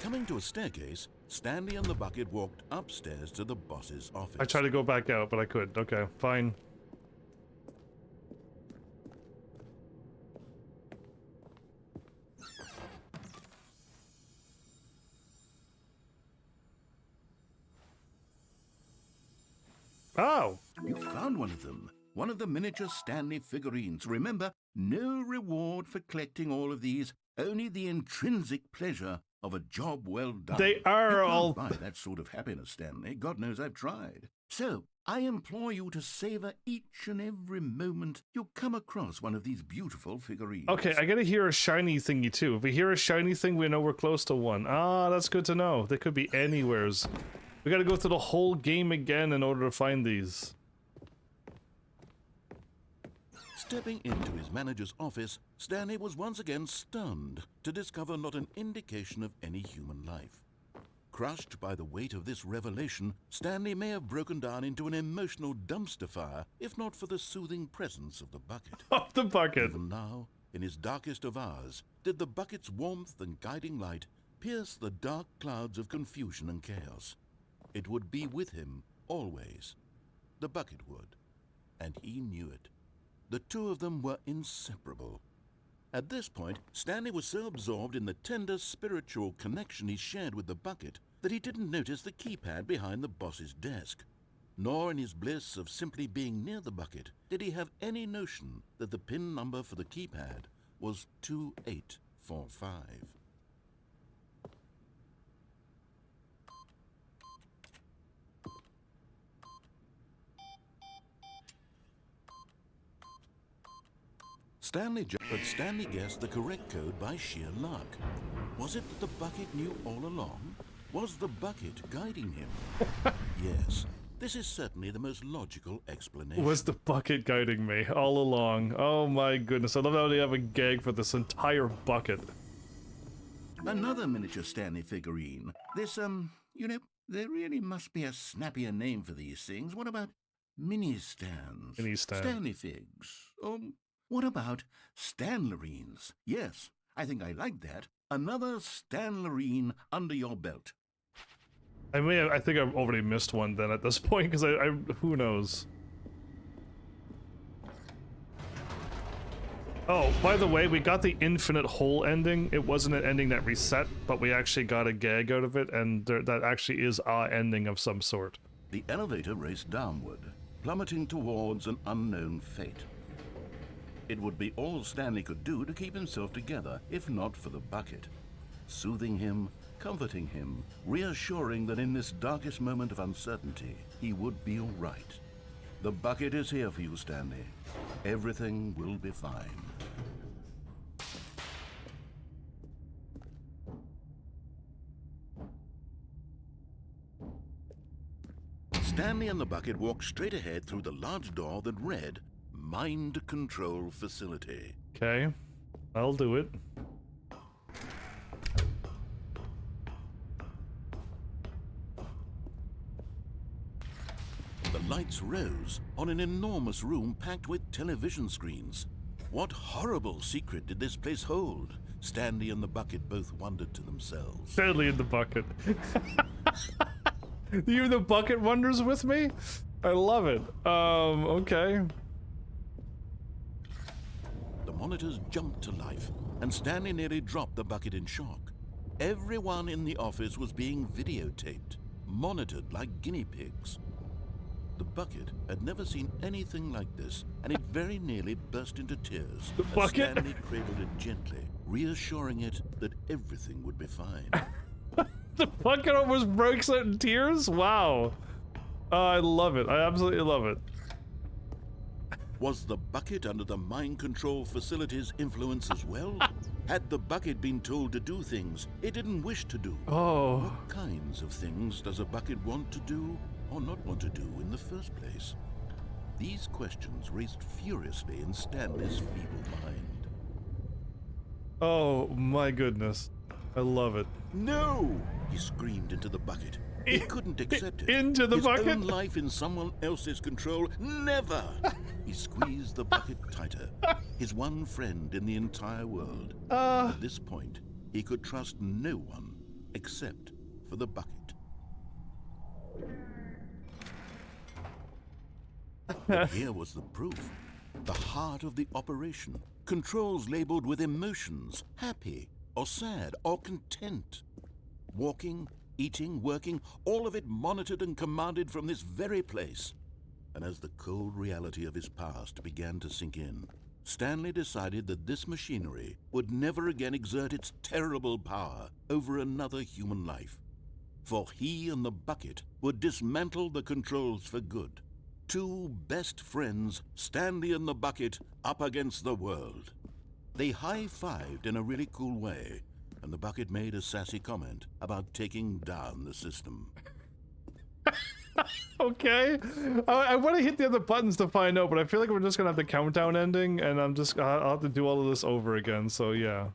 Coming to a staircase, Stanley and the bucket walked upstairs to the boss's office. I tried to go back out, but I couldn't. Okay, fine. Oh! You found one of them. One of the miniature Stanley figurines. Remember, no reward for collecting all of these, only the intrinsic pleasure of a job well done. They are you can't all... buy that sort of happiness, Stanley. God knows I've tried. So, I implore you to savor each and every moment you come across one of these beautiful figurines. Okay, I gotta hear a shiny thingy too. If we hear a shiny thing, we know we're close to one. Ah, that's good to know. They could be anywheres. We gotta go through the whole game again in order to find these. Stepping into his manager's office, Stanley was once again stunned to discover not an indication of any human life. Crushed by the weight of this revelation, Stanley may have broken down into an emotional dumpster fire if not for the soothing presence of the bucket. Of the bucket! Even now, in his darkest of hours, did the bucket's warmth and guiding light pierce the dark clouds of confusion and chaos. It would be with him, always. The bucket would. And he knew it. The two of them were inseparable. At this point, Stanley was so absorbed in the tender spiritual connection he shared with the bucket that he didn't notice the keypad behind the boss's desk. Nor in his bliss of simply being near the bucket did he have any notion that the PIN number for the keypad was 2845. But Stanley guessed the correct code by sheer luck. Was it that the bucket knew all along? Was the bucket guiding him? Yes, this is certainly the most logical explanation. Was the bucket guiding me all along? Oh my goodness, I love how they have a gag for this entire bucket. Another miniature Stanley figurine. This, you know, there really must be a snappier name for these things. What about mini-stands? Mini-stand. Stanley figs. What about Stanlerines? Yes, I think I like that. Another Stanlerine under your belt. I think I've already missed one then at this point, because who knows? Oh, by the way, we got the infinite hole ending. It wasn't an ending that reset, but we actually got a gag out of it, and that actually is our ending of some sort. The elevator raced downward, plummeting towards an unknown fate. It would be all Stanley could do to keep himself together, if not for the bucket. Soothing him, comforting him, reassuring that in this darkest moment of uncertainty, he would be all right. The bucket is here for you, Stanley. Everything will be fine. Stanley and the bucket walked straight ahead through the large door that read, Mind Control Facility. Okay, I'll do it. The lights rose on an enormous room packed with television screens. What horrible secret did this place hold? Stanley and the bucket both wondered to themselves. Stanley in the bucket. You the bucket wonders with me? I love it. Okay. The monitors jumped to life, and Stanley nearly dropped the bucket in shock. Everyone in the office was being videotaped, monitored like guinea pigs. The bucket had never seen anything like this, and it very nearly burst into tears. The bucket? Stanley cradled it gently, reassuring it that everything would be fine. The bucket almost breaks out in tears? Wow. I love it. I absolutely love it. Was the bucket under the mind control facility's influence as well? Had the bucket been told to do things it didn't wish to do? Oh. What kinds of things does a bucket want to do or not want to do in the first place? These questions raced furiously in Stanley's feeble mind. Oh my goodness. I love it. No! He screamed into the bucket. He couldn't accept it. Into the bucket? His own life in someone else's control? Never! He squeezed the bucket tighter. His one friend in the entire world. At this point, he could trust no one. except for the bucket. But here was the proof. The heart of the operation. Controls labeled with emotions, happy or sad or content. Walking, eating, working, all of it monitored and commanded from this very place. And as the cold reality of his past began to sink in, Stanley decided that this machinery would never again exert its terrible power over another human life. For he and the bucket would dismantle the controls for good. Two best friends, Stanley and the bucket, up against the world. They high-fived in a really cool way, and the bucket made a sassy comment about taking down the system. Okay. I want to hit the other buttons to find out, but I feel like we're just gonna have the countdown ending, and I'll have to do all of this over again, so yeah.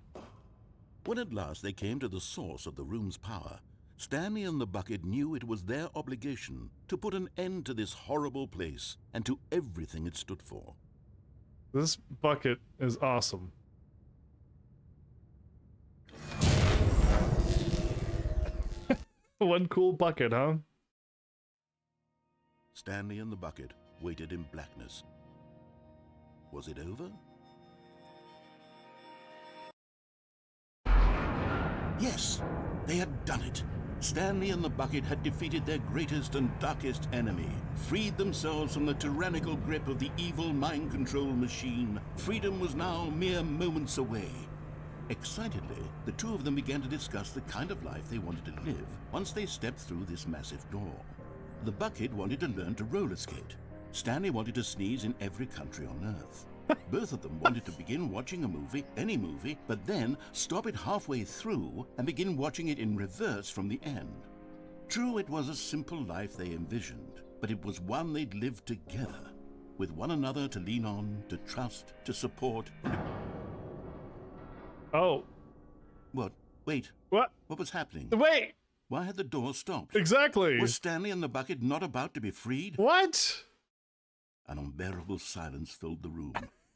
When at last they came to the source of the room's power, Stanley and the bucket knew it was their obligation to put an end to this horrible place and to everything it stood for. This bucket is awesome. One cool bucket, huh? Stanley and the bucket waited in blackness. Was it over? Yes, they had done it. Stanley and the bucket had defeated their greatest and darkest enemy, freed themselves from the tyrannical grip of the evil mind control machine. Freedom was now mere moments away. Excitedly, the two of them began to discuss the kind of life they wanted to live once they stepped through this massive door. The bucket wanted to learn to roller skate. Stanley wanted to sneeze in every country on Earth. Both of them wanted to begin watching a movie, any movie, but then stop it halfway through and begin watching it in reverse from the end. True, it was a simple life they envisioned, but it was one they'd lived together, with one another to lean on, to trust, to support. Oh. What? Wait. What? What was happening? Wait! Why had the door stopped? Exactly! Was Stanley and the bucket not about to be freed? What? An unbearable silence filled the room,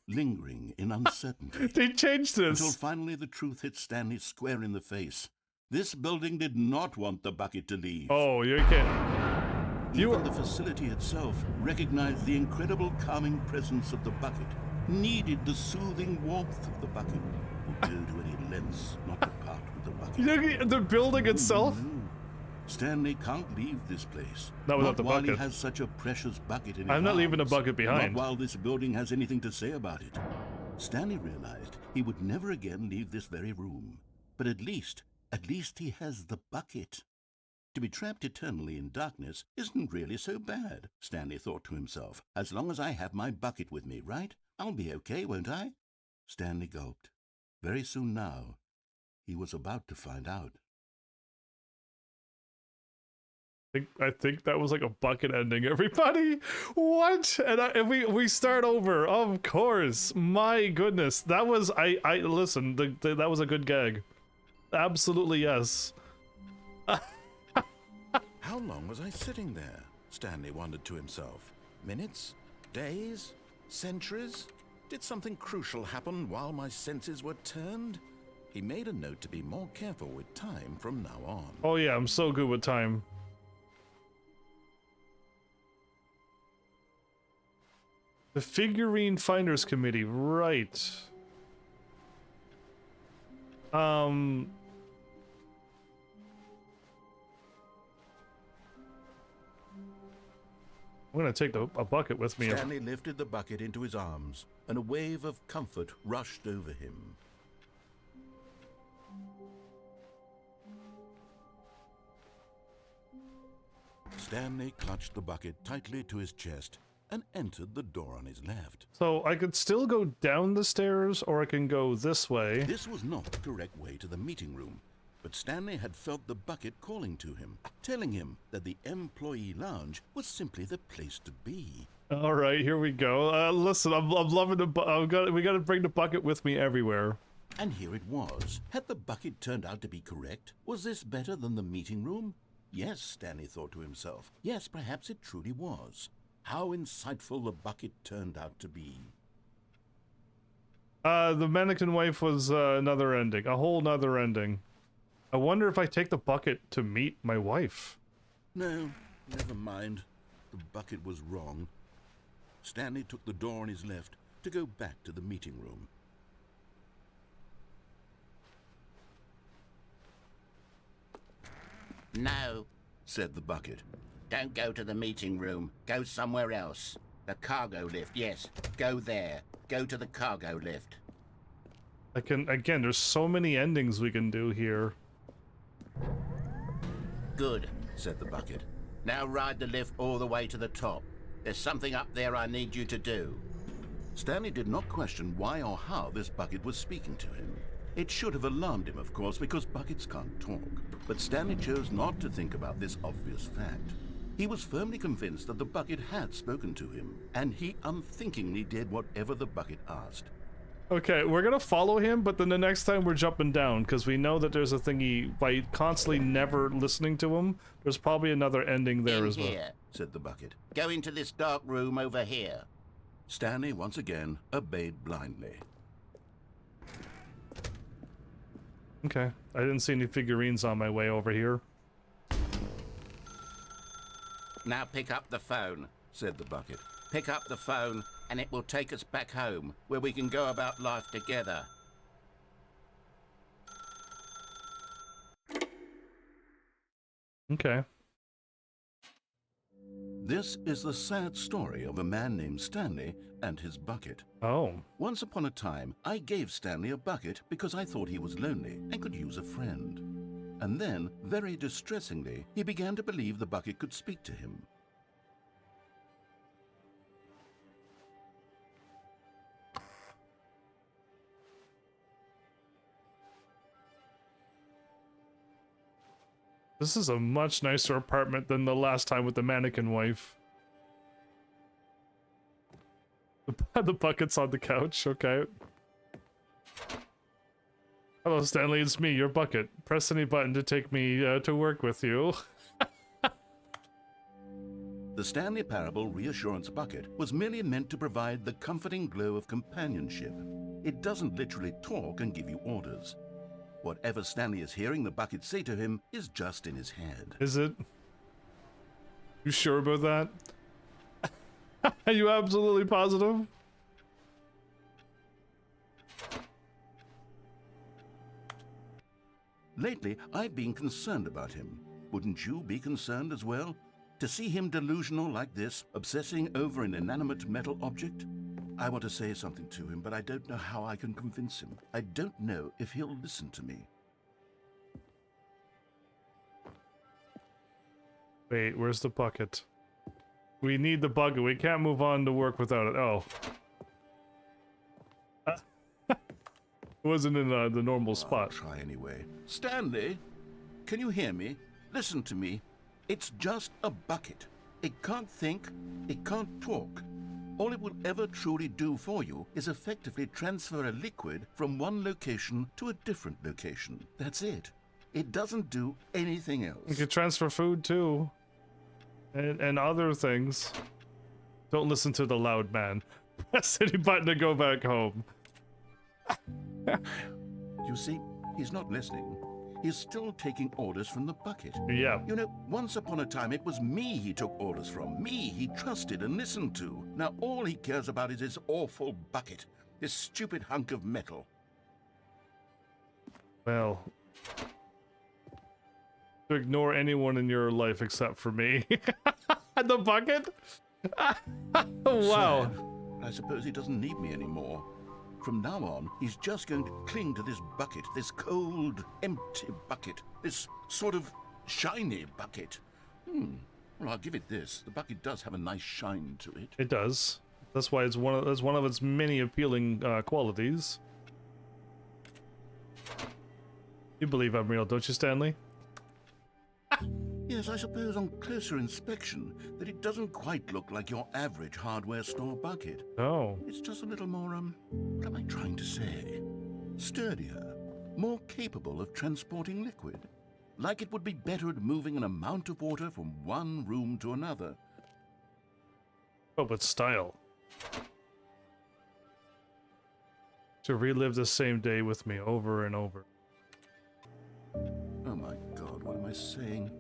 lingering in uncertainty. They changed this! Until finally the truth hit Stanley square in the face. This building did not want the bucket to leave. Oh, you can't... Even the facility itself recognized the incredible calming presence of the bucket, needed the soothing warmth of the bucket, would go to any lengths not to part with the bucket. The building itself? No. Stanley can't leave this place. Not without the while bucket. he has such a precious bucket in his I'm not leaving a arms. bucket behind. Not while this building has anything to say about it. Stanley realized he would never again leave this very room. But at least he has the bucket. To be trapped eternally in darkness isn't really so bad, Stanley thought to himself. As long as I have my bucket with me, right? I'll be okay, won't I? Stanley gulped. Very soon now, he was about to find out. I think that was like a bucket ending, everybody. What? And we start over, of course. My goodness, that was listen. That was a good gag. Absolutely yes. How long was I sitting there? Stanley wondered to himself. Minutes? Days? Centuries? Did something crucial happen while my senses were turned? He made a note to be more careful with time from now on. Oh yeah, I'm so good with time. The Figurine Finders Committee, right. I'm gonna take a bucket with me. Stanley lifted the bucket into his arms, and a wave of comfort rushed over him. Stanley clutched the bucket tightly to his chest and entered the door on his left. So I could still go down the stairs, or I can go this way. This was not the correct way to the meeting room, but Stanley had felt the bucket calling to him, telling him that the employee lounge was simply the place to be. All right, here we go. Listen, I'm loving the. We gotta bring the bucket with me everywhere. And here it was. Had the bucket turned out to be correct? Was this better than the meeting room? Yes, Stanley thought to himself. Yes, perhaps it truly was. How insightful the bucket turned out to be. The mannequin wife was another ending. A whole nother ending. I wonder if I take the bucket to meet my wife. No, never mind. The bucket was wrong. Stanley took the door on his left to go back to the meeting room. No, Said the bucket. don't go to the meeting room. Go somewhere else. The cargo lift, yes. Go there. Go to the cargo lift. I can, again, there's so many endings we can do here. Good. Said the bucket. Now ride the lift all the way to the top. There's something up there I need you to do. Stanley did not question why or how this bucket was speaking to him. It should have alarmed him, of course, because buckets can't talk. But Stanley chose not to think about this obvious fact. He was firmly convinced that the bucket had spoken to him, and he unthinkingly did whatever the bucket asked. Okay, we're gonna follow him, but then the next time we're jumping down, because we know that there's a thingy, by constantly never listening to him, there's probably another ending there In as well. here. Said the bucket. Go into this dark room over here. Stanley once again obeyed blindly. Okay, I didn't see any figurines on my way over here. Now pick up the phone. Said the bucket. Pick up the phone and it will take us back home, where we can go about life together. Okay. This is the sad story of a man named Stanley and his bucket. Oh. Once upon a time, I gave Stanley a bucket because I thought he was lonely and could use a friend. And then, very distressingly, he began to believe the bucket could speak to him. This is a much nicer apartment than the last time with the mannequin wife. The bucket's on the couch, okay. Hello, Stanley, it's me, your bucket. Press any button to take me to work with you. The Stanley Parable Reassurance Bucket was merely meant to provide the comforting glow of companionship. It doesn't literally talk and give you orders. Whatever Stanley is hearing the bucket say to him is just in his head. Is it? You sure about that? Are you absolutely positive? Lately, I've been concerned about him. Wouldn't you be concerned as well? To see him delusional like this, obsessing over an inanimate metal object? I want to say something to him, but I don't know how I can convince him. I don't know if he'll listen to me. Wait, where's the bucket? We need the bucket. We can't move on to work without it. Oh. It wasn't in the normal I'll spot. try anyway. Stanley, can you hear me? Listen to me. It's just a bucket. It can't think. It can't talk. All it will ever truly do for you is effectively transfer a liquid from one location to a different location. That's it. It doesn't do anything else. You can transfer food too. And other things. Don't listen to the loud man. Press any button to go back home. You see, he's not listening. He's still taking orders from the bucket. Yeah. You know, once upon a time, it was me he took orders from. Me he trusted and listened to. Now all he cares about is his awful bucket. This stupid hunk of metal. Well. To ignore anyone in your life except for me. The bucket? Wow. Sad. I suppose he doesn't need me anymore. From now on, he's just going to cling to this bucket, this cold, empty bucket, this sort of shiny bucket. Well, I'll give it this. The bucket does have a nice shine to it. It does. That's why it's one of its many appealing qualities. You believe I'm real, don't you, Stanley? Yes, I suppose on closer inspection that it doesn't quite look like your average hardware store bucket. Oh. It's just a little more, what am I trying to say? Sturdier, more capable of transporting liquid. Like it would be better at moving an amount of water from one room to another. Oh, but style. To relive the same day with me over and over. Oh, voice saying,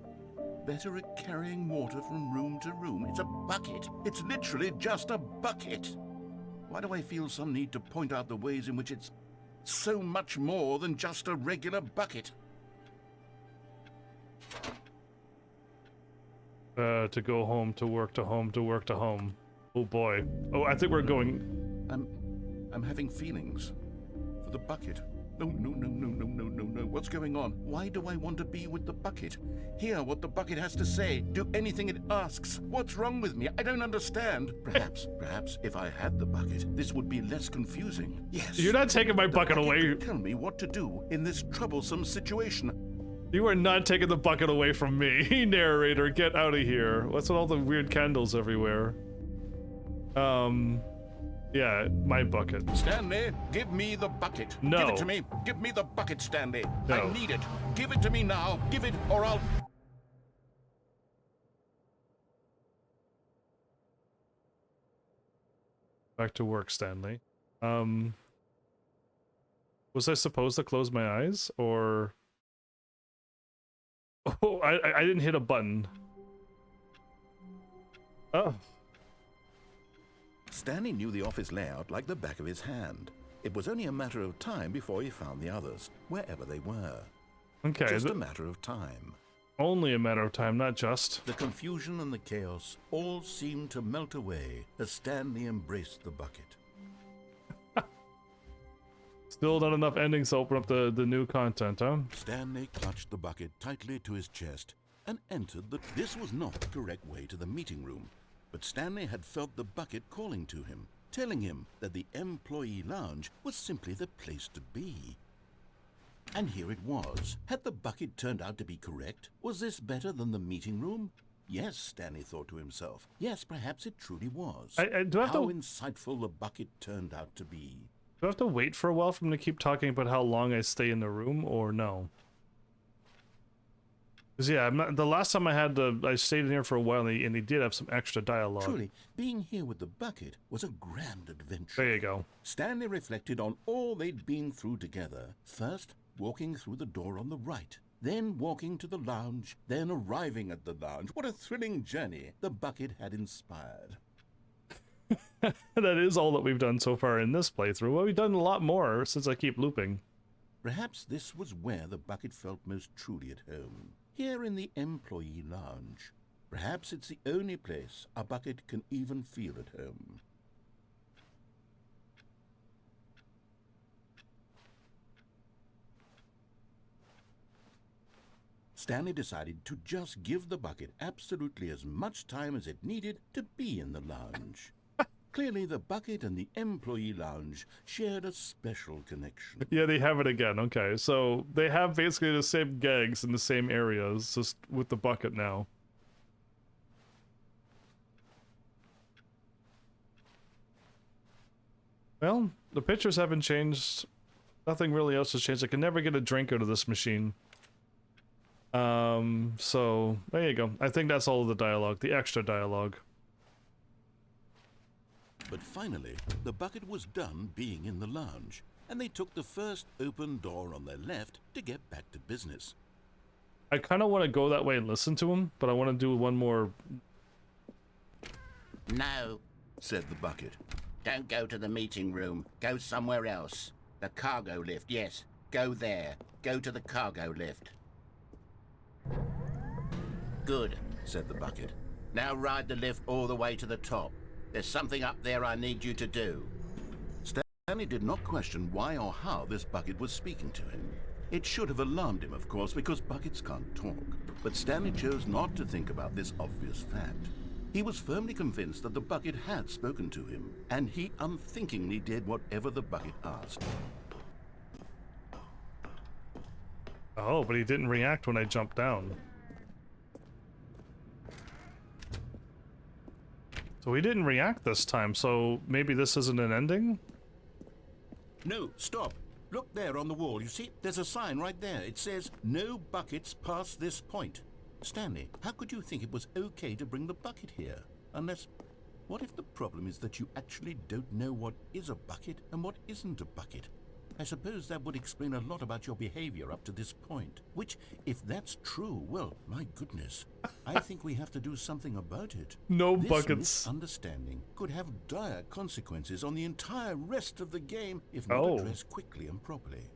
better at carrying water from room to room. It's a bucket. It's literally just a bucket. Why do I feel some need to point out the ways in which it's so much more than just a regular bucket? To go home, to work, to home, to work, to home. Oh boy. Oh, I think we're going... I'm having feelings for the bucket. No. What's going on? Why do I want to be with the bucket? Hear what the bucket has to say. Do anything it asks. What's wrong with me? I don't understand. Perhaps if I had the bucket, this would be less confusing. Yes. You're not taking my bucket away. Could tell me what to do in this troublesome situation. You are not taking the bucket away from me. Narrator, get out of here. What's with all the weird candles everywhere? Yeah, my bucket. Stanley, give me the bucket. No. Give it to me. Give me the bucket, Stanley. No. I need it. Give it to me now. Give it, or I'll... Back to work, Stanley. Was I supposed to close my eyes, or... Oh, I didn't hit a button. Oh. Stanley knew the office layout like the back of his hand. It was only a matter of time before he found the others, wherever they were. Okay. Just a matter of time. Only a matter of time, not just. The confusion and the chaos all seemed to melt away as Stanley embraced the bucket. Still not enough endings to open up the new content, huh? Stanley clutched the bucket tightly to his chest and entered the... This was not the correct way to the meeting room, but Stanley had felt the bucket calling to him, telling him that the employee lounge was simply the place to be. And here it was. Had the bucket turned out to be correct? Was this better than the meeting room? Yes, Stanley thought to himself. Yes, perhaps it truly was. Do I have How to... insightful the bucket turned out to be. Do I have to wait for a while for him to keep talking about how long I stay in the room, or no? Because yeah, the last time I stayed in here for a while, and he did have some extra dialogue. Truly, being here with the bucket was a grand adventure. There you go. Stanley reflected on all they'd been through together. First, walking through the door on the right, then walking to the lounge, then arriving at the lounge. What a thrilling journey the bucket had inspired. That is all that we've done so far in this playthrough. Well, we've done a lot more since I keep looping. Perhaps this was where the bucket felt most truly at home. Here in the employee lounge. Perhaps it's the only place a bucket can even feel at home. Stanley decided to just give the bucket absolutely as much time as it needed to be in the lounge. Clearly, the bucket and the employee lounge shared a special connection. Yeah, they have it again. Okay, so they have basically the same gags in the same areas, just with the bucket now. Well, the pictures haven't changed. Nothing really else has changed. I can never get a drink out of this machine. So there you go. I think that's all of the dialogue, the extra dialogue. But finally, the bucket was done being in the lounge, and they took the first open door on their left to get back to business. I kind of want to go that way and listen to him, but I want to do one more. No, Said the bucket. don't go to the meeting room. Go somewhere else. The cargo lift, yes. Go there. Go to the cargo lift. Good, Said the bucket. now ride the lift all the way to the top. There's something up there I need you to do. Stanley did not question why or how this bucket was speaking to him. It should have alarmed him, of course, because buckets can't talk. But Stanley chose not to think about this obvious fact. He was firmly convinced that the bucket had spoken to him, and he unthinkingly did whatever the bucket asked. Oh, but he didn't react when I jumped down. So he didn't react this time, so maybe this isn't an ending? No, stop. Look there on the wall. You see, there's a sign right there. It says, no buckets past this point. Stanley, how could you think it was okay to bring the bucket here? Unless, what if the problem is that you actually don't know what is a bucket and what isn't a bucket? I suppose that would explain a lot about your behavior up to this point. Which, if that's true, well, my goodness, I think we have to do something about it. No This buckets. misunderstanding could have dire consequences on the entire rest of the game if not Oh. addressed quickly and properly.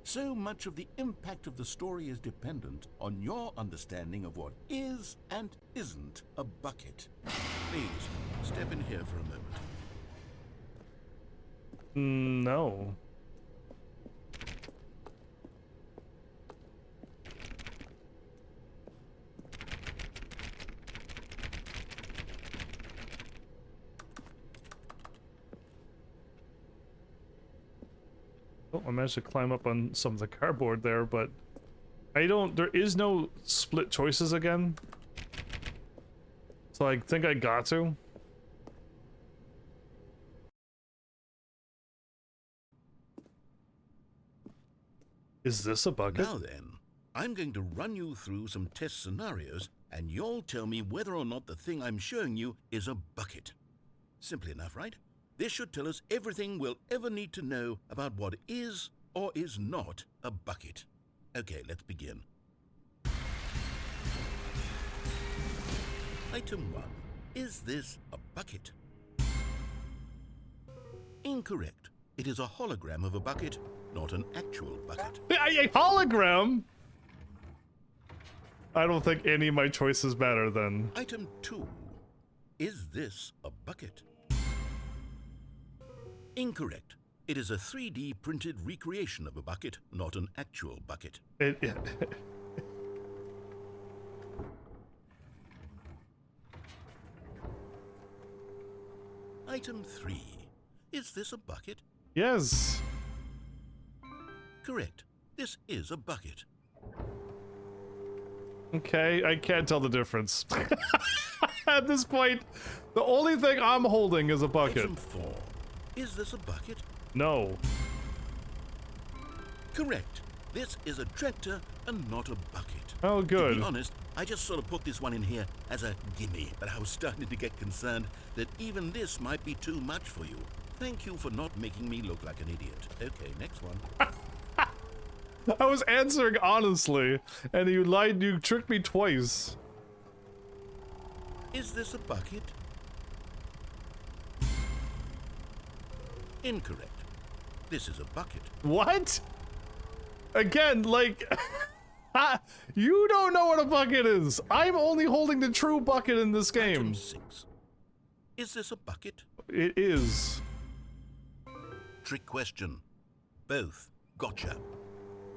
So much of the impact of the story is dependent on your understanding of what is and isn't a bucket. Please, step in here for a moment. No. Oh, I managed to climb up on some of the cardboard there, but there is no split choices again. So I think I got to. Is this a bucket? Now then, I'm going to run you through some test scenarios, and you'll tell me whether or not the thing I'm showing you is a bucket. Simple enough, right? This should tell us everything we'll ever need to know about what is or is not a bucket. Okay, let's begin. Item 1. Is this a bucket? Incorrect. It is a hologram of a bucket, not an actual bucket. A hologram? I don't think any of my choices matter then. Item 2. Is this a bucket? Incorrect. It is a 3D printed recreation of a bucket, not an actual bucket. Item 3. Is this a bucket? Yes. Correct. This is a bucket. Okay, I can't tell the difference. At this point, the only thing I'm holding is a bucket. Item 4. Is this a bucket? No. Correct. This is a tractor and not a bucket. Oh, To good. be honest, I just sort of put this one in here as a gimme, but I was starting to get concerned that even this might be too much for you. Thank you for not making me look like an idiot. Okay, next one. I was answering honestly, and you lied, you tricked me twice. Is this a bucket? Incorrect. This is a bucket. What? Again, like, you don't know what a bucket is. I'm only holding the true bucket in this game. Item 6. Is this a bucket? It is. Trick question. Both. Gotcha.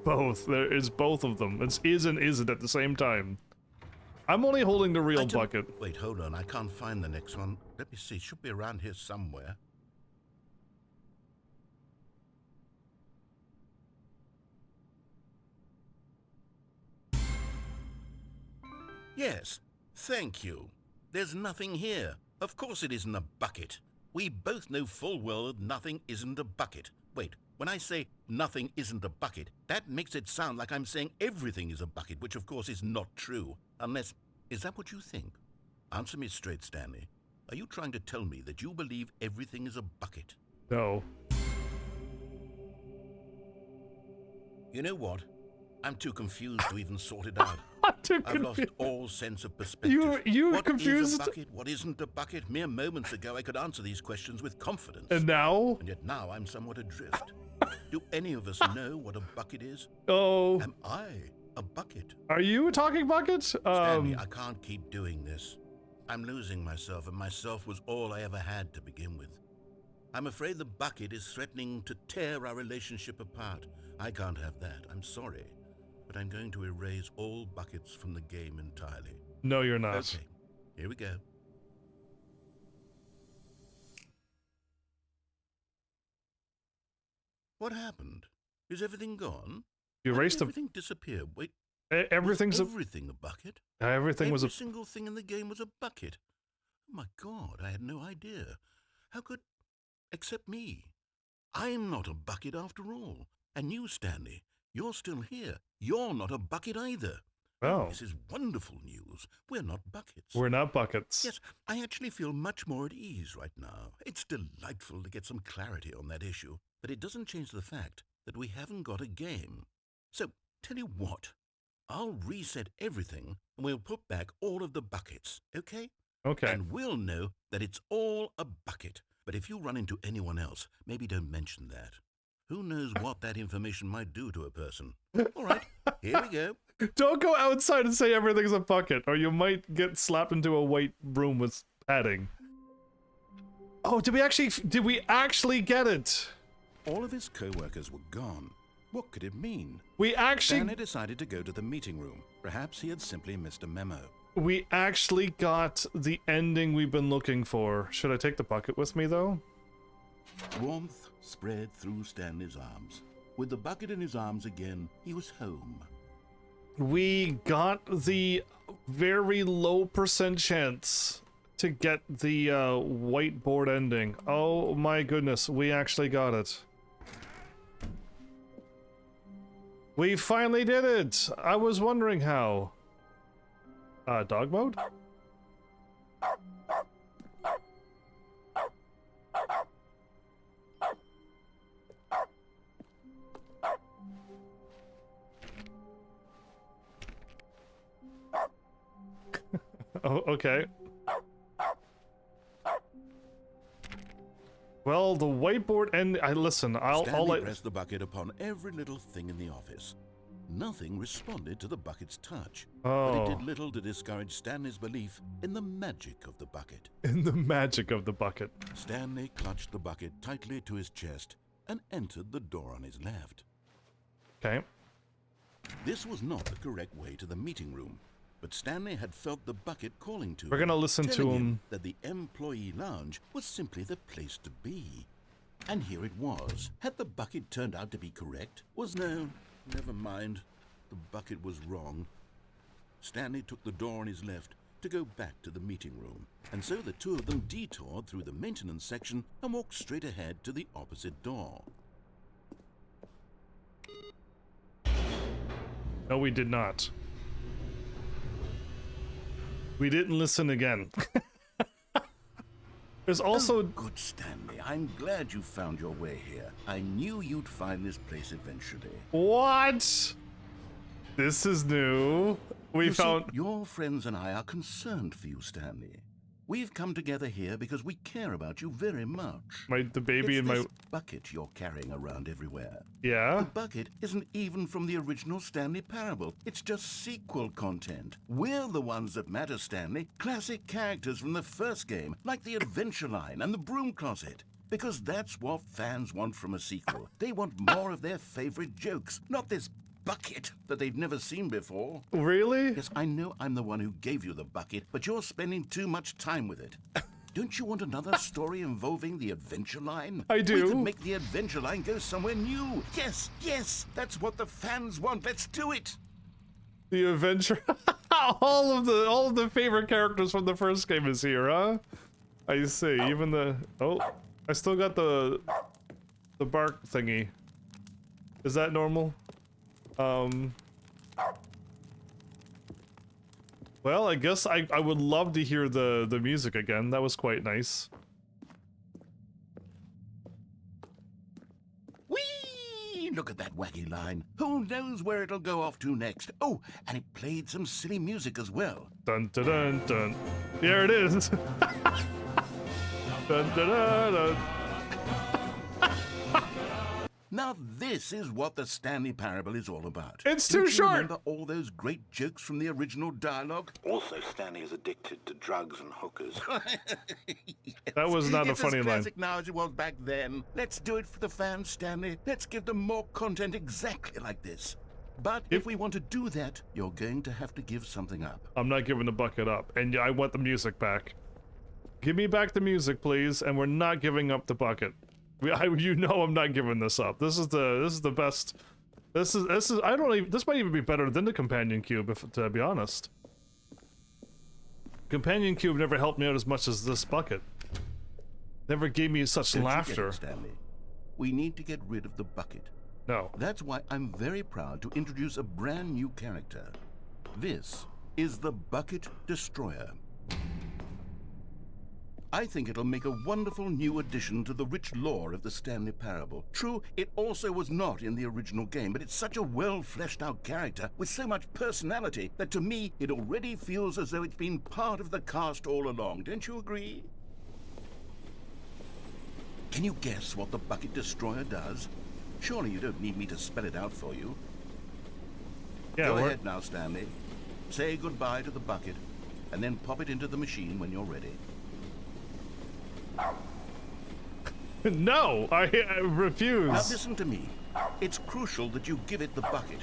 Both. There is both of them. It's is and isn't at the same time. I'm only holding the real Item- bucket. Wait, hold on. I can't find the next one. Let me see. It should be around here somewhere. Yes. Thank you. There's nothing here. Of course it isn't a bucket. We both know full well that nothing isn't a bucket. Wait, when I say nothing isn't a bucket, that makes it sound like I'm saying everything is a bucket, which of course is not true. Unless, is that what you think? Answer me straight, Stanley. Are you trying to tell me that you believe everything is a bucket? No. You know what? I'm too confused to even sort it out. I'm too I've lost confused. all sense of perspective. You're What confused? is a bucket? What isn't a bucket? Mere moments ago, I could answer these questions with confidence. And now? And yet now I'm somewhat adrift. Do any of us know what a bucket is? Oh. Am I a bucket? Are you a talking bucket? Stanley, I can't keep doing this. I'm losing myself, and myself was all I ever had to begin with. I'm afraid the bucket is threatening to tear our relationship apart. I can't have that. I'm sorry. But I'm going to erase all buckets from the game entirely. No, you're not. Okay, here we go. What happened? Is everything gone? You How did erased the... everything disappear. Wait, Everything's a... everything a bucket? Everything was a... Every single thing in the game was a bucket. Oh my God, I had no idea. How could... Except me. I'm not a bucket after all. And you, Stanley, you're still here. You're not a bucket either. Oh. This is wonderful news. We're not buckets. We're not buckets. Yes, I actually feel much more at ease right now. It's delightful to get some clarity on that issue. But it doesn't change the fact that we haven't got a game. So, tell you what, I'll reset everything and we'll put back all of the buckets, okay? Okay. And we'll know that it's all a bucket. But if you run into anyone else, maybe don't mention that. Who knows what that information might do to a person. All right, here we go. Don't go outside and say everything's a bucket, or you might get slapped into a white room with padding. Oh, did we actually get it? All of his co-workers were gone. What could it mean? We actually... Stanley decided to go to the meeting room. Perhaps he had simply missed a memo. We actually got the ending we've been looking for. Should I take the bucket with me, though? Warmth spread through Stanley's arms. With the bucket in his arms again, he was home. We got the very low % chance to get the whiteboard ending. Oh my goodness, we actually got it. We finally did it! I was wondering how. Dog mode? Oh, okay. Well, the whiteboard and listen, Stanley pressed the bucket upon every little thing in the office. Nothing responded to the bucket's touch, but it did little to discourage Stanley's belief in the magic of the bucket. In the magic of the bucket. Stanley clutched the bucket tightly to his chest and entered the door on his left. Okay. This was not the correct way to the meeting room, but Stanley had felt the bucket calling to him. We're gonna listen to telling him. That the employee lounge was simply the place to be. And here it was. Had the bucket turned out to be correct? No, never mind. The bucket was wrong. Stanley took the door on his left to go back to the meeting room. And so the two of them detoured through the maintenance section and walked straight ahead to the opposite door. No, we did not. We didn't listen again. There's also... Oh, good, Stanley. I'm glad you found your way here. I knew you'd find this place eventually. What? This is new. We found... See, your friends and I are concerned for you, Stanley. We've come together here because we care about you very much. The baby in my... This bucket you're carrying around everywhere. Yeah? The bucket isn't even from the original Stanley Parable. It's just sequel content. We're the ones that matter, Stanley. Classic characters from the first game, like the Adventure Line and the Broom Closet. Because that's what fans want from a sequel. They want more of their favorite jokes, not this bucket that they've never seen before. Really? Yes, I know I'm the one who gave you the bucket, but you're spending too much time with it. Don't you want another story involving the Adventure Line? I do. We could make the Adventure Line go somewhere new. Yes, yes, that's what the fans want. Let's do it. The adventure... all of the favorite characters from the first game is here, huh? I see. Even the... Oh, I still got the bark thingy. Is that normal? Well, I guess I would love to hear the music again. That was quite nice. Whee! Look at that wacky line. Who knows where it'll go off to next? Oh, and it played some silly music as well. Dun dun dun dun. There it is. Dun dun dun dun. Now this is what the Stanley Parable is all about. It's Don't too you short. Remember all those great jokes from the original dialogue? Also, Stanley is addicted to drugs and hookers. Yes. That was not a funny It's as line. classic now as it was back then. Let's do it for the fans, Stanley. Let's give them more content exactly like this. But if we want to do that, you're going to have to give something up. I'm not giving the bucket up, and I want the music back. Give me back the music, please, and we're not giving up the bucket. You know I'm not giving this up. This is the best. This is I don't even, this might even be better than the companion cube, if to be honest. Companion cube never helped me out as much as this bucket. Never gave me such Don't you get laughter. it, Stanley? We need to get rid of the bucket. No. That's why I'm very proud to introduce a brand new character. This is the Bucket Destroyer. I think it'll make a wonderful new addition to the rich lore of the Stanley Parable. True, it also was not in the original game, but it's such a well-fleshed-out character with so much personality that to me, it already feels as though it's been part of the cast all along. Don't you agree? Can you guess what the Bucket Destroyer does? Surely you don't need me to spell it out for you. Yeah, Go ahead now, Stanley. Say goodbye to the bucket, and then pop it into the machine when you're ready. No, I refuse. Now listen to me. It's crucial that you give it the bucket.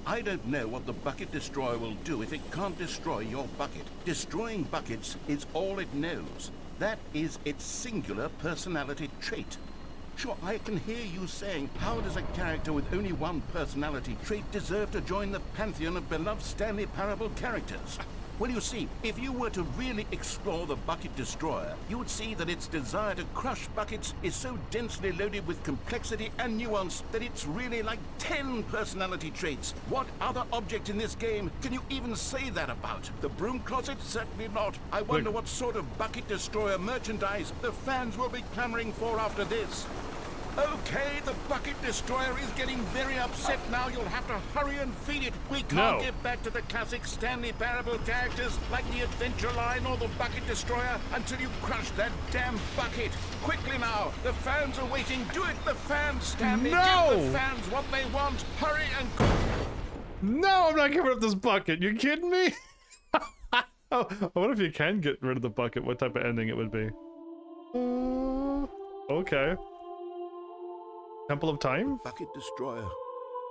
I don't know what the Bucket Destroyer will do if it can't destroy your bucket. Destroying buckets is all it knows. That is its singular personality trait. Sure, I can hear you saying, how does a character with only one personality trait deserve to join the pantheon of beloved Stanley Parable characters? Well, you see, if you were to really explore the Bucket Destroyer, you would see that its desire to crush buckets is so densely loaded with complexity and nuance that it's really like 10 personality traits. What other object in this game can you even say that about? The broom closet? Certainly not. I wonder what sort of Bucket Destroyer merchandise the fans will be clamoring for after this. Okay, the Bucket Destroyer is getting very upset now. You'll have to hurry and feed it. We can't get back to the classic Stanley Parable characters like the Adventure Line or the Bucket Destroyer until you crush that damn bucket. Quickly now, the fans are waiting. Do it, the fans, Stanley. No! Give the fans what they want. Hurry and... No, I'm not giving up this bucket. You kidding me? Oh, what if you can get rid of the bucket? What type of ending it would be? Okay. Temple of Time? Bucket Destroyer,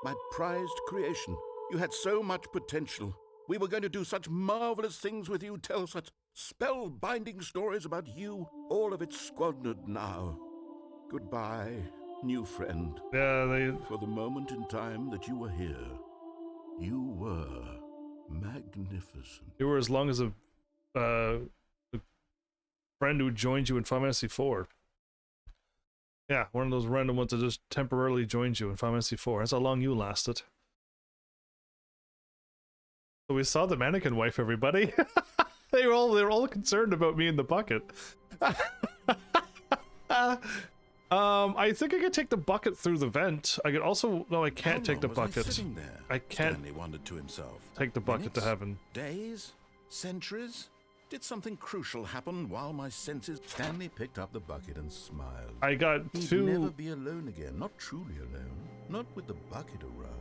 my prized creation. You had so much potential. We were going to do such marvelous things with you, tell such spell-binding stories about you. All of it squandered now. Goodbye, new friend. Yeah, For the moment in time that you were here, you were magnificent. you were as long as a friend who joined you in Final Fantasy IV. Yeah, one of those random ones that just temporarily joined you in Final Fantasy IV. That's how long you lasted. So we saw the mannequin wife, everybody. they were all concerned about me in the bucket. I think I could take the bucket through the vent. I could also... No, I can't take the bucket. I can't Stanley wondered to himself. take the bucket to Minutes? heaven. Days? Centuries? Did something crucial happen while my senses... Stanley picked up the bucket and smiled. I got He'd two... never be alone again. Not truly alone. Not with the bucket around.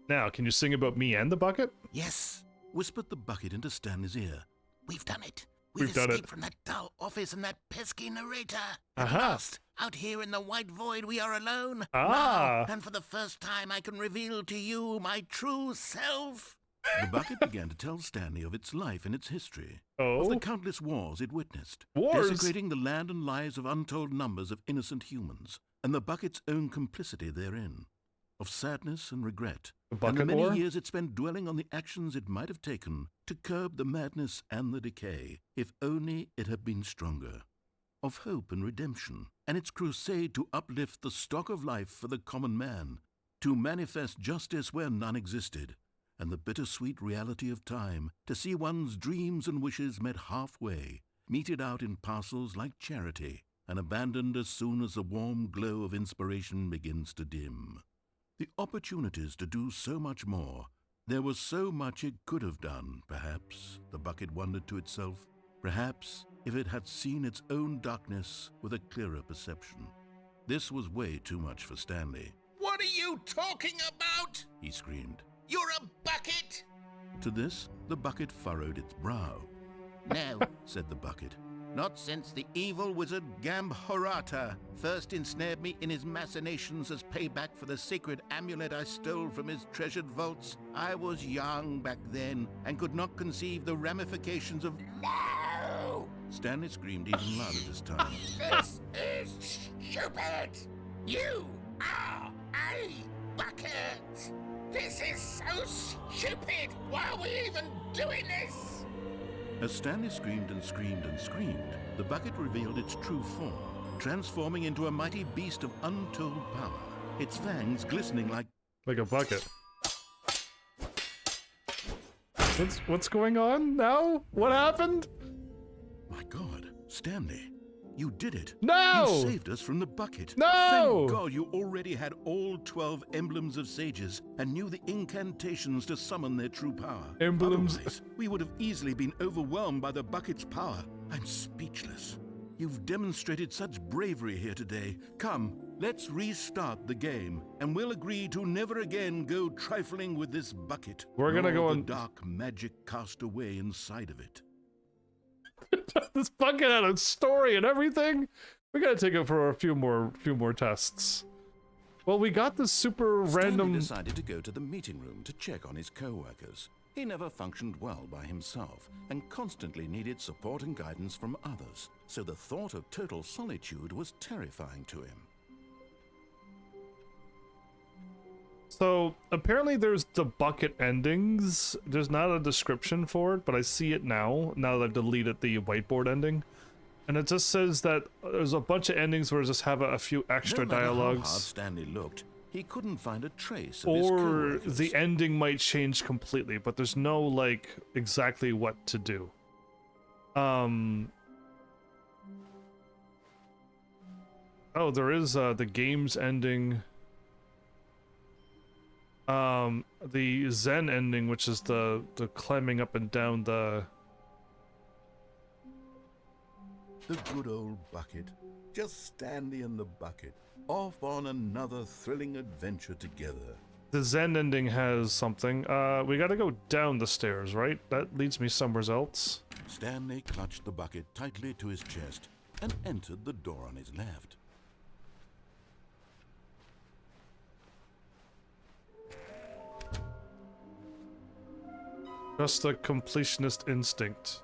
Now, can you sing about me and the bucket? Yes, whispered the bucket into Stanley's ear. We've done it. We've done escaped it. from that dull office and that pesky narrator. Aha. At last, out here in the white void, we are alone. Ah. Now, and for the first time, I can reveal to you my true self. The bucket began to tell Stanley of its life and its history. Oh? Of the countless wars it witnessed. Wars? Desecrating the land and lives of untold numbers of innocent humans. And the bucket's own complicity therein. Of sadness and regret. The And bucket the many war? years it spent dwelling on the actions it might have taken to curb the madness and the decay, if only it had been stronger. Of hope and redemption, and its crusade to uplift the stock of life for the common man, to manifest justice where none existed, and the bittersweet reality of time, to see one's dreams and wishes met halfway, meted out in parcels like charity, and abandoned as soon as the warm glow of inspiration begins to dim. The opportunities to do so much more. There was so much it could have done, perhaps, the bucket wondered to itself. Perhaps if it had seen its own darkness with a clearer perception. This was way too much for Stanley. What are you talking about? He screamed. You're a bucket! To this, the bucket furrowed its brow. No, Said the bucket. not since the evil wizard Gambhorata first ensnared me in his machinations as payback for the sacred amulet I stole from his treasured vaults. I was young back then and could not conceive the ramifications of... No! Stanley screamed even louder this time. This is stupid! You are a bucket! This is so stupid! Why are we even doing this? As Stanley screamed and screamed and screamed, the bucket revealed its true form, transforming into a mighty beast of untold power, its fangs glistening like... Like a bucket. What's going on now? What happened? My God, Stanley, you did it. No! You saved us from the bucket. No! Thank God you already had all 12 emblems of sages and knew the incantations to summon their true power. Emblems. Otherwise, we would have easily been overwhelmed by the bucket's power. I'm speechless. You've demonstrated such bravery here today. Come, let's restart the game, and we'll agree to never again go trifling with this bucket. We're gonna go nor on the dark magic cast away inside of it. This bucket had a story and everything. We gotta take it for a few more tests. Well, we got this super random. Stanley decided to go to the meeting room to check on his co-workers. He never functioned well by himself and constantly needed support and guidance from others, so the thought of total solitude was terrifying to him. So apparently there's the bucket endings. There's not a description for it, but I see it now that I've deleted the whiteboard ending. And it just says that there's a bunch of endings where it just have a few extra No matter how dialogues. hard Stanley looked, he couldn't find a trace of his Or co-workers. the ending might change completely, but there's no, like, exactly what to do. Oh, there is the game's ending. The Zen ending, which is the climbing up and down the... The good old bucket. Just Stanley and the bucket, off on another thrilling adventure together. The Zen ending has something. We gotta go down the stairs, right? That leads me somewhere else. Stanley clutched the bucket tightly to his chest and entered the door on his left. Just the completionist instinct.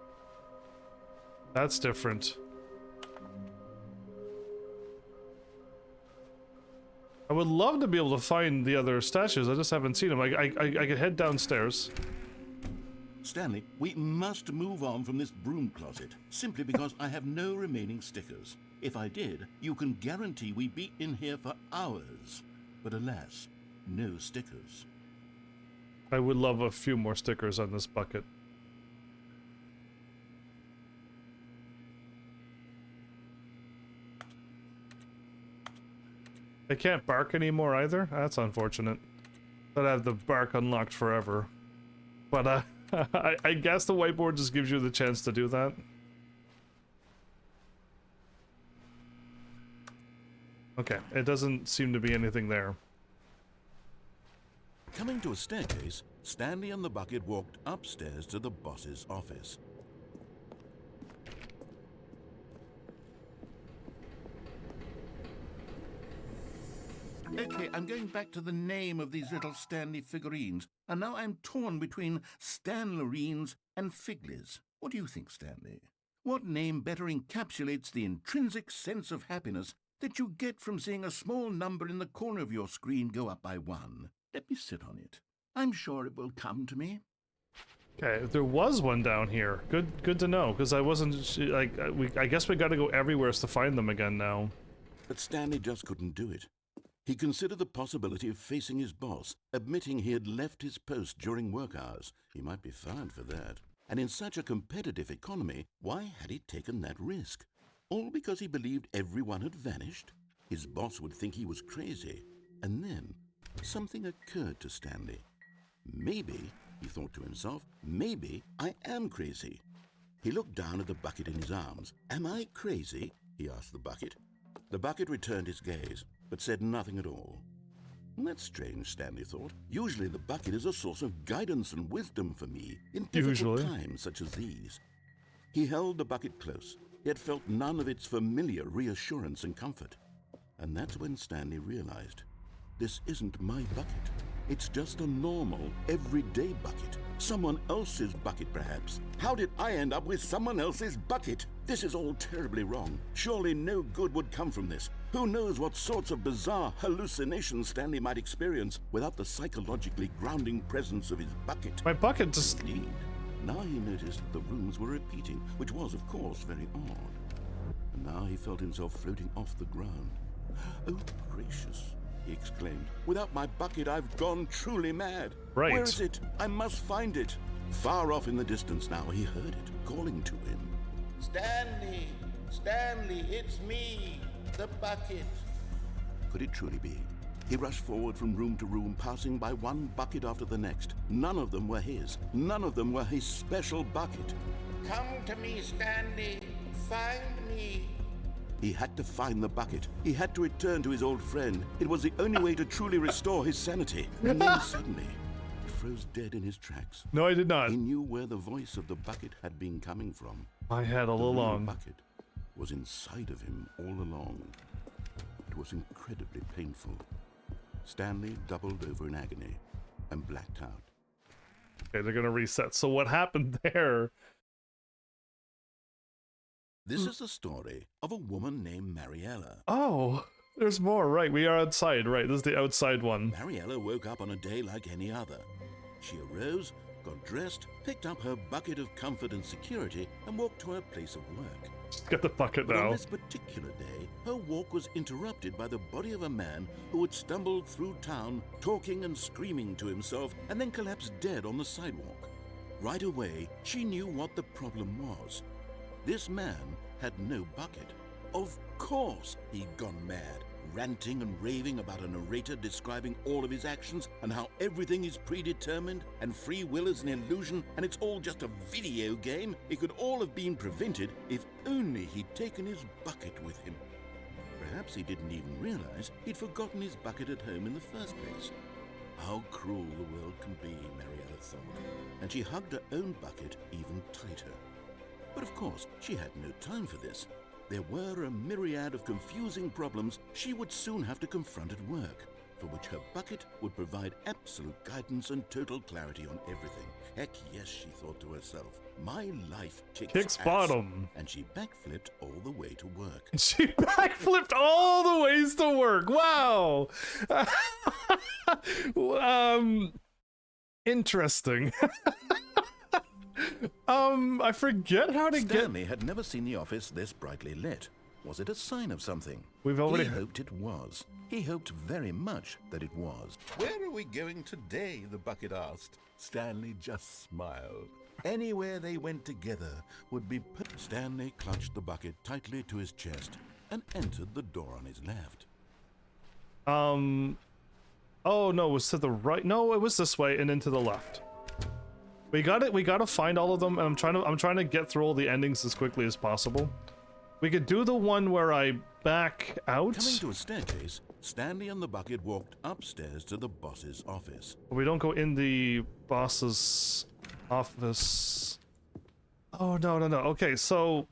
That's different. I would love to be able to find the other statues. I just haven't seen them. I could head downstairs. Stanley, we must move on from this broom closet, simply because I have no remaining stickers. If I did, you can guarantee we'd be in here for hours. But alas, no stickers. I would love a few more stickers on this bucket. I can't bark anymore either? That's unfortunate. I'd have the bark unlocked forever. But I guess the whiteboard just gives you the chance to do that. Okay, it doesn't seem to be anything there. Coming to a staircase, Stanley and the bucket walked upstairs to the boss's office. Okay, I'm going back to the name of these little Stanley figurines, and now I'm torn between Stanlerines and Figlies. What do you think, Stanley? What name better encapsulates the intrinsic sense of happiness that you get from seeing a small number in the corner of your screen go up by 1? Let me sit on it. I'm sure it will come to me. Okay, there was one down here. Good to know, because I wasn't like I guess we got to go everywhere to find them again now. But Stanley just couldn't do it. He considered the possibility of facing his boss, admitting he had left his post during work hours. He might be fined for that. And in such a competitive economy, why had he taken that risk? All because he believed everyone had vanished? His boss would think he was crazy. And then something occurred to Stanley. Maybe, he thought to himself, maybe I am crazy. He looked down at the bucket in his arms. Am I crazy? He asked the bucket. The bucket returned his gaze, but said nothing at all. That's strange, Stanley thought. Usually the bucket is a source of guidance and wisdom for me in difficult times such as these. He held the bucket close, yet felt none of its familiar reassurance and comfort. And that's when Stanley realized, this isn't my bucket. It's just a normal, everyday bucket. Someone else's bucket, perhaps. How did I end up with someone else's bucket? This is all terribly wrong. Surely no good would come from this. Who knows what sorts of bizarre hallucinations Stanley might experience without the psychologically grounding presence of his bucket. My bucket just... Indeed. Now he noticed that the rooms were repeating, which was, of course, very odd. And now he felt himself floating off the ground. Oh, gracious, he exclaimed. Without my bucket, I've gone truly mad. Right. Where is it? I must find it. Far off in the distance now, he heard it calling to him. Stanley! Stanley, it's me! The bucket! Could it truly be? He rushed forward from room to room, passing by one bucket after the next. None of them were his. None of them were his special bucket. Come to me, Stanley! Find me! He had to find the bucket. He had to return to his old friend. It was the only way to truly restore his sanity. And then suddenly, he froze dead in his tracks. No, I did not. He knew where the voice of the bucket had been coming from. I had all The real along. bucket was inside of him all along. It was incredibly painful. Stanley doubled over in agony and blacked out. Okay, they're gonna reset. So what happened there? This is the story of a woman named Mariella. Oh, there's more. Right, we are outside. Right, this is the outside one. Mariella woke up on a day like any other. She arose, got dressed, picked up her bucket of comfort and security, and walked to her place of work. She's got the bucket But on now. this particular day, her walk was interrupted by the body of a man who had stumbled through town, talking and screaming to himself, and then collapsed dead on the sidewalk. Right away, she knew what the problem was. This man had no bucket. Of course he'd gone mad, ranting and raving about a narrator describing all of his actions and how everything is predetermined and free will is an illusion and it's all just a video game. It could all have been prevented if only he'd taken his bucket with him. Perhaps he didn't even realize he'd forgotten his bucket at home in the first place. How cruel the world can be, Mariella thought, and she hugged her own bucket even tighter. But of course, she had no time for this. There were a myriad of confusing problems she would soon have to confront at work, for which her bucket would provide absolute guidance and total clarity on everything. Heck yes, she thought to herself, my life kicks ass. bottom. And she backflipped all the way to work. She backflipped all the ways to work. Wow. Interesting. I forget how to Stanley had never seen the office this brightly lit. Was it a sign of something? We've already He hoped it was. He hoped very much that it was. Where are we going today? The bucket asked. Stanley just smiled. Anywhere they went together would be put. Stanley clutched the bucket tightly to his chest and entered the door on his left. Oh no, it was to the right. No, it was this way and then to the left. We got it. We gotta find all of them, and I'm trying to get through all the endings as quickly as possible. We could do the one where I back out. Coming to a staircase, Stanley and the bucket walked upstairs to the boss's office. We don't go in the boss's office. Oh no. Okay, so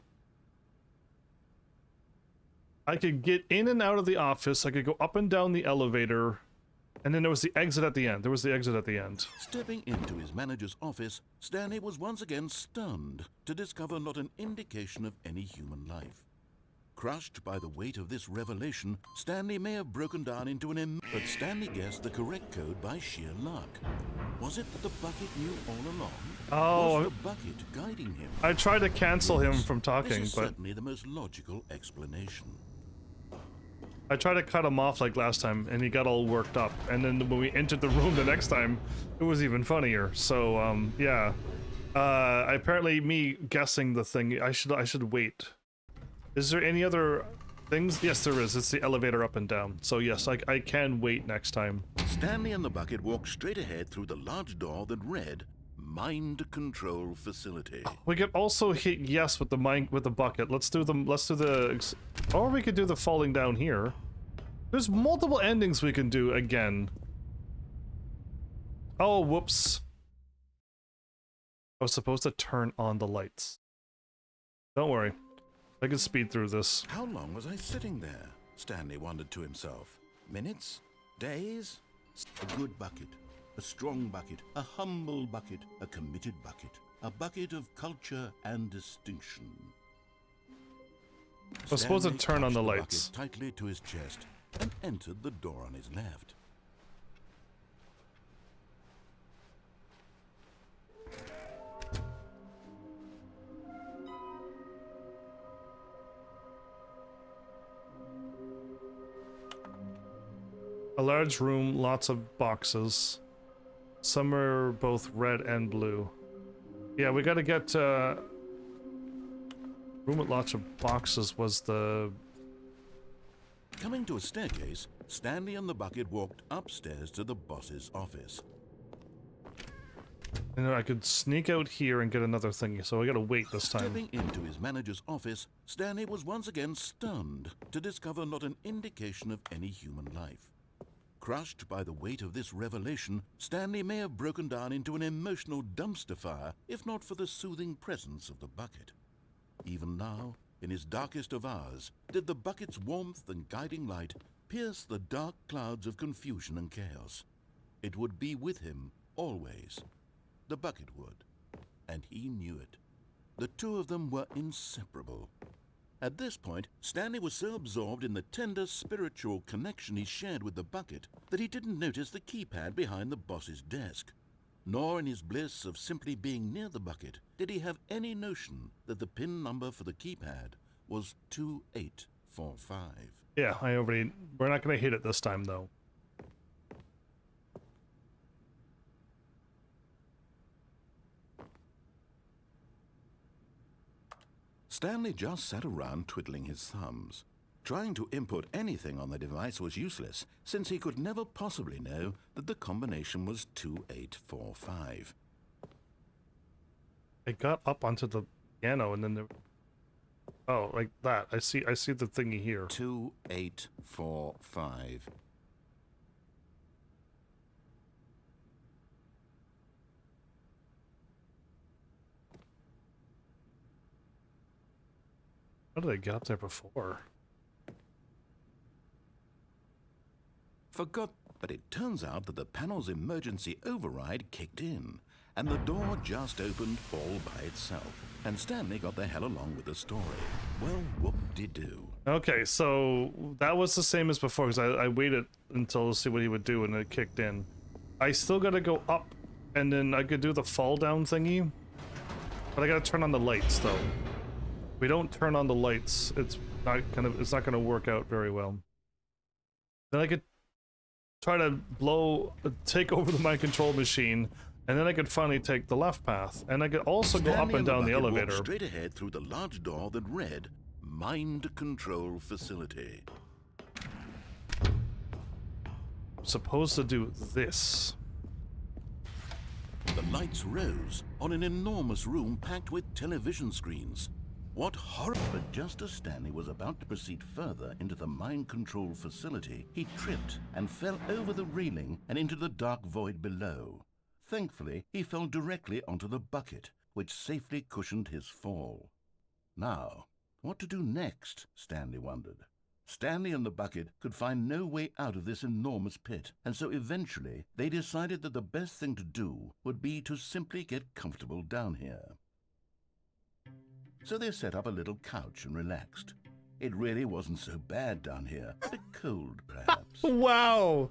I could get in and out of the office. I could go up and down the elevator. And then there was the exit at the end. Stepping into his manager's office, Stanley was once again stunned to discover not an indication of any human life. Crushed by the weight of this revelation, Stanley may have broken down into but Stanley guessed the correct code by sheer luck. Was it that the bucket knew all along? Oh, Was the bucket guiding him? I tried to cancel him Yes, from talking, this is but certainly the most logical explanation. I tried to cut him off like last time, and he got all worked up. And then when we entered the room the next time, it was even funnier. So, yeah. Apparently, me guessing the thing, I should wait. Is there any other things? Yes, there is. It's the elevator up and down. So yes, I can wait next time. Stanley and the bucket walked straight ahead through the large door that read Mind Control Facility. We could also hit yes with the bucket. Let's do the or we could do the falling down here. There's multiple endings we can do again. Oh, whoops. I was supposed to turn on the lights. Don't worry. I can speed through this. How long was I sitting there? Stanley wondered to himself. Minutes? Days? A good bucket. A strong bucket. A humble bucket. A committed bucket. A bucket of culture and distinction. I was supposed to Stanley turn on the clutched lights. bucket tightly to his chest and entered the door on his left. A large room, lots of boxes. Some are both red and blue. Yeah, we gotta get, room with lots of boxes was the... Coming to a staircase, Stanley and the bucket walked upstairs to the boss's office. You know, I could sneak out here and get another thing, so I gotta wait this time. Stepping into his manager's office, Stanley was once again stunned to discover not an indication of any human life. Crushed by the weight of this revelation, Stanley may have broken down into an emotional dumpster fire if not for the soothing presence of the bucket. Even now, in his darkest of hours, did the bucket's warmth and guiding light pierce the dark clouds of confusion and chaos. It would be with him always. The bucket would, and he knew it. The two of them were inseparable. At this point, Stanley was so absorbed in the tender spiritual connection he shared with the bucket that he didn't notice the keypad behind the boss's desk. Nor in his bliss of simply being near the bucket did he have any notion that the PIN number for the keypad was 2845. Yeah, we're not gonna hit it this time, though. Stanley just sat around twiddling his thumbs. Trying to input anything on the device was useless, since he could never possibly know that the combination was 2845. I got up onto the piano and then there... Oh, like that. I see the thingy here. 2845. How did I get up there before? Forgot, but it turns out that the panel's emergency override kicked in, and the door just opened all by itself, and Stanley got the hell along with the story. Well, whoop-de-doo. Okay, so that was the same as before, because I waited until to see what he would do, and it kicked in. I still gotta go up, and then I could do the fall down thingy, but I gotta turn on the lights, though. If we don't turn on the lights, it's not gonna work out very well. Then I could try to take over the mind control machine, and then I could finally take the left path, and I could also go up and down the elevator. Straight ahead through the large door that read Mind Control Facility. I'm supposed to do this. The lights rose on an enormous room packed with television screens. What horror! But just as Stanley was about to proceed further into the mind control facility, he tripped and fell over the railing and into the dark void below. Thankfully, he fell directly onto the bucket, which safely cushioned his fall. Now, what to do next? Stanley wondered. Stanley and the bucket could find no way out of this enormous pit, and so eventually they decided that the best thing to do would be to simply get comfortable down here. So they set up a little couch and relaxed. It really wasn't so bad down here. A bit cold, perhaps. Wow!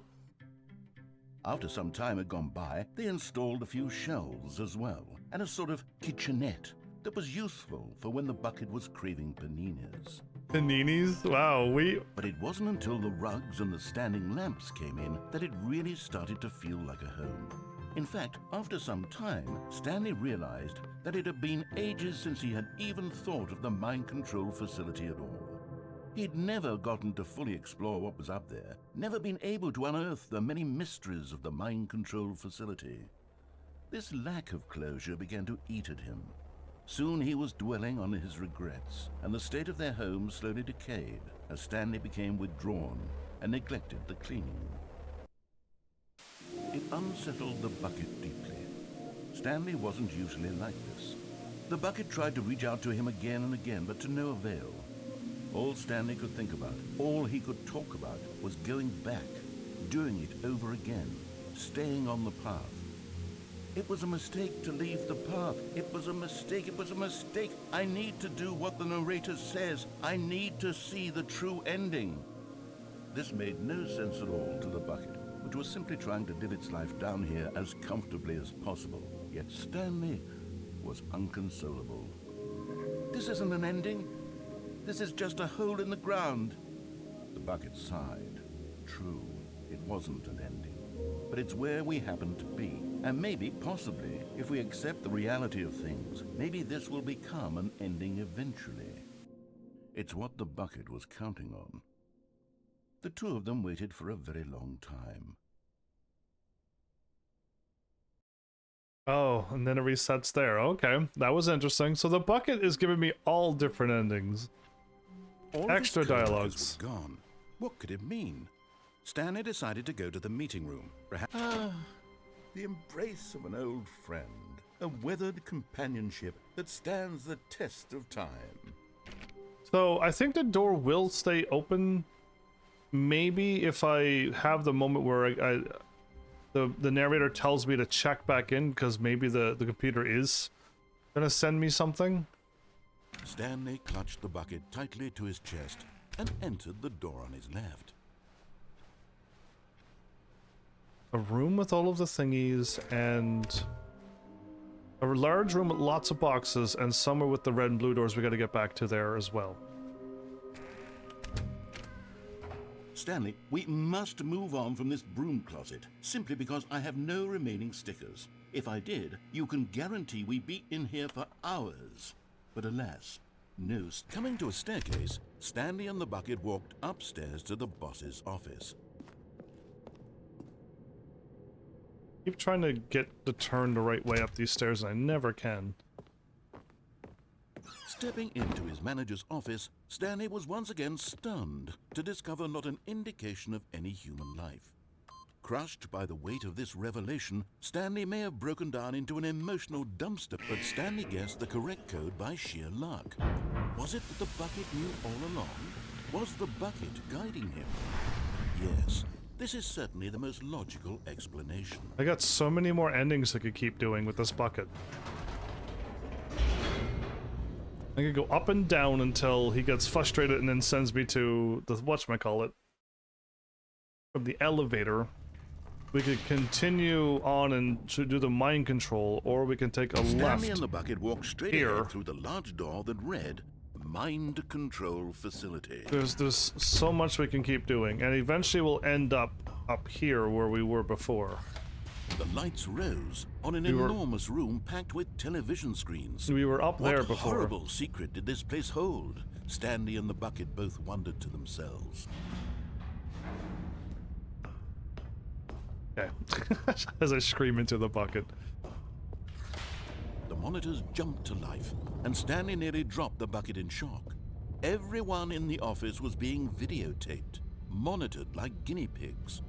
After some time had gone by, they installed a few shelves as well, and a sort of kitchenette that was useful for when the bucket was craving paninis. Paninis? Wow, But it wasn't until the rugs and the standing lamps came in that it really started to feel like a home. In fact, after some time, Stanley realized that it had been ages since he had even thought of the mind control facility at all. He'd never gotten to fully explore what was up there, never been able to unearth the many mysteries of the mind control facility. This lack of closure began to eat at him. Soon he was dwelling on his regrets, and the state of their home slowly decayed as Stanley became withdrawn and neglected the cleaning. It unsettled the bucket deeply. Stanley wasn't usually like this. The bucket tried to reach out to him again and again, but to no avail. All Stanley could think about, all he could talk about, was going back, doing it over again, staying on the path. It was a mistake to leave the path. It was a mistake. It was a mistake. I need to do what the narrator says. I need to see the true ending. This made no sense at all to the bucket, which was simply trying to live its life down here as comfortably as possible. Yet Stanley was inconsolable. This isn't an ending. This is just a hole in the ground. The bucket sighed. True, it wasn't an ending. but it's where we happen to be. And maybe, possibly, if we accept the reality of things, maybe this will become an ending eventually. It's what the bucket was counting on. The two of them waited for a very long time. Oh, and then it resets there. Okay, that was interesting. So the bucket is giving me all different endings. All Extra of his coworkers dialogues. were gone. What could it mean? Stanley decided to go to the meeting room. Perhaps the embrace of an old friend, a weathered companionship that stands the test of time. So I think the door will stay open. Maybe if I have the moment where the narrator tells me to check back in, because maybe the computer is gonna send me something. Stanley clutched the bucket tightly to his chest and entered the door on his left. A room with all of the thingies, and a large room with lots of boxes, and somewhere with the red and blue doors we gotta get back to there as well. Stanley, we must move on from this broom closet, simply because I have no remaining stickers. If I did, you can guarantee we'd be in here for hours. But alas, no. Coming to a staircase, Stanley and the bucket walked upstairs to the boss's office. Keep trying to get the turn the right way up these stairs, and I never can. Stepping into his manager's office, Stanley was once again stunned to discover not an indication of any human life. Crushed by the weight of this revelation, Stanley may have broken down into an emotional dumpster, but Stanley guessed the correct code by sheer luck. Was it that the bucket knew all along? Was the bucket guiding him? Yes, this is certainly the most logical explanation. I got so many more endings I could keep doing with this bucket. I could go up and down until he gets frustrated and then sends me to the whatchamacallit. From the elevator. We could continue on and do the mind control, or we can take a Stanley left. and the bucket walked straight here. ahead through the large door that read, Mind Control Facility. There's so much we can keep doing, and eventually we'll end up here where we were before. The lights rose on an enormous room packed with television screens. We were up there before. What horrible secret did this place hold? Stanley and the bucket both wondered to themselves. Okay. As I scream into the bucket. The monitors jumped to life, and Stanley nearly dropped the bucket in shock. Everyone in the office was being videotaped, monitored like guinea pigs.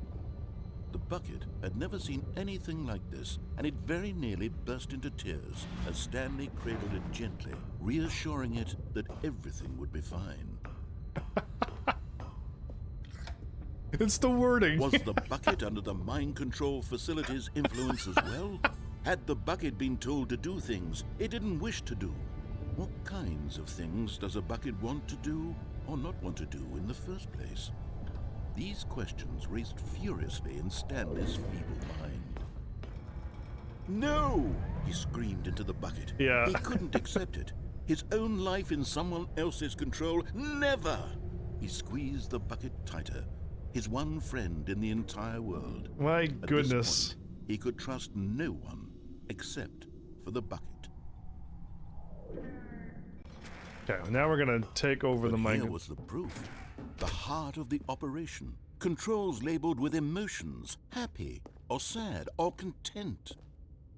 The bucket had never seen anything like this, and it very nearly burst into tears as Stanley cradled it gently, reassuring it that everything would be fine. It's the wording. Was the bucket under the mind control facility's influence as well? Had the bucket been told to do things it didn't wish to do? What kinds of things does a bucket want to do or not want to do in the first place? These questions raced furiously in Stanley's feeble mind. No! He screamed into the bucket. Yeah. He couldn't accept it. His own life in someone else's control, never! He squeezed the bucket tighter. His one friend in the entire world. My At goodness. this point, he could trust no one except for the bucket. Okay, now we're gonna take over the But here mind. was the proof. The heart of the operation. Controls labeled with emotions, happy or sad or content.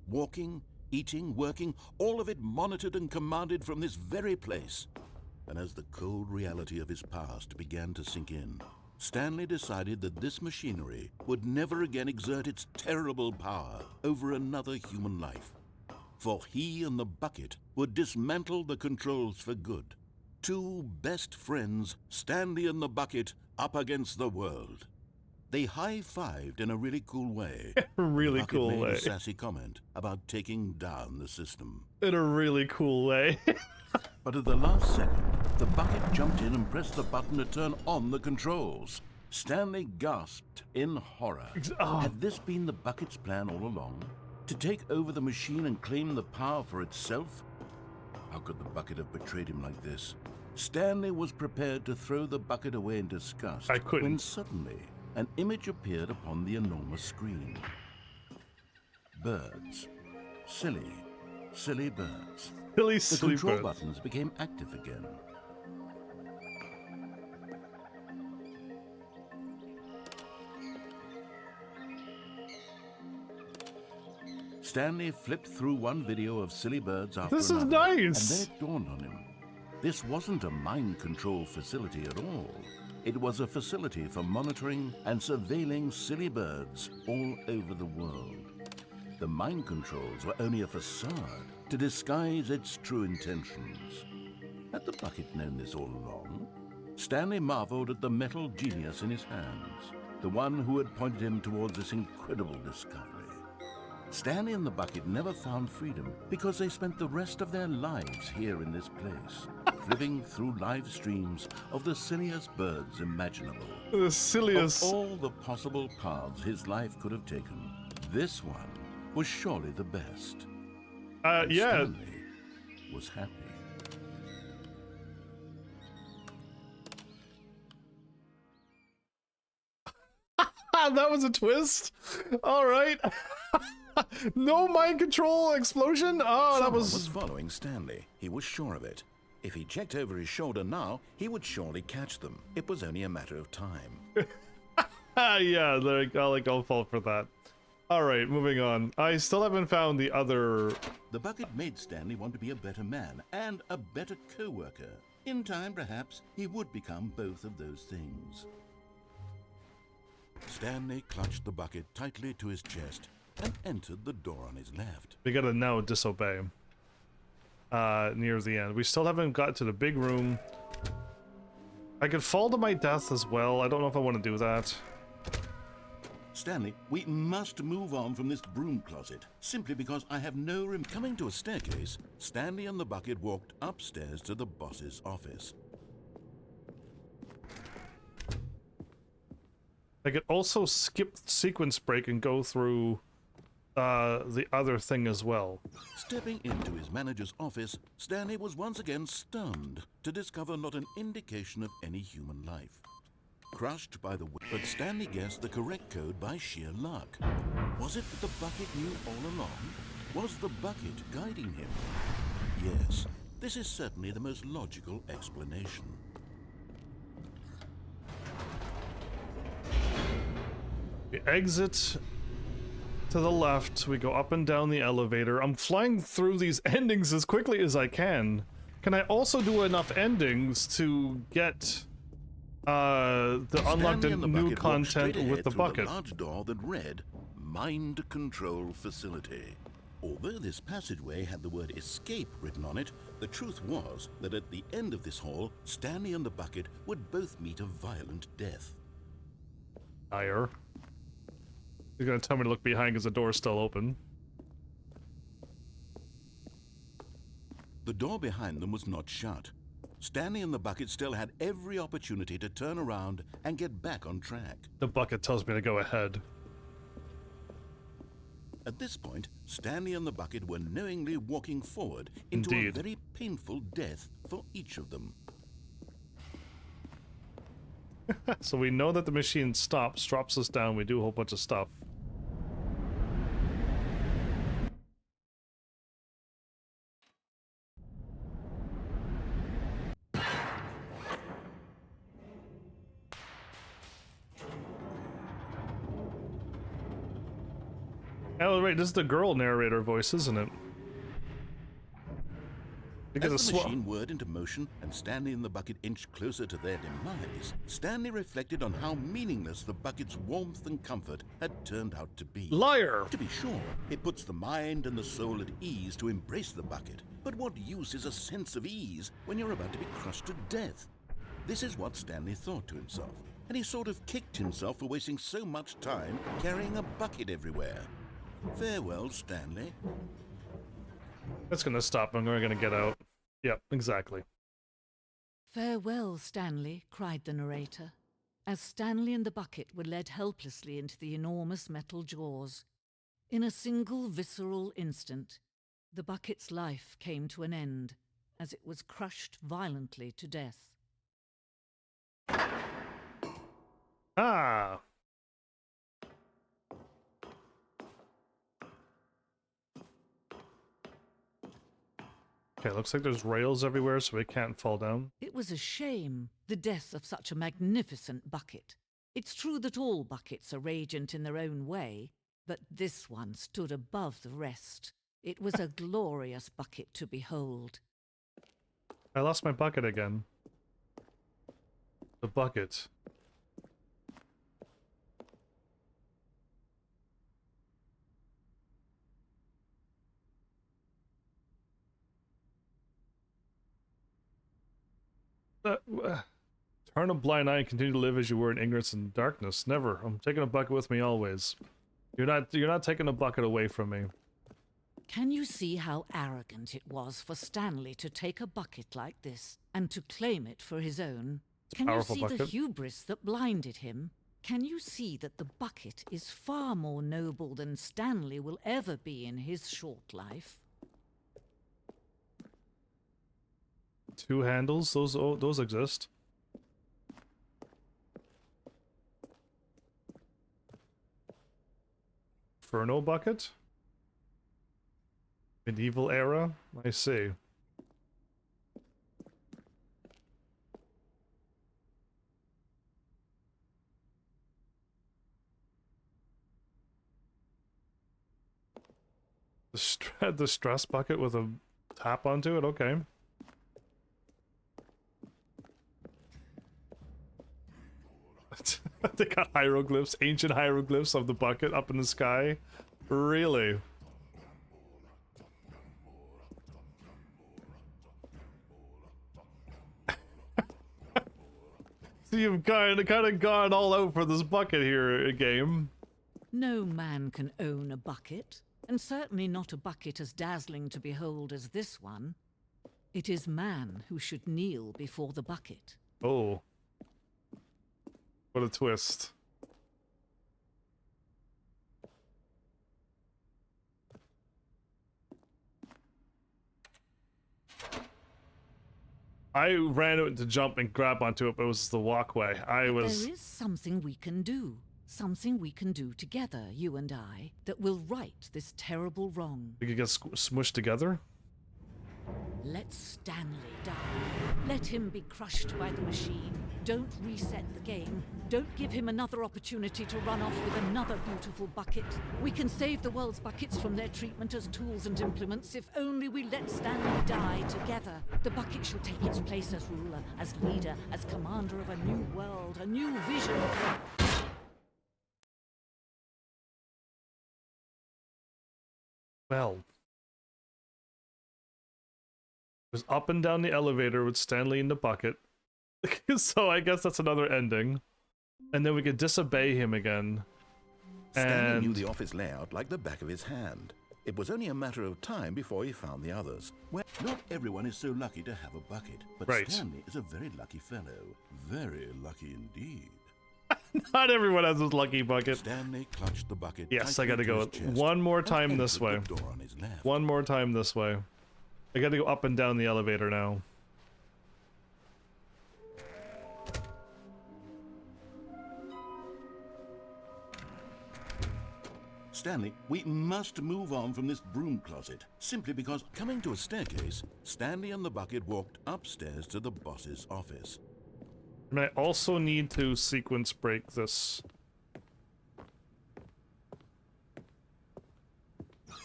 Walking, eating, working, all of it monitored and commanded from this very place. And as the cold reality of his past began to sink in, Stanley decided that this machinery would never again exert its terrible power over another human life. For he and the bucket would dismantle the controls for good. Two best friends, Stanley and the bucket, up against the world. They high-fived in a really cool way. Really The bucket cool made way. a sassy comment about taking down the system. In a really cool way. But at the last second, the bucket jumped in and pressed the button to turn on the controls. Stanley gasped in horror. Oh. Had this been the bucket's plan all along? To take over the machine and claim the power for itself? How could the bucket have betrayed him like this? Stanley was prepared to throw the bucket away in disgust. I couldn't. When suddenly, an image appeared upon the enormous screen. Birds. Silly, silly birds. Silly, The silly control birds. buttons became active again. Stanley flipped through one video of silly birds after This is another. nice. And then it dawned on him. This wasn't a mind control facility at all. It was a facility for monitoring and surveilling silly birds all over the world. The mind controls were only a facade to disguise its true intentions. Had the bucket known this all along? Stanley marveled at the metal genius in his hands, the one who had pointed him towards this incredible discovery. Stanley and the bucket never found freedom because they spent the rest of their lives here in this place, living through live streams of the silliest birds imaginable. The silliest. Of all the possible paths his life could have taken, this one was surely the best. Yeah. Stanley was happy. That was a twist. All right. No mind control explosion. Oh, that Someone was. was following Stanley. He was sure of it. If he checked over his shoulder now, he would surely catch them. It was only a matter of time. Yeah, I'll fall for that. All right, moving on. I still haven't found the other. The bucket made Stanley want to be a better man and a better co-worker. In time, perhaps, he would become both of those things. Stanley clutched the bucket tightly to his chest and entered the door on his left. We gotta now disobey. Near the end. We still haven't got to the big room. I could fall to my death as well. I don't know if I want to do that. Stanley, we must move on from this broom closet, simply because I have no room. Coming to a staircase, Stanley and the bucket walked upstairs to the boss's office. I could also skip sequence break and go through the other thing as well. Stepping into his manager's office, Stanley was once again stunned to discover not an indication of any human life. Crushed by the but Stanley guessed the correct code by sheer luck. Was it that the bucket knew all along? Was the bucket guiding him? Yes, this is certainly the most logical explanation. We exit to the left. We go up and down the elevator. I'm flying through these endings as quickly as I can. Can I also do enough endings to get the unlocked Stanley and the new bucket walked straight content with ahead the through bucket? The large door that read Mind Control Facility. Although this passageway had the word escape written on it, the truth was that at the end of this hall, Stanley and the bucket would both meet a violent death. Liar. You're gonna tell me to look behind because the door's still open. The door behind them was not shut. Stanley and the bucket still had every opportunity to turn around and get back on track. The bucket tells me to go ahead. At this point, Stanley and the bucket were knowingly walking forward into Indeed. a very painful death for each of them. So we know that the machine stops, drops us down, we do a whole bunch of stuff. Oh, right, this is the girl narrator voice, isn't it? You get a As the swap. machine whirred into motion and Stanley and the bucket inched closer to their demise, Stanley reflected on how meaningless the bucket's warmth and comfort had turned out to be. Liar! To be sure, it puts the mind and the soul at ease to embrace the bucket. But what use is a sense of ease when you're about to be crushed to death? This is what Stanley thought to himself, and he sort of kicked himself for wasting so much time carrying a bucket everywhere. Farewell, Stanley. That's gonna stop. I'm gonna get out. Yep, exactly. "Farewell, Stanley," cried the narrator, as Stanley and the bucket were led helplessly into the enormous metal jaws. In a single visceral instant, the bucket's life came to an end as it was crushed violently to death. Ah! Okay, looks like there's rails everywhere so it can't fall down. It was a shame, the death of such a magnificent bucket. It's true that all buckets are radiant in their own way, but this one stood above the rest. It was a glorious bucket to behold. I lost my bucket again. The bucket. Turn a blind eye and continue to live as you were in ignorance and darkness. Never. I'm taking a bucket with me always. You're not taking a bucket away from me. Can you see how arrogant it was for Stanley to take a bucket like this and to claim it for his own? Can you Powerful see the bucket. hubris that blinded him? Can you see that the bucket is far more noble than Stanley will ever be in his short life? 2 handles, those exist. Inferno bucket? Medieval era? I see. The stress bucket with a tap onto it? Okay. They got hieroglyphs, ancient hieroglyphs of the bucket up in the sky. Really? So you've kind of gone all out for this bucket here, game. No man can own a bucket, and certainly not a bucket as dazzling to behold as this one. It is man who should kneel before the bucket. Oh. What a twist. I ran out to jump and grab onto it, but it was the walkway. There is something we can do. Something we can do together, you and I, that will right this terrible wrong. We could get smushed together? Let Stanley die. Let him be crushed by the machine. Don't reset the game. Don't give him another opportunity to run off with another beautiful bucket. We can save the world's buckets from their treatment as tools and implements if only we let Stanley die together. The bucket shall take its place as ruler, as leader, as commander of a new world, a new vision. Well. It was up and down the elevator with Stanley in the bucket. So I guess that's another ending. And then we could disobey him again. Stanley knew the office layout like the back of his hand. It was only a matter of time before he found the others. Well, not everyone is so lucky to have a bucket, but Right. Stanley is a very lucky fellow. Very lucky indeed. Not everyone has this lucky bucket. Stanley clutched the bucket. Yes, I tightly gotta to go his chest one more and time entered this way. the door on his left. One more time this way. I gotta go up and down the elevator now. Stanley, we must move on from this broom closet, simply because coming to a staircase, Stanley and the bucket walked upstairs to the boss's office. And I also need to sequence break this.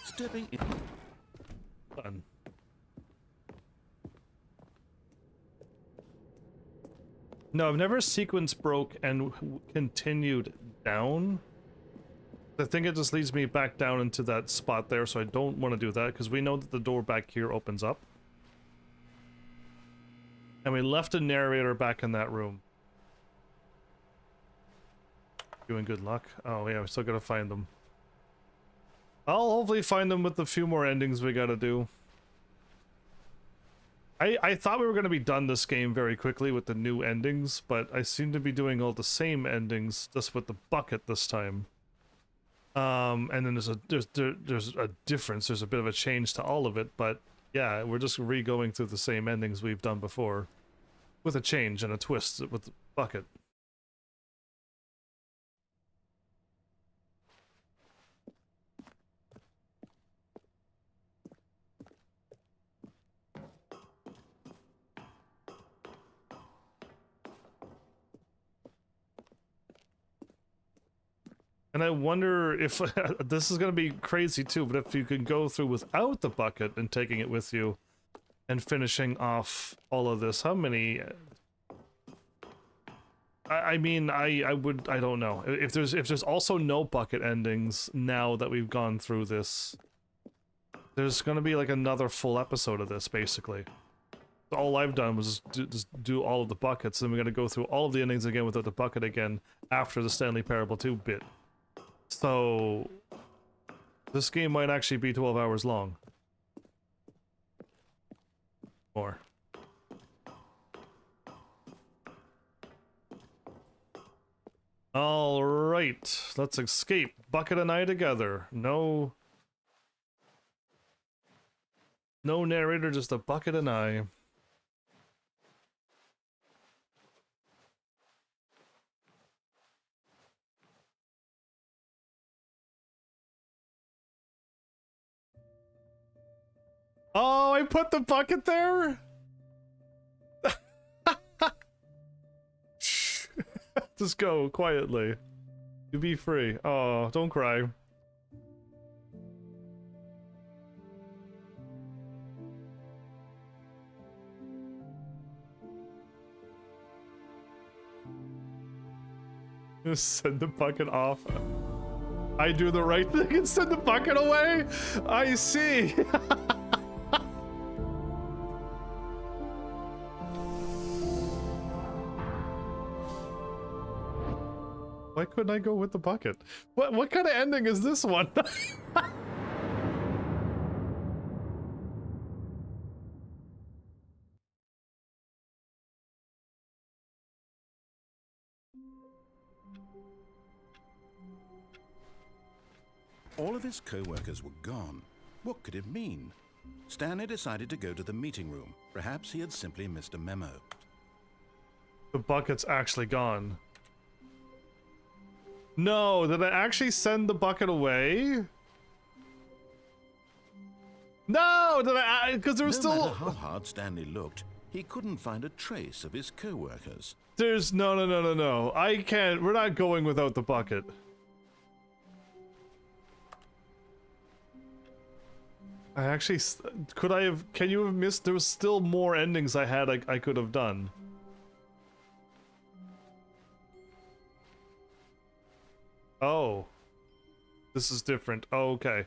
Stepping in. Done. No, I've never sequence broke and continued down. I think it just leads me back down into that spot there, so I don't want to do that, because we know that the door back here opens up. And we left a narrator back in that room. Doing good luck. Oh yeah, we still gotta find them. I'll hopefully find them with the few more endings we gotta do. I thought we were gonna be done this game very quickly with the new endings, but I seem to be doing all the same endings, just with the bucket this time. And then there's a difference, there's a bit of a change to all of it, but yeah, we're just re-going through the same endings we've done before. With a change and a twist with the bucket. And I wonder if this is going to be crazy too, but if you could go through without the bucket and taking it with you and finishing off all of this, how many? I mean, I don't know. If there's also no bucket endings now that we've gone through this, there's going to be like another full episode of this basically. All I've done was just do all of the buckets, and we're going to go through all of the endings again without the bucket again after the Stanley Parable 2 bit. So, this game might actually be 12 hours long. More. Alright, let's escape. Bucket and I together. No narrator, just a bucket and I. Oh, I put the bucket there? Just go, quietly. You be free. Oh, don't cry. Just send the bucket off. I do the right thing and send the bucket away? I see. Why couldn't I go with the bucket? What kind of ending is this one? All of his co-workers were gone. What could it mean? Stanley decided to go to the meeting room. Perhaps he had simply missed a memo. The bucket's actually gone. No, did I actually send the bucket away? No, did I? Because there was No still. matter how hard Stanley looked, he couldn't find a trace of his co-workers. There's no. I can't. We're not going without the bucket. I actually could I have? Can you have missed? There was still more endings I had. I could have done. Oh, this is different. Oh, okay.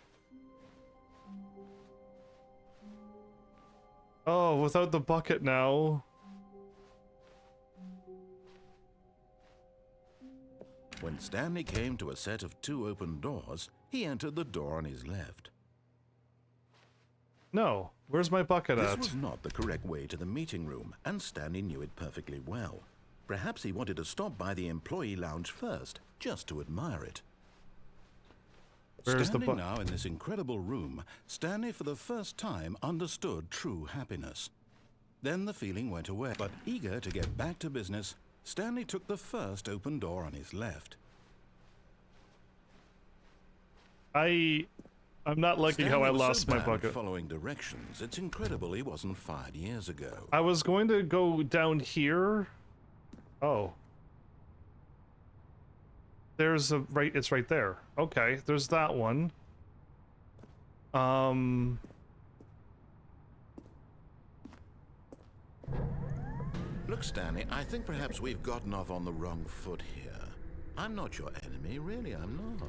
Oh, without the bucket now. When Stanley came to a set of 2 open doors, he entered the door on his left. No, where's my bucket This at? was not the correct way to the meeting room, and Stanley knew it perfectly well. Perhaps he wanted to stop by the employee lounge first, just to admire it. Where's the Standing now in this incredible room, Stanley for the first time understood true happiness. Then the feeling went away, but eager to get back to business, Stanley took the first open door on his left. I'm not liking how I lost my bucket. Following directions, it's incredible he wasn't fired years ago. I was going to go down here. Oh. There's a it's right there. Okay, there's that one. Look, Stanley, I think perhaps we've gotten off on the wrong foot here. I'm not your enemy, really, I'm not.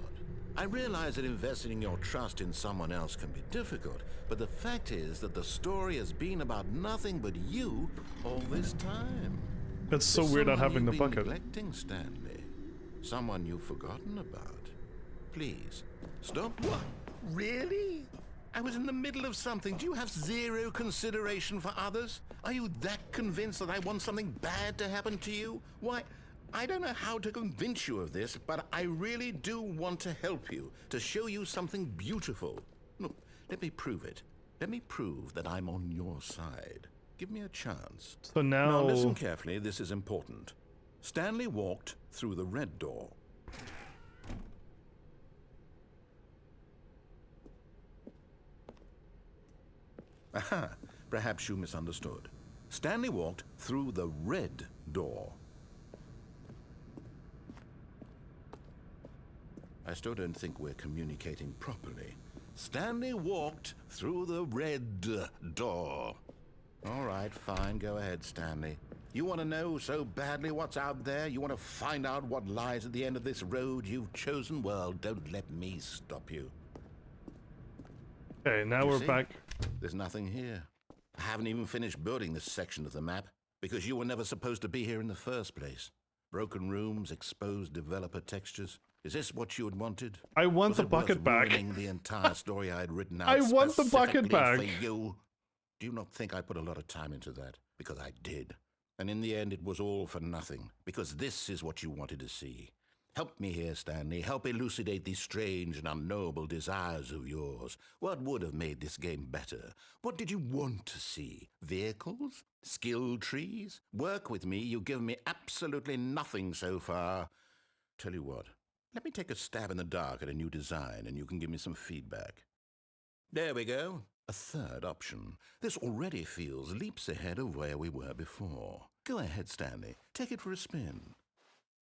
I realize that investing in your trust in someone else can be difficult, but the fact is that the story has been about nothing but you all this time. It's so weird not having the bucket. Neglecting, Stanley. Someone you've forgotten about. Please, stop. What? Really? I was in the middle of something. Do you have zero consideration for others? Are you that convinced that I want something bad to happen to you? Why, I don't know how to convince you of this, but I really do want to help you, to show you something beautiful. Look, let me prove it. Let me prove that I'm on your side. Give me a chance. So now listen carefully, this is important. Stanley walked through the red door. Aha, perhaps you misunderstood. Stanley walked through the red door. I still don't think we're communicating properly. Stanley walked through the red door. All right, fine. Go ahead, Stanley. You want to know so badly what's out there? You want to find out what lies at the end of this road you've chosen? Well, don't let me stop you. Okay, now You we're see? back. There's nothing here. I haven't even finished building this section of the map because you were never supposed to be here in the first place. Broken rooms, exposed developer textures. Is this what you had wanted? I want Was the it worth bucket back. ruining the entire story I had written out I want the bucket specifically back. for you? Do you not think I put a lot of time into that? Because I did. And in the end, it was all for nothing. Because this is what you wanted to see. Help me here, Stanley. Help elucidate these strange and unknowable desires of yours. What would have made this game better? What did you want to see? Vehicles? Skill trees? Work with me. You've given me absolutely nothing so far. Tell you what. Let me take a stab in the dark at a new design, and you can give me some feedback. There we go. A third option. This already feels leaps ahead of where we were before. Go ahead, Stanley. Take it for a spin.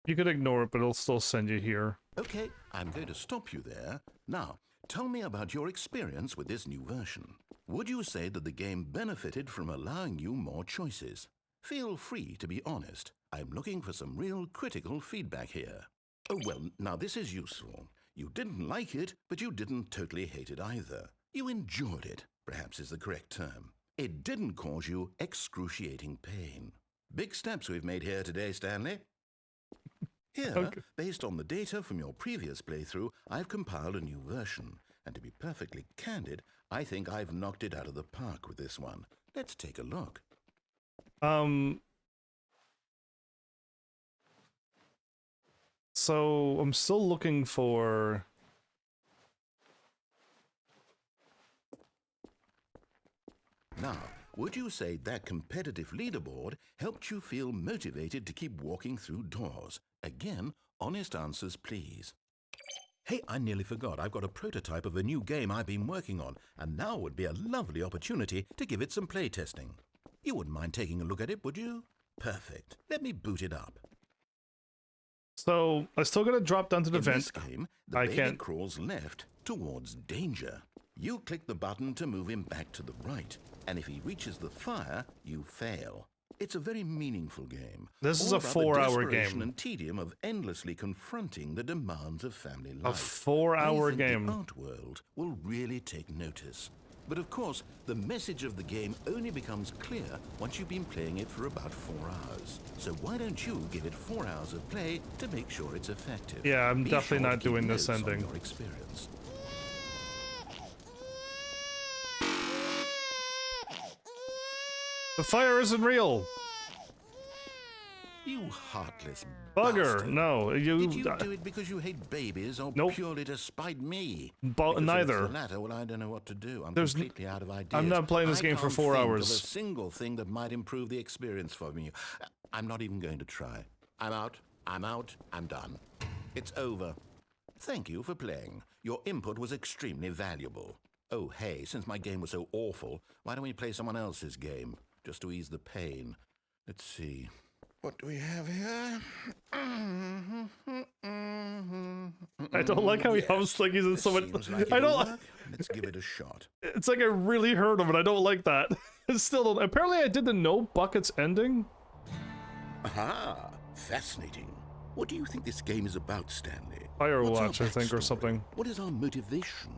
You could ignore it, but it'll still send you here. Okay, I'm going to stop you there. Now, tell me about your experience with this new version. Would you say that the game benefited from allowing you more choices? Feel free to be honest. I'm looking for some real critical feedback here. Oh, well, now this is useful. You didn't like it, but you didn't totally hate it either. You enjoyed it, perhaps is the correct term. It didn't cause you excruciating pain. Big steps we've made here today, Stanley. Here, Okay. based on the data from your previous playthrough, I've compiled a new version. And to be perfectly candid, I think I've knocked it out of the park with this one. Let's take a look. So I'm still looking for... Now, would you say that competitive leaderboard helped you feel motivated to keep walking through doors? Again, honest answers, please. Hey, I nearly forgot. I've got a prototype of a new game I've been working on, and now would be a lovely opportunity to give it some playtesting. You wouldn't mind taking a look at it, would you? Perfect. Let me boot it up. So I still gotta drop down to the In vent. this game, the I baby can't... crawls left towards danger. You click the button to move him back to the right, and if he reaches the fire, you fail. It's a very meaningful game. This is all a about the 4-hour desperation game. and tedium of endlessly confronting the demands of family life. A 4-hour I think game. the art world will really take notice. But of course, the message of the game only becomes clear once you've been playing it for about 4 hours. So why don't you give it 4 hours of play to make sure it's effective? Yeah, I'm Be definitely sure not to keep doing this notes on ending. your experience. The fire isn't real! You heartless Bugger! bastard. No, Did you you... do it because you hate babies or Nope. purely to spite me? But Because if neither. it's the latter, well, I don't know what to do. I'm There's completely out of ideas. I'm not playing this I game for can't 4 think hours. Of a single thing that might improve the experience for me. I'm not even going to try. I'm out. I'm out. I'm done. It's over. Thank you for playing. Your input was extremely valuable. Oh, hey, since my game was so awful, why don't we play someone else's game? Just to ease the pain. Let's see. What do we have here? I don't like how he Yes, hums like he's in this so much... seems like I it'll don't... work. Let's give it a shot. It's like I really heard him and I don't like that. It's still... Apparently I did the no buckets ending. Aha! Fascinating. What do you think this game is about, Stanley? What's our Firewatch, I think, or backstory? something. What is our motivation?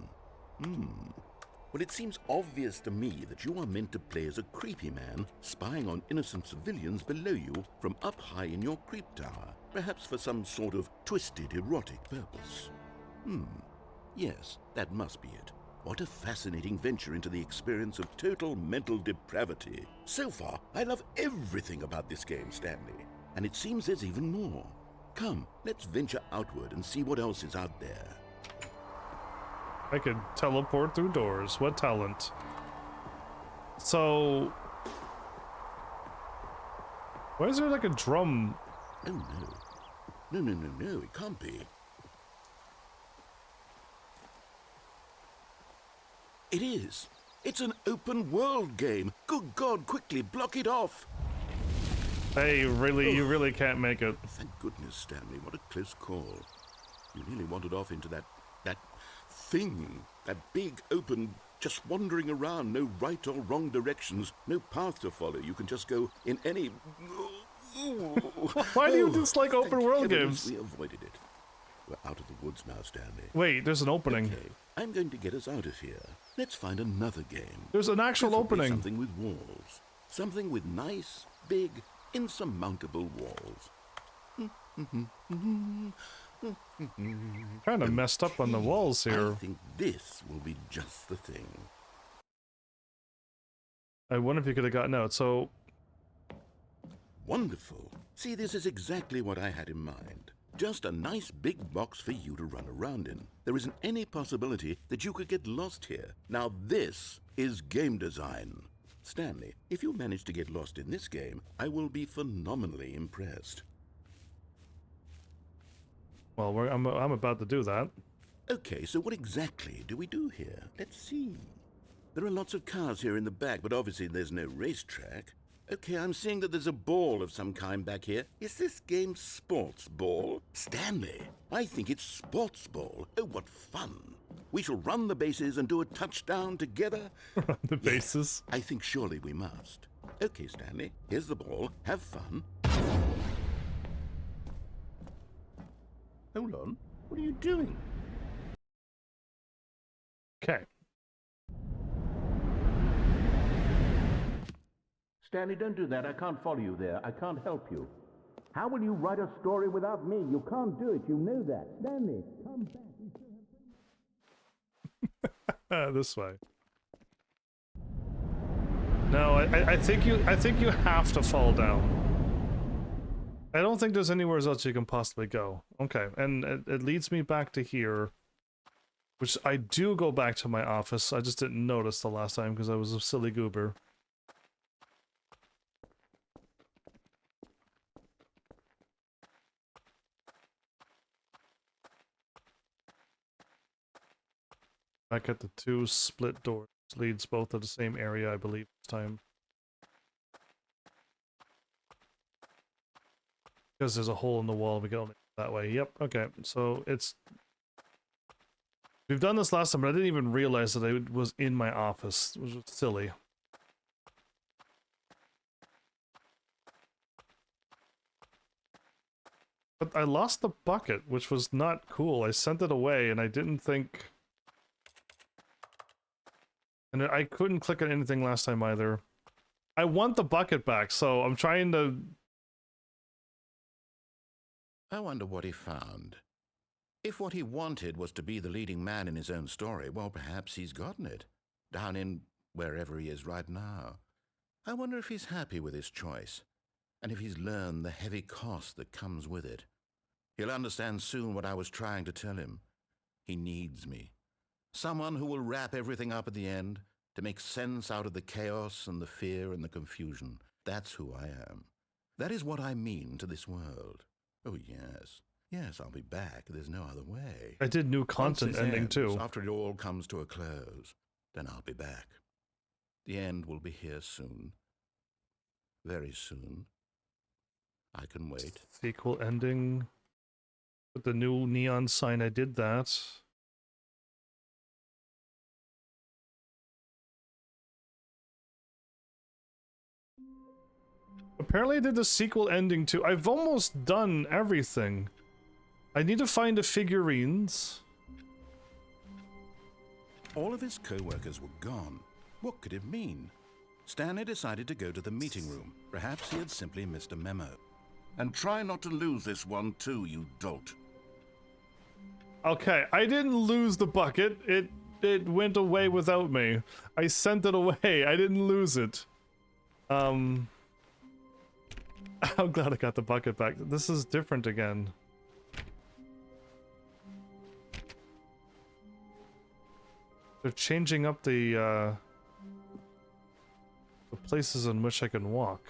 Well, it seems obvious to me that you are meant to play as a creepy man spying on innocent civilians below you from up high in your creep tower, perhaps for some sort of twisted erotic purpose. Yes, that must be it. What a fascinating venture into the experience of total mental depravity. So far, I love everything about this game, Stanley. And it seems there's even more. Come, let's venture outward and see what else is out there. I could teleport through doors. What talent. So... Why is there like a drum? Oh, no. No, it can't be. It is. It's an open world game. Good God, quickly, block it off. Hey, really, you really can't make it. Thank goodness, Stanley. What a close call. You really wandered off into that thing, that big open, just wandering around, no right or wrong directions, no path to follow. You can just go in any... Why do you dislike thank open world heavens games? we avoided it. We're out of the woods now, Stanley. Wait, there's an opening. Okay, I'm going to get us out of here. Let's find another game. There's an actual Preferably opening. Something with walls. Something with nice, big, insurmountable walls. Kind of messed up on the walls here. I think this will be just the thing. I wonder if you could have gotten out. So, Wonderful. See, this is exactly what I had in mind. Just a nice big box for you to run around in. There isn't any possibility that you could get lost here. Now this is game design. Stanley, if you manage to get lost in this game, I will be phenomenally impressed. well, I'm about to do that. Okay, so what exactly do we do here? Let's see. There are lots of cars here in the back, but obviously there's no racetrack. Okay, I'm seeing that there's a ball of some kind back here. Is this game sports ball? Stanley, I think it's sports ball. Oh, what fun. We shall run the bases and do a touchdown together. The bases. I think surely we must. Okay, Stanley, here's the ball. Have fun. Hold on. What are you doing? Okay. Stanley, don't do that. I can't follow you there. I can't help you. How will you write a story without me? You can't do it. You know that. Stanley, come back. This way. No, I think you have to fall down. I don't think there's anywhere else you can possibly go. Okay, and it leads me back to here, which I do go back to my office. I just didn't notice the last time because I was a silly goober. Back at the two split doors. Leads both to the same area, I believe, this time. Because there's a hole in the wall, we go that way. Yep, okay, so it's... We've done this last time, but I didn't even realize that it was in my office. It was silly. But I lost the bucket, which was not cool. I sent it away, and I didn't think... And I couldn't click on anything last time either. I want the bucket back, so I'm trying to... I wonder what he found. If what he wanted was to be the leading man in his own story, well, perhaps he's gotten it. Down in wherever he is right now. I wonder if he's happy with his choice, and if he's learned the heavy cost that comes with it. He'll understand soon what I was trying to tell him. He needs me. Someone who will wrap everything up at the end, to make sense out of the chaos and the fear and the confusion. That's who I am. That is what I mean to this world. Oh, yes. Yes, I'll be back. There's no other way. I did new content ending too. After it all comes to a close, then I'll be back. The end will be here soon. Very soon. I can wait. Sequel ending. With the new neon sign, I did that. Apparently I did the sequel ending too. I've almost done everything. I need to find the figurines. All of his co-workers were gone. What could it mean? Stanley decided to go to the meeting room. Perhaps he had simply missed a memo. And try not to lose this one too, you dolt. Okay, I didn't lose the bucket. It went away without me. I sent it away. I didn't lose it. I'm glad I got the bucket back. This is different again. They're changing up the places in which I can walk.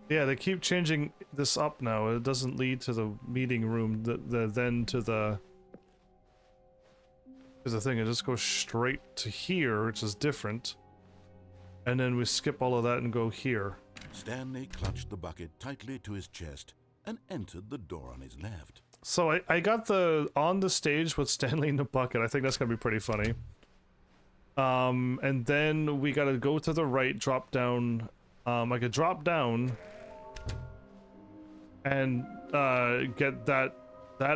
Yeah, they keep changing this up now. It doesn't lead to the meeting room, then to the... Here's the thing, it just goes straight to here, which is different. And then we skip all of that and go here. Stanley clutched the bucket tightly to his chest and entered the door on his left. So I got the on the stage with Stanley in the bucket. I think that's gonna be pretty funny. And then we gotta go to the right, drop down. I could drop down and get that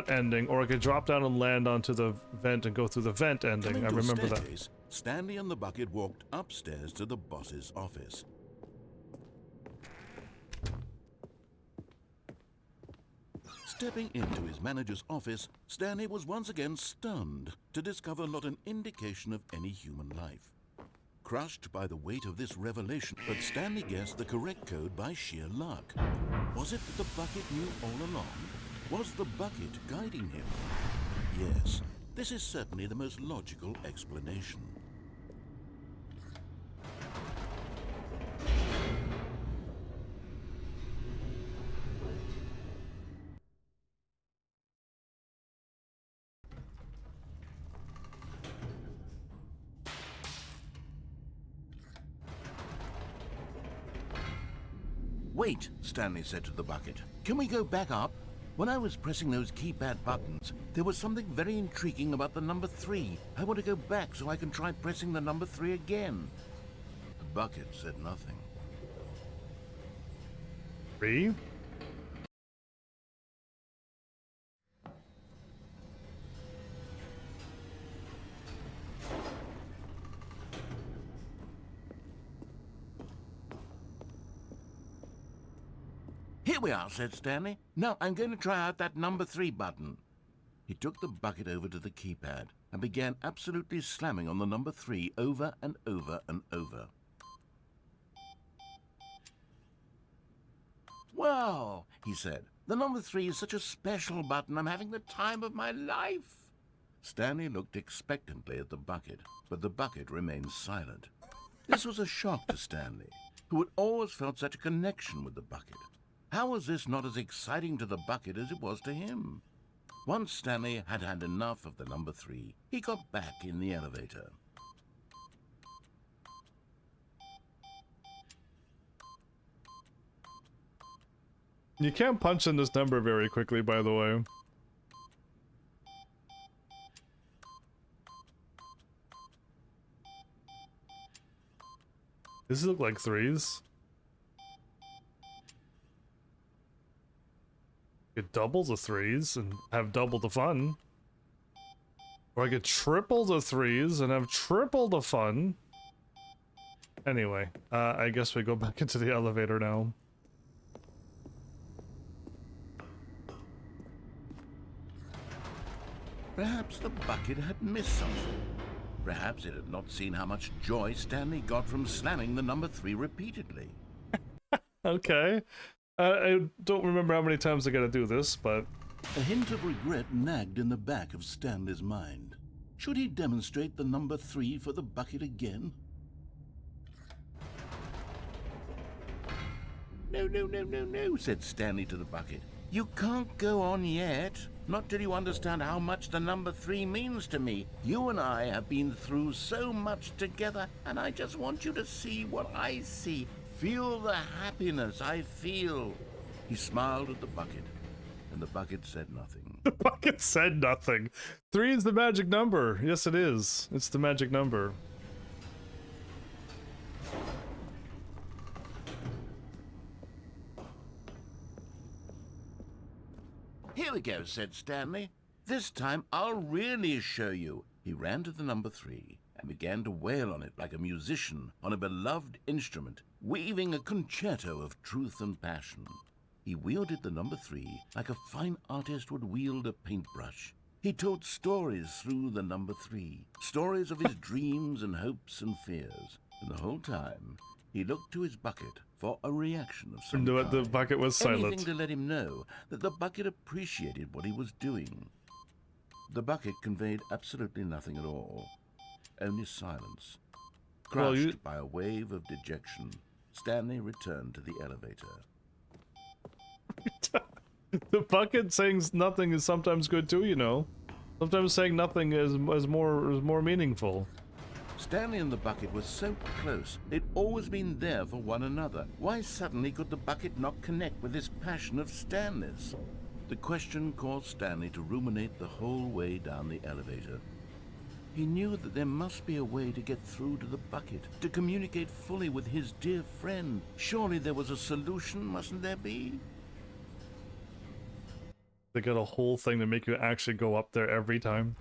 ending, or I could drop down and land onto the vent and go through the vent ending. Coming I to a remember that. staircase, Stanley and the bucket walked upstairs to the boss's office. Stepping into his manager's office, Stanley was once again stunned to discover not an indication of any human life. Crushed by the weight of this revelation, but Stanley guessed the correct code by sheer luck. Was it that the bucket knew all along? Was the bucket guiding him? Yes, this is certainly the most logical explanation. Wait, Stanley said to the bucket. Can we go back up? When I was pressing those keypad buttons, there was something very intriguing about the number 3. I want to go back so I can try pressing the number 3 again. The bucket said nothing. 3? Here we are, said Stanley. Now I'm going to try out that number 3 button. He took the bucket over to the keypad and began absolutely slamming on the number 3 over and over and over. Wow, he said. The number 3 is such a special button. I'm having the time of my life. Stanley looked expectantly at the bucket, but the bucket remained silent. This was a shock to Stanley, who had always felt such a connection with the bucket. How was this not as exciting to the bucket as it was to him? Once Stanley had had enough of the number 3, he got back in the elevator. You can't punch in this number very quickly, by the way. Does it look like 3s? I could double the 3s and have double the fun. Or I could triple the 3s and have triple the fun. Anyway, I guess we go back into the elevator now. Perhaps the bucket had missed something. Perhaps it had not seen how much joy Stanley got from slamming the number 3 repeatedly. Okay. I don't remember how many times I gotta do this, but... A hint of regret nagged in the back of Stanley's mind. Should he demonstrate the number 3 for the bucket again? No, said Stanley to the bucket. You can't go on yet. Not till you understand how much the number 3 means to me. You and I have been through so much together, and I just want you to see what I see. Feel the happiness I feel. He smiled at the bucket, and the bucket said nothing. The bucket said nothing. 3 is the magic number. Yes, it is. It's the magic number. Here we go, said Stanley. This time I'll really show you. He ran to the number 3 and began to wail on it like a musician on a beloved instrument, weaving a concerto of truth and passion. He wielded the number 3 like a fine artist would wield a paintbrush. He told stories through the number 3, stories of his dreams and hopes and fears. And the whole time, he looked to his bucket for a reaction of some kind. The bucket was silent. Anything to let him know that the bucket appreciated what he was doing. The bucket conveyed absolutely nothing at all. Only silence. Crushed by a wave of dejection, Stanley returned to the elevator. The bucket saying nothing is sometimes good too, you know. Sometimes saying nothing is more meaningful. Stanley and the bucket were so close. They'd always been there for one another. Why suddenly could the bucket not connect with this passion of Stanley's? The question caused Stanley to ruminate the whole way down the elevator. He knew that there must be a way to get through to the bucket, to communicate fully with his dear friend. Surely there was a solution, mustn't there be? They got a whole thing to make you actually go up there every time.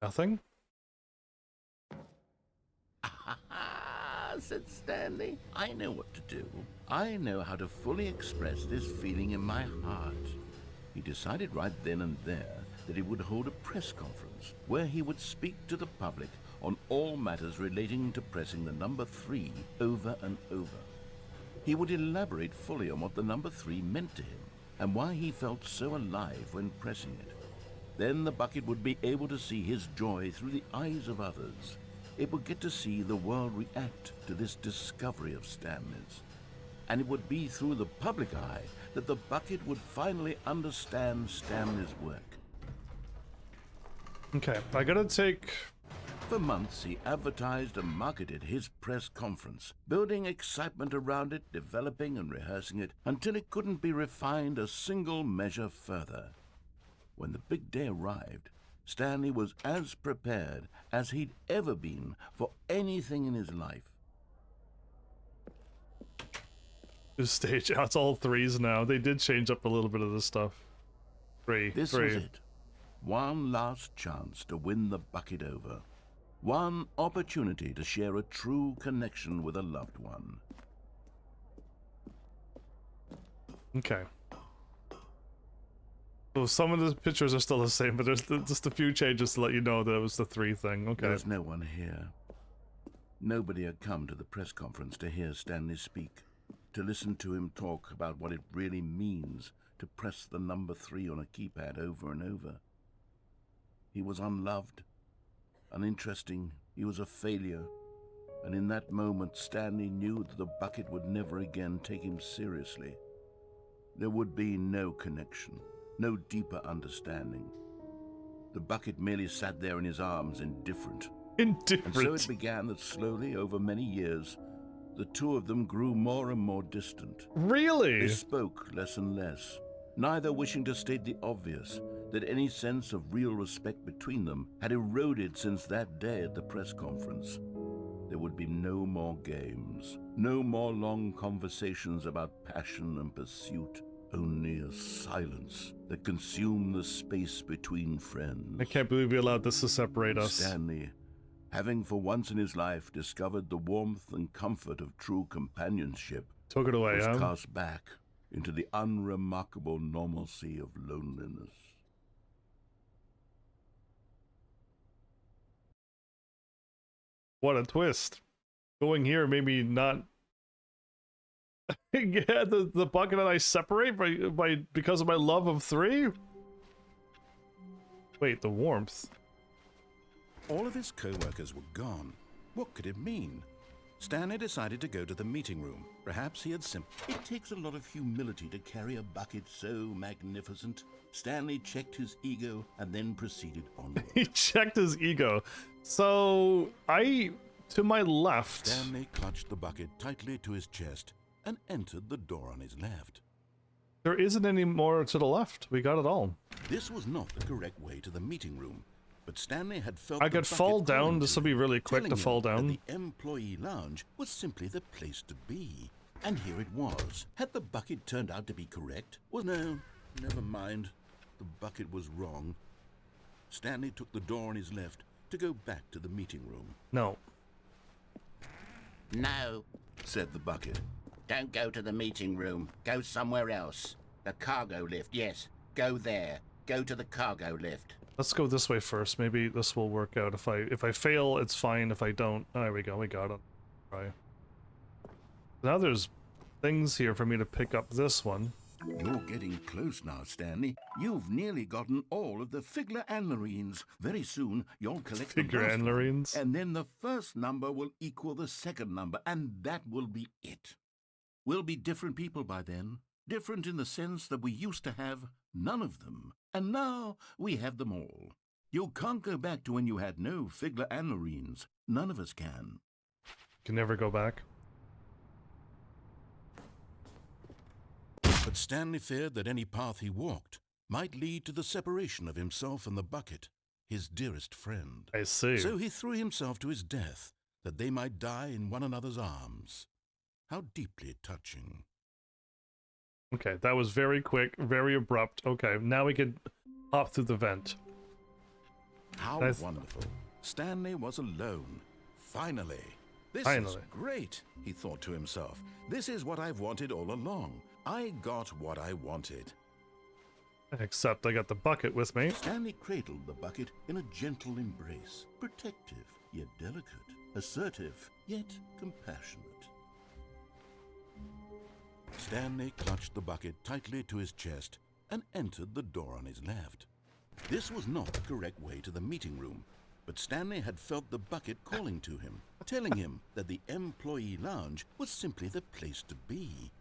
Nothing? Said Stanley. I know what to do. I know how to fully express this feeling in my heart. He decided right then and there that he would hold a press conference where he would speak to the public on all matters relating to pressing the number 3 over and over. He would elaborate fully on what the number 3 meant to him and why he felt so alive when pressing it. Then the bucket would be able to see his joy through the eyes of others. It would get to see the world react to this discovery of Stanley's. And it would be through the public eye that the bucket would finally understand Stanley's work. Okay, I gotta take... For months, he advertised and marketed his press conference, building excitement around it, developing and rehearsing it, until it couldn't be refined a single measure further. When the big day arrived, Stanley was as prepared as he'd ever been for anything in his life. This stage, it's all 3s now. They did change up a little bit of this stuff. This was it. One last chance to win the bucket over. One opportunity to share a true connection with a loved one. Okay. So some of the pictures are still the same, but there's just a few changes to let you know that it was the 3 thing. Okay. There's no one here. Nobody had come to the press conference to hear Stanley speak, to listen to him talk about what it really means to press the number 3 on a keypad over and over. He was unloved, uninteresting, he was a failure, and in that moment Stanley knew that the bucket would never again take him seriously. There would be no connection, no deeper understanding. The bucket merely sat there in his arms, indifferent. Indifferent. And so it began that slowly, over many years, the two of them grew more and more distant. Really? They spoke less and less, neither wishing to state the obvious, that any sense of real respect between them had eroded since that day at the press conference. There would be no more games, no more long conversations about passion and pursuit, only a silence that consumed the space between friends. I can't believe we allowed this to separate us. Stanley, having for once in his life discovered the warmth and comfort of true companionship, took it away, was huh? cast back into the unremarkable normalcy of loneliness. What a twist. Going here made me not... yeah, the bucket and I separate because of my love of 3? Wait, the warmth. All of his co-workers were gone. What could it mean? Stanley decided to go to the meeting room. Perhaps he had It takes a lot of humility to carry a bucket so magnificent. Stanley checked his ego and then proceeded onward. He checked his ego. So, to my left... Stanley clutched the bucket tightly to his chest and entered the door on his left. There isn't any more to the left. We got it all. This was not the correct way to the meeting room, but Stanley had felt I could fall down. This will be really quick to fall down. The employee lounge was simply the place to be. And here it was. Had the bucket turned out to be correct? Well, no, never mind. The bucket was wrong. Stanley took the door on his left to go back to the meeting room. No. No, said the bucket. don't go to the meeting room. Go somewhere else. The cargo lift, yes. Go there. Go to the cargo lift. Let's go this way first. Maybe this will work out. If I fail, it's fine. If I don't, there we go. We got it. Right. Now there's things here for me to pick up this one. You're getting close now, Stanley. You've nearly gotten all of the Figler Anmarines. Very soon, you'll collect the Figure last one, Anmarines? and then the first number will equal the second number, and that will be it. We'll be different people by then. Different in the sense that we used to have none of them, and now we have them all. You can't go back to when you had no Figler Anmarines. None of us can. Can never go back. But Stanley feared that any path he walked might lead to the separation of himself and the bucket, his dearest friend. I see. So he threw himself to his death, that they might die in one another's arms. How deeply touching. Okay, that was very quick, very abrupt. Okay, now we can hop through the vent. How Nice. wonderful. Stanley was alone. Finally. This is Finally. great, he thought to himself. This is what I've wanted all along. I got what I wanted. Except I got the bucket with me. Stanley cradled the bucket in a gentle embrace, protective yet delicate, assertive yet compassionate. Stanley clutched the bucket tightly to his chest and entered the door on his left. This was not the correct way to the meeting room, but Stanley had felt the bucket calling to him, telling him that the employee lounge was simply the place to be.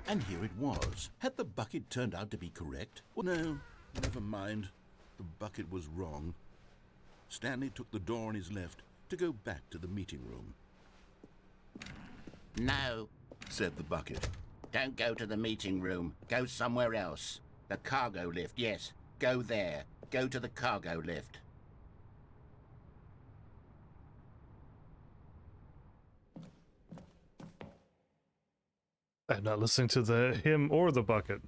And here it was. Had the bucket turned out to be correct? Well, no, never mind. The bucket was wrong. Stanley took the door on his left to go back to the meeting room. No, Said the bucket. don't go to the meeting room. Go somewhere else. The cargo lift, yes. Go there. Go to the cargo lift. I'm not listening to him or the bucket.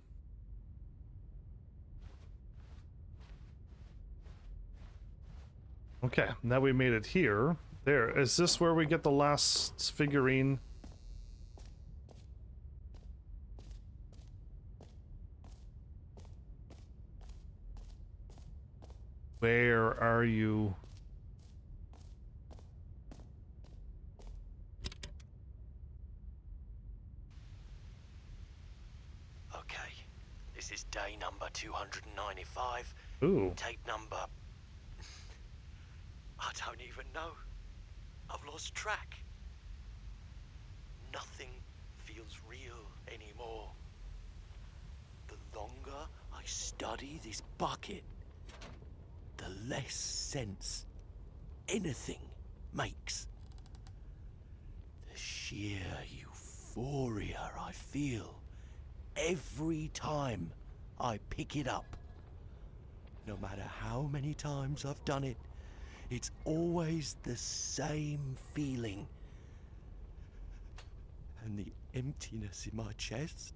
Okay, now we made it here. There, is this where we get the last figurine? Where are you? Okay, this is day number 295. Ooh, Tape number... I don't even know. I've lost track. Nothing feels real anymore. The longer I study this bucket, the less sense anything makes. The sheer euphoria I feel every time I pick it up. No matter how many times I've done it, it's always the same feeling. And the emptiness in my chest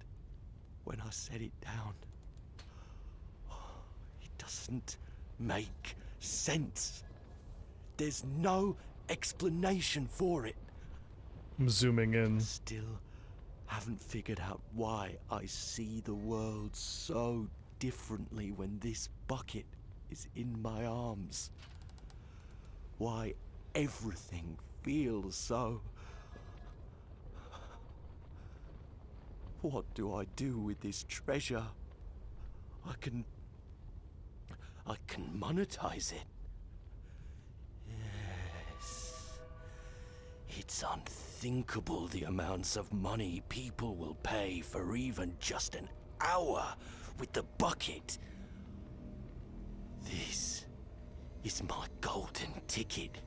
when I set it down. It doesn't make sense. There's no explanation for it. I'm zooming in. Still haven't figured out why I see the world so differently when this bucket is in my arms. Why everything feels so... What do I do with this treasure? I can monetize it. Yes. It's unthinkable the amounts of money people will pay for even just an hour with the bucket. This is my golden ticket.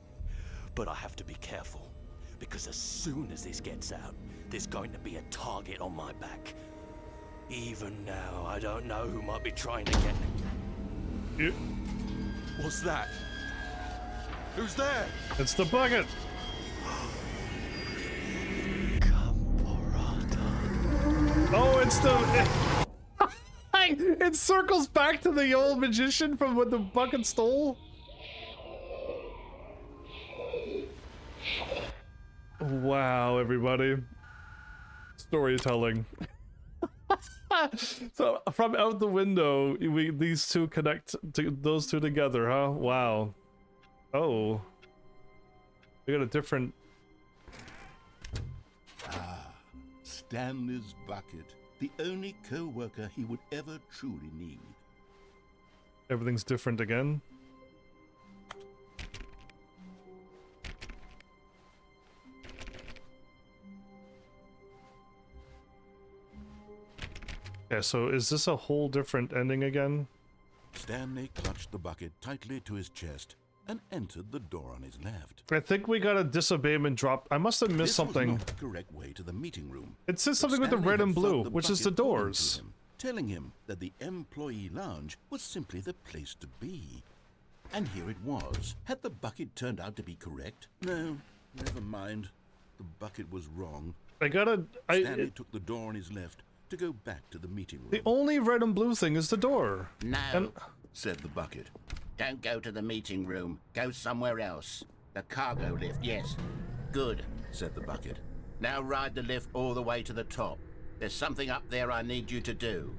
But I have to be careful, because as soon as this gets out, there's going to be a target on my back. Even now, I don't know who might be trying to get me. What's that? Who's there? It's the bucket! Oh, it's the... It circles back to the old magician from when the bucket stole? Wow, everybody. Storytelling. So, from out the window, these two connect to those two together, huh? Wow. Oh. We got a different... Stanley's bucket, The only co-worker he would ever truly need. Everything's different again. Okay, so is this a whole different ending again? Stanley clutched the bucket tightly to his chest and entered the door on his left. I think we got a disobeyment drop. I must have missed something. This was not the correct way to the meeting room. It says But something with the Stanley red had and thought blue, the which is the bucket calling to doors. him, telling him that the employee lounge was simply the place to be. And here it was. Had the bucket turned out to be correct? No, never mind. The bucket was wrong. Stanley took the door on his left to go back to the meeting room. The only red and blue thing is the door. No, said the bucket. don't go to the meeting room. Go somewhere else. The cargo lift, yes. Good, said the bucket. now ride the lift all the way to the top. There's something up there I need you to do.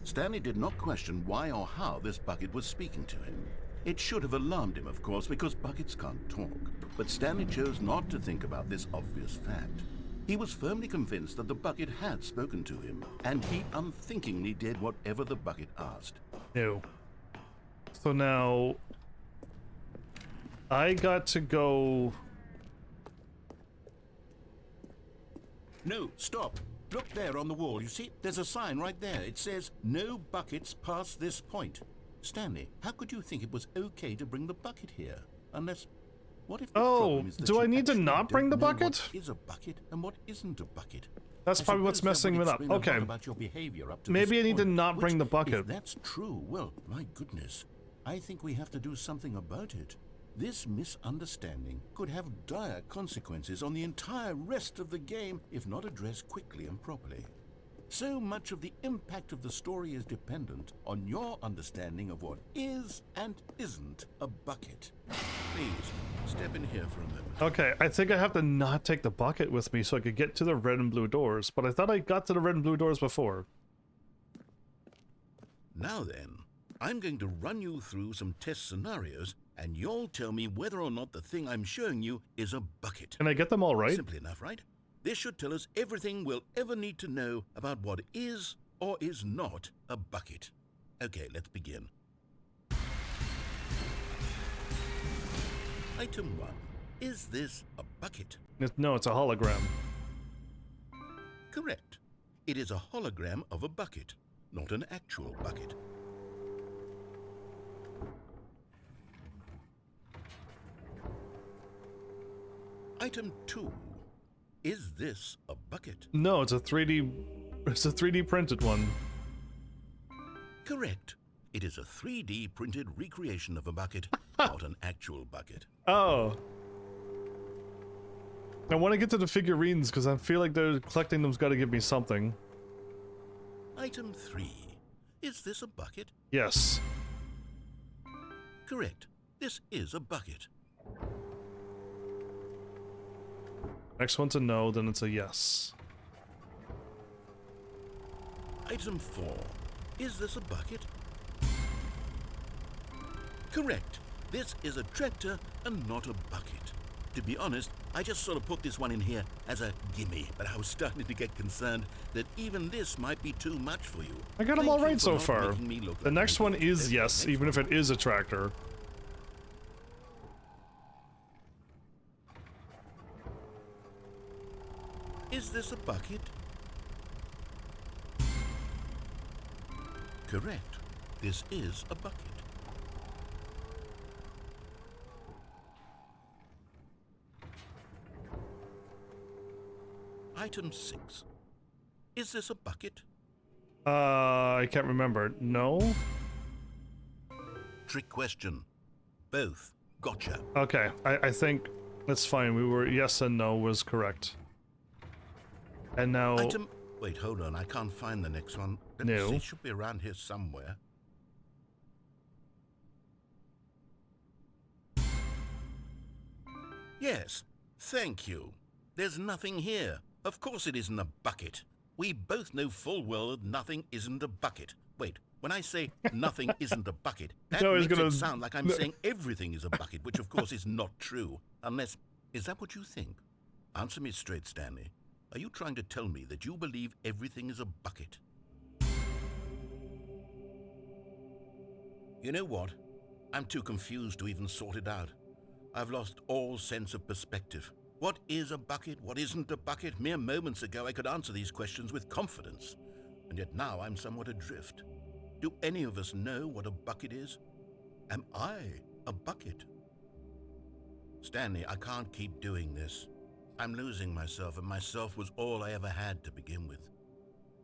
Stanley did not question why or how this bucket was speaking to him. It should have alarmed him, of course, because buckets can't talk. But Stanley chose not to think about this obvious fact. He was firmly convinced that the bucket had spoken to him, and he unthinkingly did whatever the bucket asked. Ew. So now I got to go. No, stop. Look there on the wall. You see, there's a sign right there. It says, "No buckets past this point." Stanley, how could you think it was okay to bring the bucket here? Unless, what if the problem is that do you I need to actually not bring don't the know bucket? What is a bucket and what isn't a bucket? That's I probably what's suppose that messing would it up. explain a lot Okay. about your behavior up to Maybe this I need to point, not bring which, the bucket. If that's true, well, my goodness, I think we have to do something about it. This misunderstanding could have dire consequences on the entire rest of the game if not addressed quickly and properly. So much of the impact of the story is dependent on your understanding of what is and isn't a bucket. Please, step in here for a moment. Okay, I think I have to not take the bucket with me so I could get to the red and blue doors, but I thought I got to the red and blue doors before. Now then, I'm going to run you through some test scenarios, and you'll tell me whether or not the thing I'm showing you is a bucket. Can I get them all right? Simple enough, right? This should tell us everything we'll ever need to know about what is or is not a bucket. Okay, let's begin. Item 1. Is this a bucket? No, it's a hologram. Correct. It is a hologram of a bucket, not an actual bucket. Item 2. Is this a bucket? No, it's a 3D. It's a 3D printed one. Correct. It is a 3D printed recreation of a bucket, not an actual bucket. Oh. I want to get to the figurines because I feel like they're collecting them's got to give me something. Item 3. Is this a bucket? Yes. Correct. This is a bucket. Next one's a no, then it's a yes. Item 4. Is this a bucket? Correct. This is a tractor and not a bucket. To be honest, I just sort of put this one in here as a gimme, but I was starting to get concerned that even this might be too much for you. I got them Thank all you right for so not far. making me look The like next an one idiot. is There's yes, the next even if it is a tractor. Is this a bucket? Correct. This is a bucket. Item 6. Is this a bucket? I can't remember. No? Trick question. Both. Gotcha. Okay, I think that's fine. We were yes and no was correct. And now... Item... Wait, hold on. I can't find the next one. Let me see. It should be around here somewhere. Yes. Thank you. There's nothing here. Of course it isn't a bucket. We both know full well that nothing isn't a bucket. Wait, when I say nothing isn't a bucket, that No, makes he's gonna- it sound like I'm saying everything is a bucket, which of course is not true. Unless... Is that what you think? Answer me straight, Stanley. Are you trying to tell me that you believe everything is a bucket? You know what? I'm too confused to even sort it out. I've lost all sense of perspective. What is a bucket? What isn't a bucket? Mere moments ago I could answer these questions with confidence, and yet now I'm somewhat adrift. Do any of us know what a bucket is? Am I a bucket? Stanley, I can't keep doing this. I'm losing myself, and myself was all I ever had to begin with.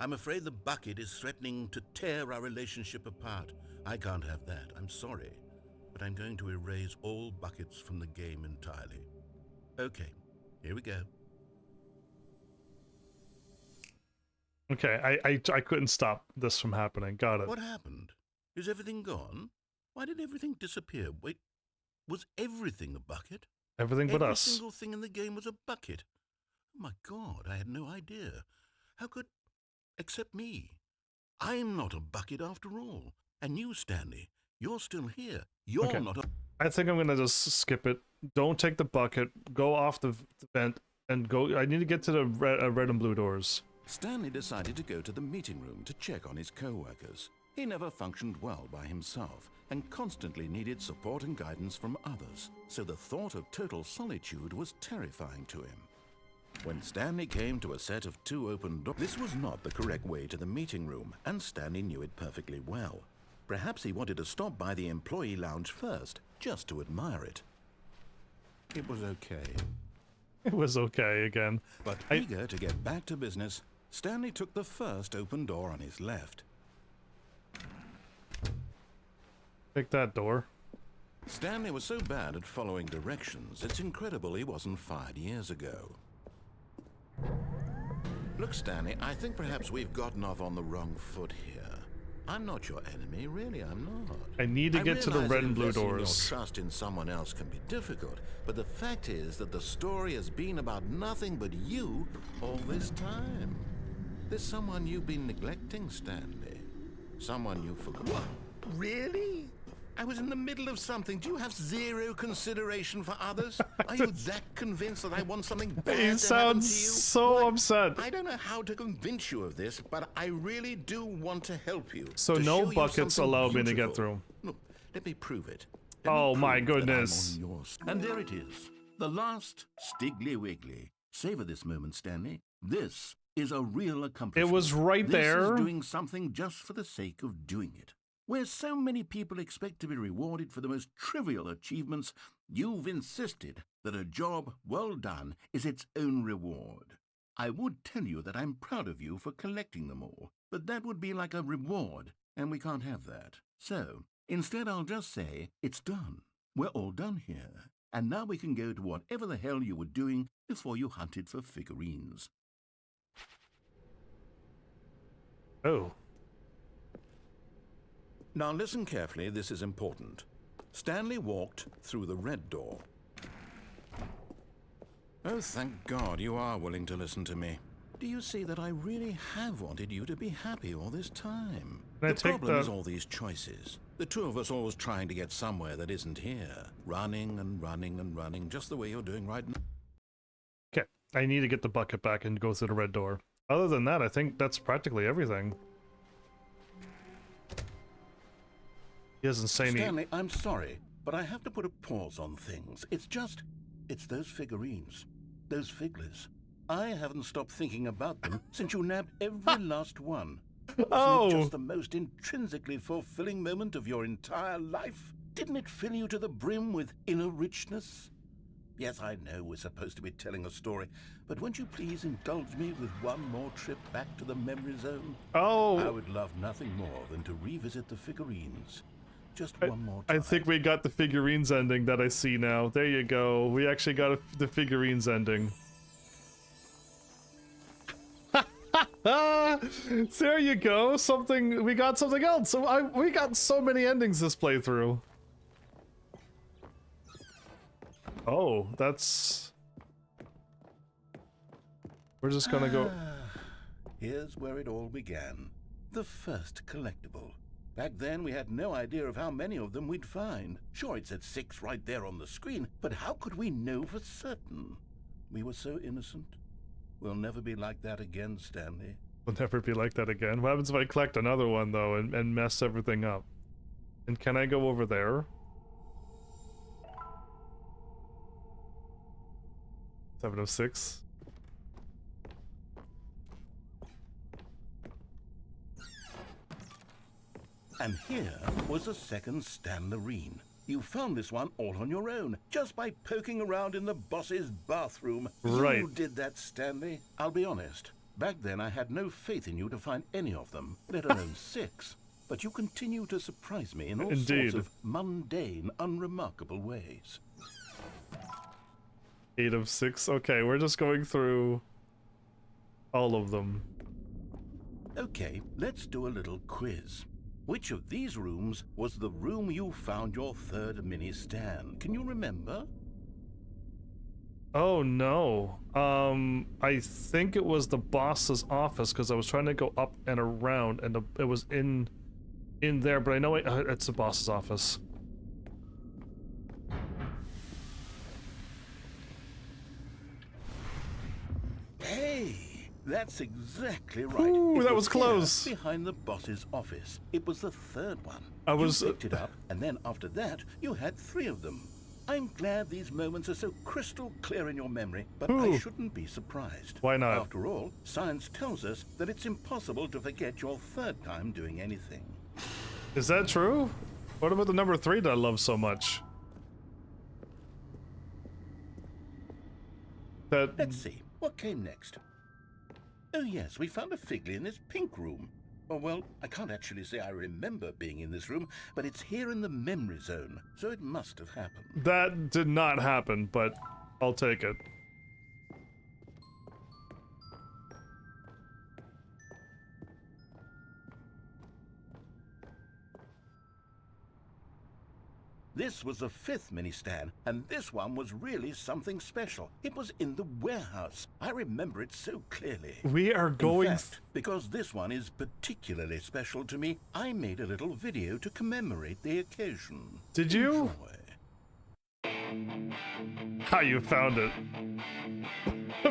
I'm afraid the bucket is threatening to tear our relationship apart. I can't have that. I'm sorry, but I'm going to erase all buckets from the game entirely. Okay, here we go. Okay, I couldn't stop this from happening. Got it. What happened? Is everything gone? Why did everything disappear? Wait, was everything a bucket? Everything but Every us. single thing in the game was a bucket. Oh my God, I had no idea. How could... except me. I'm not a bucket after all. And you, Stanley, you're still here. You're Okay. not a... I think I'm gonna just skip it. Don't take the bucket. Go off the vent and go. I need to get to the red and blue doors. Stanley decided to go to the meeting room to check on his co-workers. He never functioned well by himself and constantly needed support and guidance from others, so the thought of total solitude was terrifying to him. When Stanley came to a set of 2 open doors, this was not the correct way to the meeting room, and Stanley knew it perfectly well. Perhaps he wanted to stop by the employee lounge first, just to admire it. It was okay. It was okay again. But eager to get back to business, Stanley took the first open door on his left. Take that door. Stanley was so bad at following directions, it's incredible he wasn't fired years ago. Look, Stanley, I think perhaps we've gotten off on the wrong foot here. I'm not your enemy, really, I'm not. I need to get to the realize red that and blue investing doors. Your trust in someone else can be difficult, but the fact is that the story has been about nothing but you all this time. There's someone you've been neglecting, Stanley. Someone you forgot. What? Really? I was in the middle of something. Do you have zero consideration for others? Are you that convinced that I want something bad He to happen sounds to you? so upset. I don't know how to convince you of this, but I really do want to help you. So to no show you buckets something allow me to get beautiful. through. Look, let me prove it. Let me Oh my prove that I'm goodness. on your side. And there it is. The last Stiggly Wiggly. Savor this moment, Stanley. This is a real accomplishment. It was right there. This is doing something just for the sake of doing it. Where so many people expect to be rewarded for the most trivial achievements, you've insisted that a job well done is its own reward. I would tell you that I'm proud of you for collecting them all, but that would be like a reward, and we can't have that. So, instead I'll just say, it's done. We're all done here. And now we can go to whatever the hell you were doing before you hunted for figurines. Oh. Now listen carefully, this is important. Stanley walked through the red door. Oh, thank God you are willing to listen to me. Do you see that I really have wanted you to be happy all this time? Can I The take problem is the- all these choices. The two of us always trying to get somewhere that isn't here. Running and running and running, just the way you're doing right now. Okay, I need to get the bucket back and go through the red door. Other than that, I think that's practically everything. He doesn't say any... Stanley, I'm sorry, but I have to put a pause on things. It's those figurines. Those figglers. I haven't stopped thinking about them since you nabbed every last one. Wasn't it just the most intrinsically fulfilling moment of your entire life? Didn't it fill you to the brim with inner richness? Yes, I know we're supposed to be telling a story, but won't you please indulge me with one more trip back to the memory zone? Oh! I would love nothing more than to revisit the figurines. Just one more time. I think we got the figurines ending that I see now. There you go. We actually got the figurines ending. There you go. We got something else. We got so many endings this playthrough. Oh, that's... We're just gonna go... Here's where it all began. The first collectible. Back then, we had no idea of how many of them we'd find. Sure, it said 6 right there on the screen, but how could we know for certain? We were so innocent. We'll never be like that again, Stanley. Will never be like that again. What happens if I collect another one, though, and mess everything up? And can I go over there? 706. And here was a second Stanlerine. You found this one all on your own, just by poking around in the boss's bathroom. Right. You did that, Stanley. I'll be honest. Back then, I had no faith in you to find any of them, let alone 6. But you continue to surprise me in all sorts of mundane, unremarkable ways. 8 of 6. Okay, we're just going through all of them. Okay, let's do a little quiz. Which of these rooms was the room you found your third mini Stan? Can you remember? Oh no. I think it was the boss's office because I was trying to go up and around, and it was in there. But I know it's the boss's office. Hey, that's exactly right. Ooh, It that was here, close. behind the boss's office. It was the third one. You picked it up, and then after that, you had 3 of them. I'm glad these moments are so crystal clear in your memory, but I shouldn't be surprised. Why not? After all, science tells us that it's impossible to forget your third time doing anything. Is that true? What about the number 3 that I love so much? Let's see, what came next? Oh yes, we found a Figley in this pink room. Oh well, I can't actually say I remember being in this room, but it's here in the memory zone, so it must have happened. That did not happen, but I'll take it. This was the 5th mini-Stan, and this one was really something special. It was in the warehouse. I remember it so clearly. We are going... In fact, because this one is particularly special to me, I made a little video to commemorate the occasion. Did you? Enjoy. How you found it.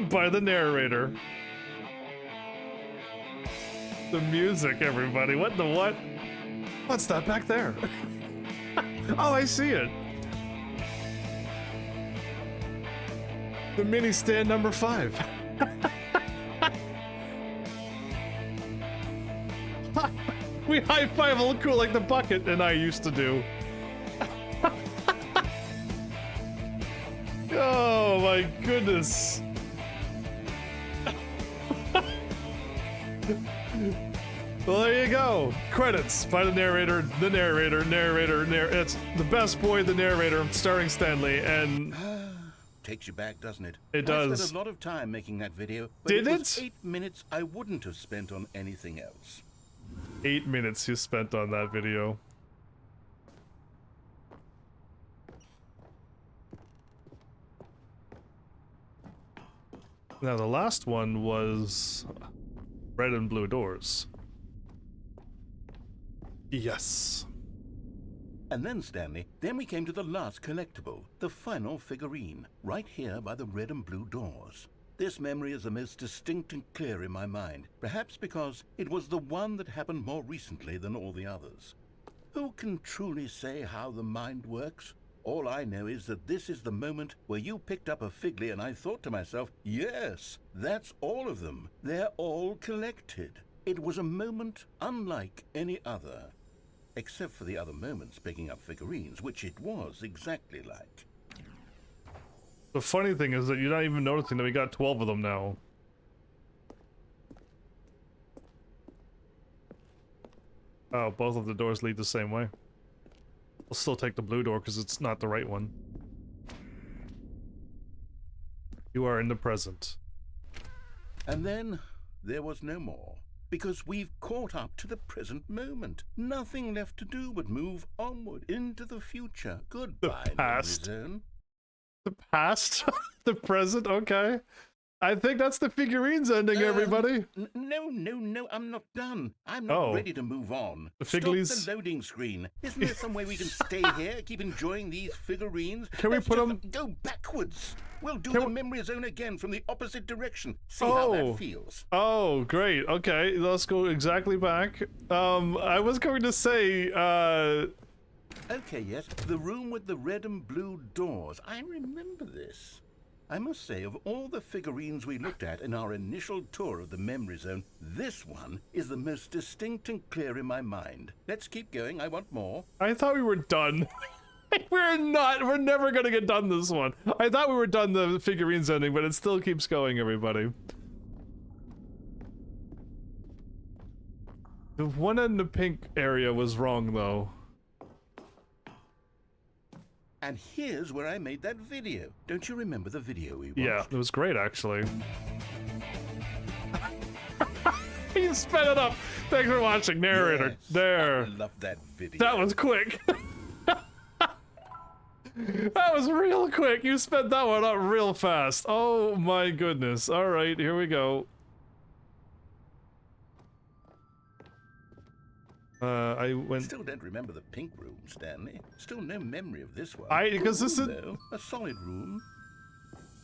By the narrator. The music, everybody. What the what? What's that back there? Oh, I see it. The mini stand number 5. We high five all cool like the bucket and I used to do. Oh my goodness. Well, there you go. Credits by the narrator, it's the best boy, the narrator, starring Stanley, and... Takes you back, doesn't it? It does. I spent a lot of time making that video, but Did it was it? 8 minutes I wouldn't have spent on anything else. 8 minutes you spent on that video. Now the last one was red and blue doors. Yes. And then, Stanley, then we came to the last collectible, the final figurine, right here by the red and blue doors. This memory is the most distinct and clear in my mind, perhaps because it was the one that happened more recently than all the others. Who can truly say how the mind works? All I know is that this is the moment where you picked up a Figley and I thought to myself, yes, that's all of them. They're all collected. It was a moment unlike any other. Except for the other moments picking up figurines, which it was exactly like. The funny thing is that you're not even noticing that we got 12 of them now. Oh, both of the doors lead the same way. I'll still take the blue door because it's not the right one. You are in the present. And then there was no more. Because we've caught up to the present moment. Nothing left to do but move onward into the future. Goodbye, The past. memory zone. The past? The present? Okay. I think that's the figurines ending, everybody. No, I'm not done. I'm not Oh. ready to move on. The Stop figlies? the loading screen. Isn't there some way we can stay here, keep enjoying these figurines? Can we Let's put just 'em- go backwards? We'll do Can the we- memory zone again from the opposite direction. See how Oh. that feels. Oh, great. Okay, let's go exactly back. I was going to say, Okay, yes, the room with the red and blue doors. I remember this. I must say, of all the figurines we looked at in our initial tour of the memory zone, this one is the most distinct and clear in my mind. Let's keep going. I want more. I thought we were done. We're not. We're never gonna get done this one. I thought we were done the figurines ending, but it still keeps going, everybody. The one in the pink area was wrong, though. And here's where I made that video. Don't you remember the video we watched? Yeah, it was great, actually. You sped it up. Thanks for watching, narrator. Yes, There. I love that video. That was quick. That was real quick. You sped that one up real fast. Oh my goodness. All right, here we go. I went. Still don't remember the pink room, Stanley. Still no memory of this one. Because this is. Though, a solid room.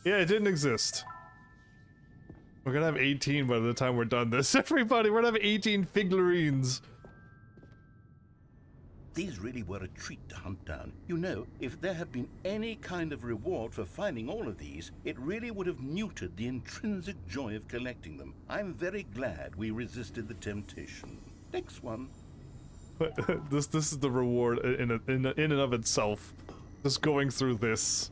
Yeah, it didn't exist. We're gonna have 18 by the time we're done this. Everybody, we're gonna have 18 figurines. These really were a treat to hunt down. You know, if there had been any kind of reward for finding all of these, it really would have neutered the intrinsic joy of collecting them. I'm very glad we resisted the temptation. Next one. This is the reward in and of itself. Just going through this.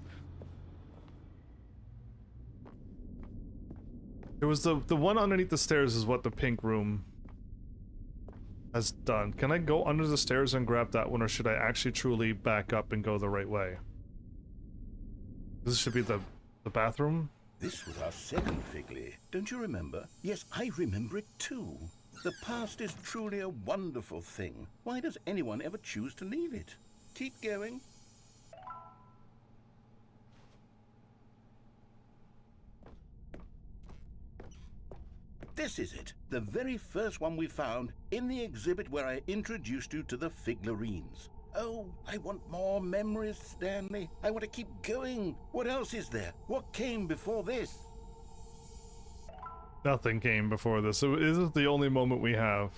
There was the one underneath the stairs is what the pink room has done. Can I go under the stairs and grab that one, or should I actually truly back up and go the right way? This should be the bathroom? This was our second Figley. Don't you remember? Yes, I remember it too. The past is truly a wonderful thing. Why does anyone ever choose to leave it? Keep going. This is it, the very first one we found in the exhibit where I introduced you to the figurines. Oh, I want more memories, Stanley. I want to keep going. What else is there? What came before this? Nothing came before this. So this is the only moment we have.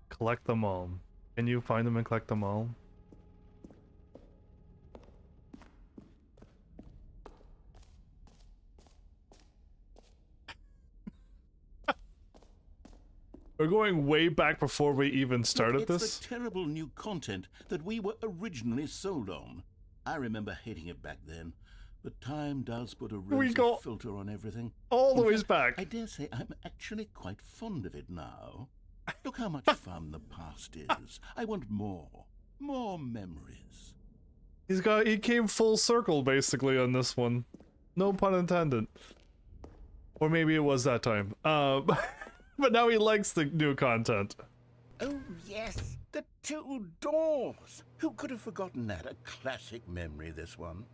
Collect them all. Can you find them and collect them all? We're going way back before we even started It's this. the terrible new content that we were originally sold on. I remember hating it back then, but time does put a rosy go filter on everything. all the In ways fact, back. I dare say I'm actually quite fond of it now. Look how much fun the past is. I want more. More memories. He came full circle basically on this one. No pun intended. Or maybe it was that time. But now he likes the new content. Oh, yes, the two doors. Who could have forgotten that? A classic memory, this one.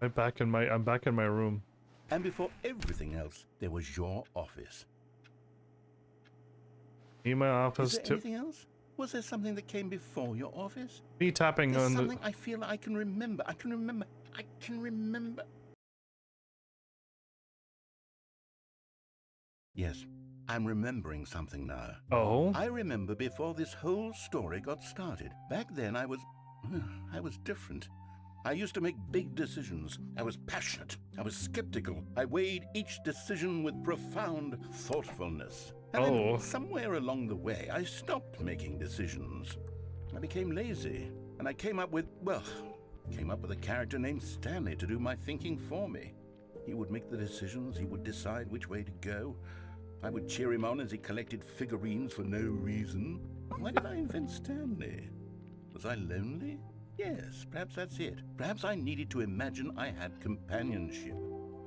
I'm back in my room. And before everything else, there was your office. In my office Is there too. anything else? Was there something that came before your office? Me tapping There's on something the. I feel I can remember. I can remember. Yes, I'm remembering something now. Oh. I remember before this whole story got started. Back then I was different. I used to make big decisions. I was passionate. I was skeptical. I weighed each decision with profound thoughtfulness. And Oh. then somewhere along the way, I stopped making decisions. I became lazy, and I came up with a character named Stanley to do my thinking for me. He would make the decisions, he would decide which way to go. I would cheer him on as he collected figurines for no reason. Why did I invent Stanley? Was I lonely? Yes, perhaps that's it. Perhaps I needed to imagine I had companionship.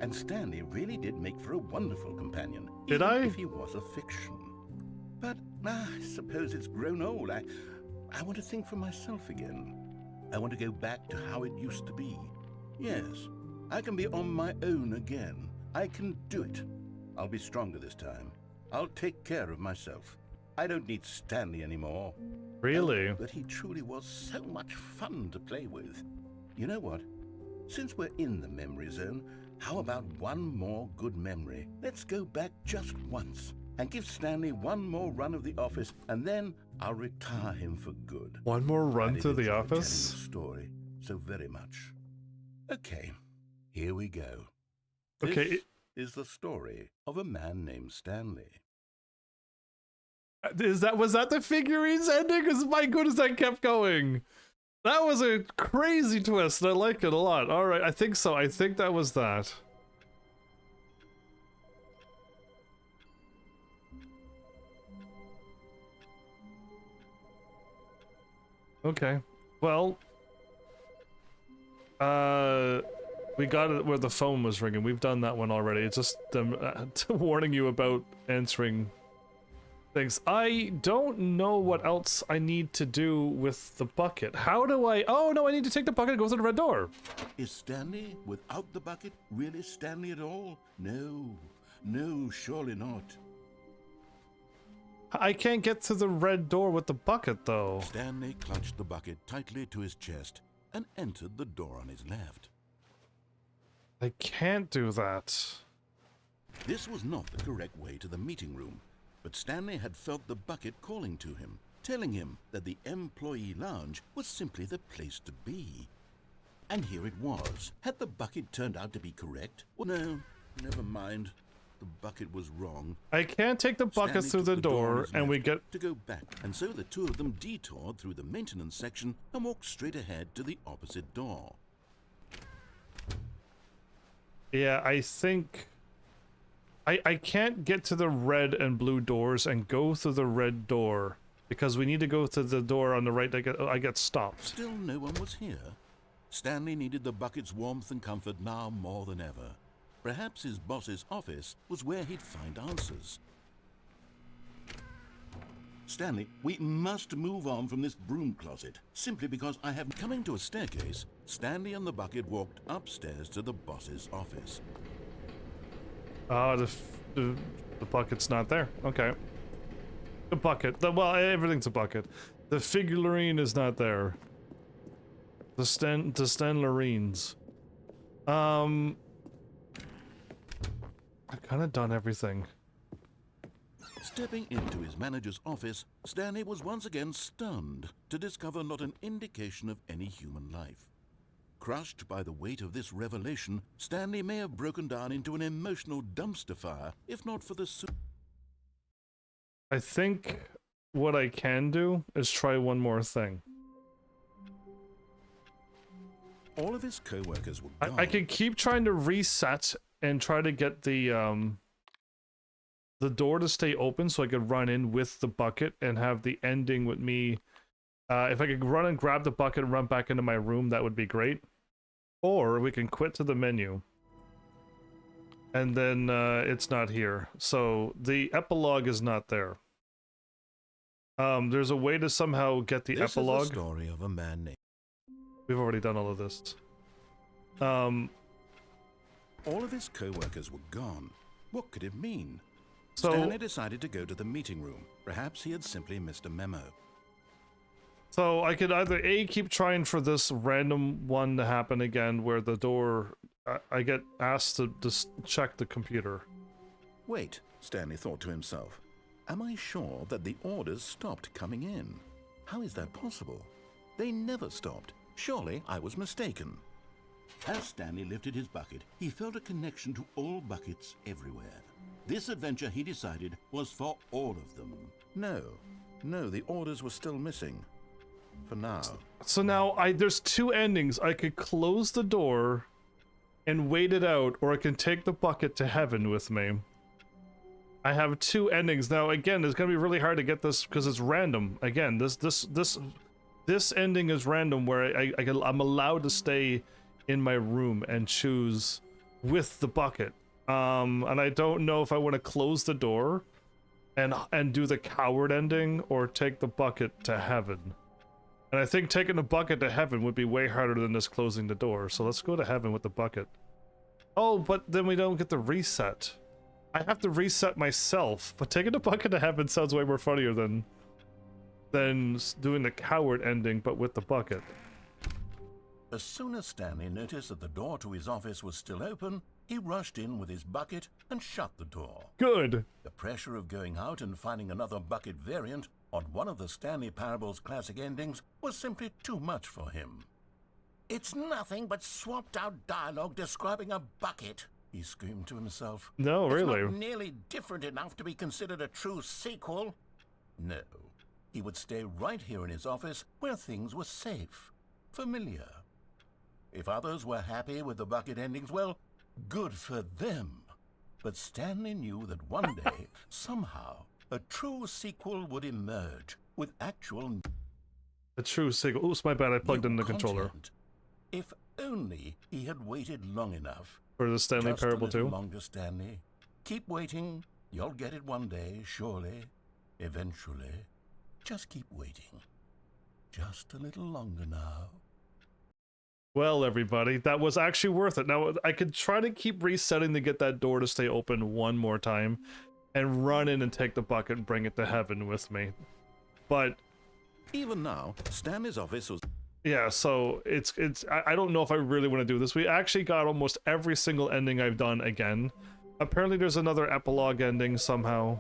And Stanley really did make for a wonderful companion. Did even I? If he was a fiction. But I suppose it's grown old. I want to think for myself again. I want to go back to how it used to be. Yes, I can be on my own again. I can do it. I'll be stronger this time. I'll take care of myself. I don't need Stanley anymore. Really? Oh, but he truly was so much fun to play with. You know what? Since we're in the memory zone, how about one more good memory? Let's go back just once and give Stanley one more run of the office, and then I'll retire him for good. One more run I through did the enjoy office? telling the story so very much. Okay, here we go. Okay, This is the story of a man named Stanley. was that the figurines ending? Because my goodness, that kept going. That was a crazy twist, and I like it a lot. All right, I think so. I think that was that. Okay, well, we got it where the phone was ringing. We've done that one already. It's just them warning you about answering things. I don't know what else I need to do with the bucket. How do I... Oh, no, I need to take the bucket and go through the red door. Is Stanley without the bucket really Stanley at all? No, no, surely not. I can't get to the red door with the bucket, though. Stanley clutched the bucket tightly to his chest and entered the door on his left. I can't do that. This was not the correct way to the meeting room, but Stanley had felt the bucket calling to him, telling him that the employee lounge was simply the place to be. And here it was. Had the bucket turned out to be correct? Well, no, never mind. The bucket was wrong. I can't take the bucket Stanley through took the on door, his and we left get... to go back, and so the two of them detoured through the maintenance section and walked straight ahead to the opposite door. Yeah, I think... I can't get to the red and blue doors and go through the red door, because we need to go to the door on the right. I get stopped. Still no one was here. Stanley needed the bucket's warmth and comfort now more than ever. Perhaps his boss's office was where he'd find answers. Stanley, we must move on from this broom closet, simply because I have... Coming to a staircase, Stanley and the bucket walked upstairs to the boss's office. Ah, the bucket's not there. Okay. The bucket. Well, everything's a bucket. The figurine is not there. The Stanlerines. I've kind of done everything. Stepping into his manager's office, Stanley was once again stunned to discover not an indication of any human life. Crushed by the weight of this revelation, Stanley may have broken down into an emotional dumpster fire, if not for the... I think what I can do is try one more thing. All of his co-workers were gone. I could keep trying to reset and try to get the door to stay open so I could run in with the bucket and have the ending with me. If I could run and grab the bucket and run back into my room, that would be great. Or we can quit to the menu. And then it's not here. So the epilogue is not there. There's a way to somehow get the epilogue. This is the story of a man named... We've already done all of this. All of his co-workers were gone. What could it mean? So Stanley decided to go to the meeting room. Perhaps he had simply missed a memo. So I could either A, keep trying for this random one to happen again where the door, I get asked to just check the computer. Wait, Stanley thought to himself. Am I sure that the orders stopped coming in? How is that possible? They never stopped. Surely I was mistaken. As Stanley lifted his bucket, he felt a connection to all buckets everywhere. This adventure, he decided, was for all of them. No, the orders were still missing. For now. So now there's two endings. I could close the door and wait it out, or I can take the bucket to heaven with me. I have two endings. Now again, it's gonna be really hard to get this because it's random. Again, this ending is random where I'm allowed to stay in my room and choose with the bucket. And I don't know if I want to close the door and do the coward ending or take the bucket to heaven. And I think taking the bucket to heaven would be way harder than just closing the door. So let's go to heaven with the bucket. Oh, but then we don't get the reset. I have to reset myself, but taking the bucket to heaven sounds way more funnier than doing the coward ending, but with the bucket. As soon as Stanley noticed that the door to his office was still open, he rushed in with his bucket and shut the door. Good. The pressure of going out and finding another bucket variant on one of the Stanley Parable's classic endings was simply too much for him. "It's nothing but swapped-out dialogue describing a bucket," he screamed to himself. No, really. It's not nearly different enough to be considered a true sequel. No, he would stay right here in his office where things were safe, familiar. If others were happy with the bucket endings, well, good for them. But Stanley knew that one day, somehow, a true sequel would emerge with actual... A true sequel. Oops, my bad, I plugged in the content. controller. If only he had waited long enough. For the Stanley Just Parable a little 2? longer, Stanley. Keep waiting. You'll get it one day, surely. Eventually. Just keep waiting. Just a little longer now. Well, everybody, that was actually worth it. Now, I could try to keep resetting to get that door to stay open one more time and run in and take the bucket and bring it to heaven with me. But... Even now, Stanley's office was... yeah, so I don't know if I really want to do this. We actually got almost every single ending I've done again. Apparently there's another epilogue ending somehow.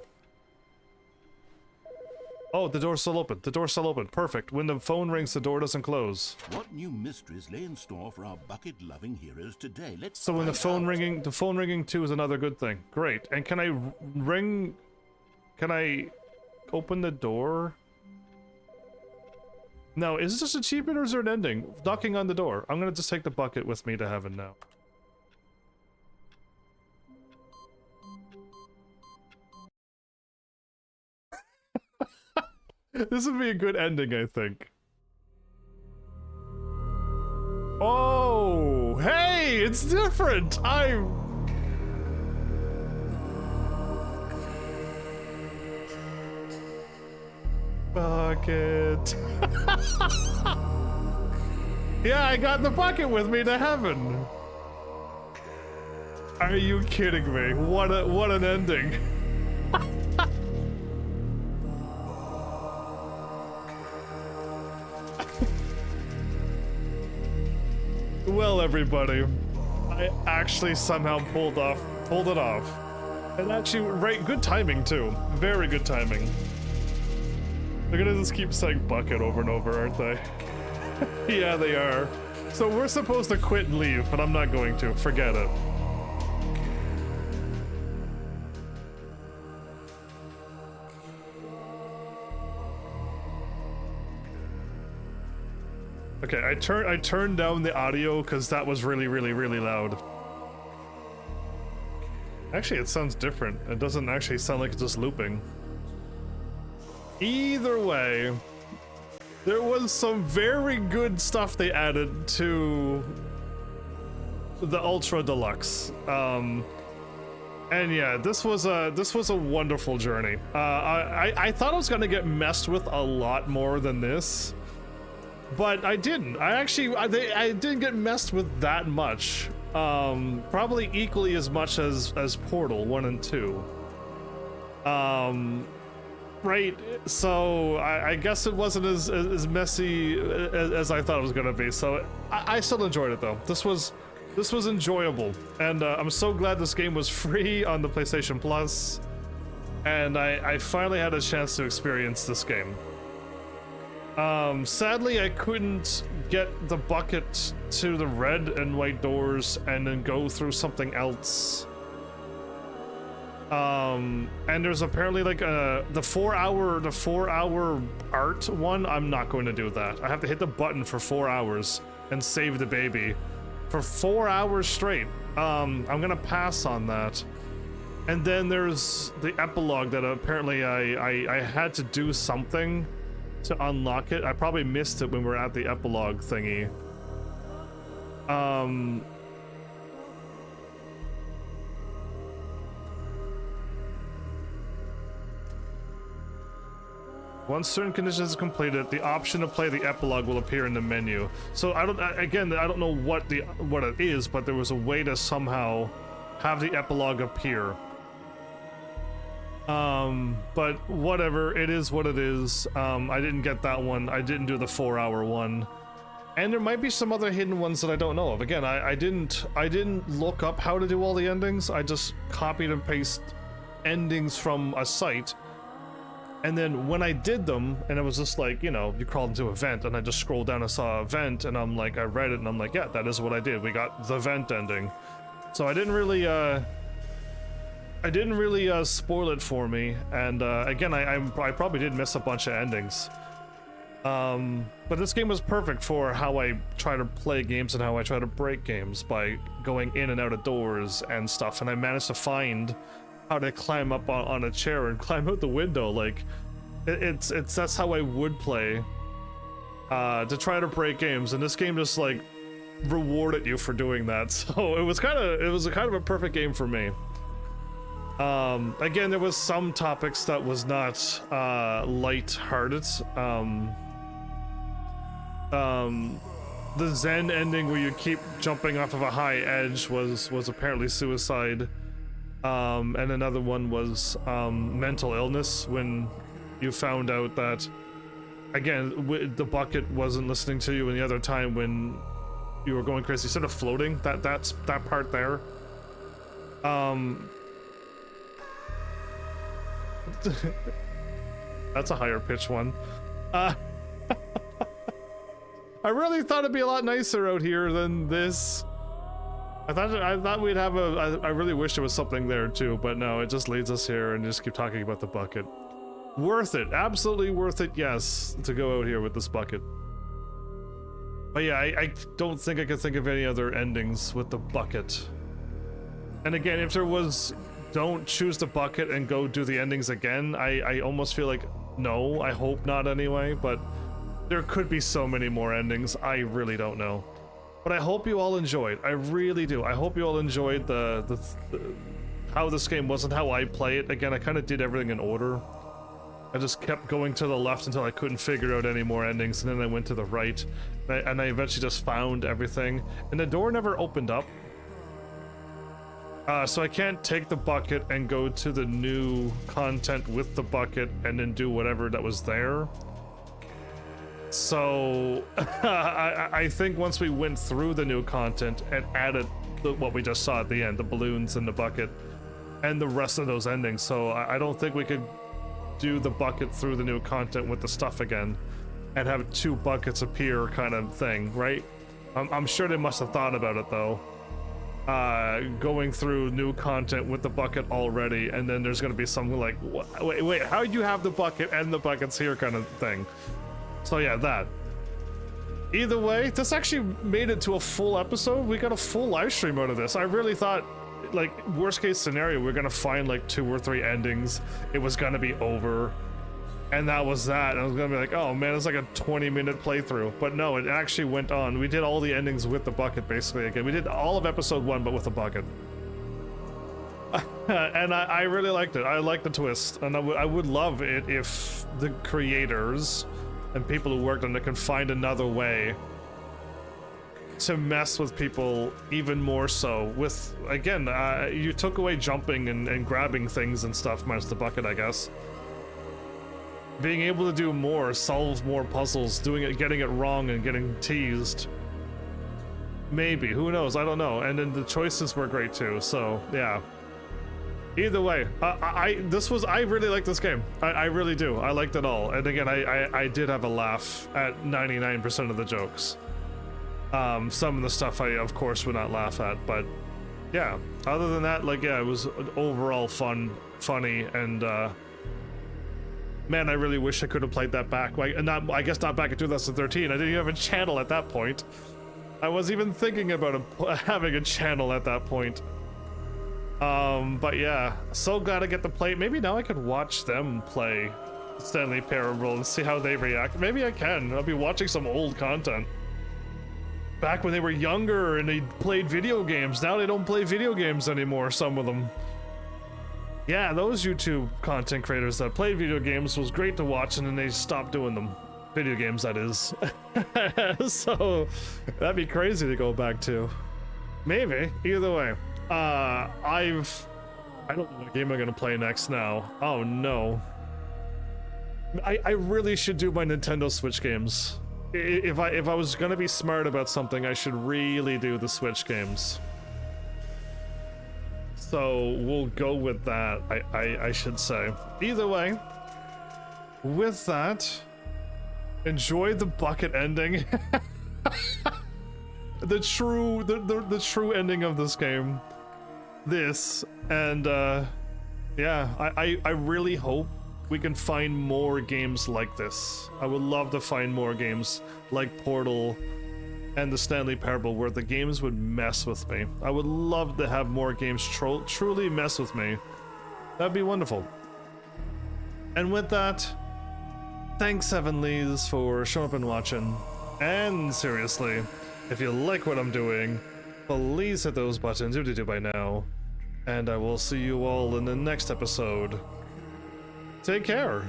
Oh, the door's still open. The door's still open. Perfect. When the phone rings, the door doesn't close. What new mysteries lay in store for our bucket-loving heroes today? Let's So when the find phone out. ringing too is another good thing. Great. And can I ring... can I open the door? No, is this a achievement or is there an ending? Knocking on the door. I'm gonna just take the bucket with me to heaven now. This would be a good ending, I think. Oh, hey, it's different. Bucket. Yeah, I got the bucket with me to heaven. Are you kidding me? What an ending. Well, everybody, I actually somehow pulled it off. And actually, good timing too. Very good timing. They're gonna just keep saying bucket over and over, aren't they? Yeah, they are. So we're supposed to quit and leave, but I'm not going to. Forget it. Okay, I turned down the audio because that was really loud. Actually, it sounds different. It doesn't actually sound like it's just looping. Either way, there was some very good stuff they added to the Ultra Deluxe. And yeah, this was a wonderful journey. I thought I was gonna get messed with a lot more than this, but I didn't. I didn't get messed with that much. Probably equally as much as Portal 1 and 2. Right, so I guess it wasn't as messy as I thought it was gonna be. So I still enjoyed it though. This was enjoyable, and I'm so glad this game was free on the PlayStation Plus, and I finally had a chance to experience this game. Sadly, I couldn't get the bucket to the red and white doors and then go through something else. And there's apparently like the 4 hour art one. I'm not going to do that. I have to hit the button for 4 hours and save the baby for 4 hours straight. I'm gonna pass on that. And then there's the epilogue that apparently I had to do something to unlock it. I probably missed it when we were at the epilogue thingy. Once certain conditions are completed, the option to play the epilogue will appear in the menu. So I don't know what it is, but there was a way to somehow have the epilogue appear. But whatever, it is what it is. I didn't get that one. I didn't do the 4-hour one. And there might be some other hidden ones that I don't know of. Again, I didn't look up how to do all the endings. I just copied and pasted endings from a site. And then when I did them, and it was just like, you know, you crawled into a vent, and I just scrolled down and saw a vent, and I'm like, I read it, and I'm like, yeah, that is what I did. We got the vent ending. So I didn't really spoil it for me. And again, I probably did miss a bunch of endings. But this game was perfect for how I try to play games and how I try to break games by going in and out of doors and stuff. And I managed to find how to climb up on a chair and climb out the window. Like, that's how I would play to try to break games. And this game just like rewarded you for doing that. So it was kind of a perfect game for me. Again, there was some topics that was not light-hearted. The Zen ending where you keep jumping off of a high edge was apparently suicide. And another one was mental illness, when you found out that, again, the bucket wasn't listening to you, and the other time when you were going crazy, instead of floating, that's that part there. That's a higher pitch one. I really thought it'd be a lot nicer out here than this. I thought we'd have I really wish there was something there too, but no, it just leads us here and just keep talking about the bucket. Worth it, absolutely worth it, yes, to go out here with this bucket. But yeah, I don't think I could think of any other endings with the bucket. And again, if there was, don't choose the bucket and go do the endings again, I almost feel like, no, I hope not anyway, but there could be so many more endings, I really don't know. But I hope you all enjoyed, I really do. I hope you all enjoyed the how this game was and how I play it. Again, I kind of did everything in order. I just kept going to the left until I couldn't figure out any more endings, and then I went to the right, and I eventually just found everything. And the door never opened up. So I can't take the bucket and go to the new content with the bucket and then do whatever that was there. So I think once we went through the new content and added what we just saw at the end, the balloons and the bucket, and the rest of those endings, so I don't think we could do the bucket through the new content with the stuff again and have two buckets appear kind of thing, right? I'm sure they must have thought about it though. Going through new content with the bucket already, and then there's gonna be something like, wait, how do you have the bucket and the buckets here kind of thing? So yeah, that. Either way, this actually made it to a full episode. We got a full live stream out of this. I really thought, like, worst case scenario, we're gonna find like 2 or 3 endings. It was gonna be over. And that was that. And I was gonna be like, oh man, it's like a 20-minute playthrough. But no, it actually went on. We did all the endings with the bucket, basically, again. We did all of episode 1, but with a bucket. And I really liked it. I liked the twist. And I would love it if the creators and people who worked on it can find another way to mess with people even more so. With, again, you took away jumping and grabbing things and stuff, minus the bucket, I guess. Being able to do more, solve more puzzles, getting it wrong and getting teased. Maybe, who knows, I don't know. And then the choices were great too, so yeah. Either way, I really like this game. I really do. I liked it all. And again, I did have a laugh at 99% of the jokes. Some of the stuff I, of course, would not laugh at, but yeah. Other than that, like, yeah, it was overall funny, and man, I really wish I could have played that back. Like, I guess not back in 2013. I didn't even have a channel at that point. I wasn't even thinking about having a channel at that point. But yeah, so glad I get to play. Maybe now I could watch them play Stanley Parable and see how they react. Maybe I can. I'll be watching some old content. Back when they were younger and they played video games. Now they don't play video games anymore, some of them. Yeah, those YouTube content creators that played video games was great to watch, and then they stopped doing them. Video games, that is. So, that'd be crazy to go back to. Maybe. Either way. I don't know what game I'm gonna play next now. Oh no. I really should do my Nintendo Switch games. If I was gonna be smart about something, I should really do the Switch games. So we'll go with that, I should say. Either way, with that, enjoy the bucket ending. the true ending of this game. This, and yeah, I really hope we can find more games like this. I would love to find more games like Portal and the Stanley Parable where the games would mess with me. I would love to have more games truly mess with me. That'd be wonderful. And with that, thanks Heavenlies for showing up and watching. And seriously, if you like what I'm doing, please hit those buttons if you do by now. And I will see you all in the next episode. Take care.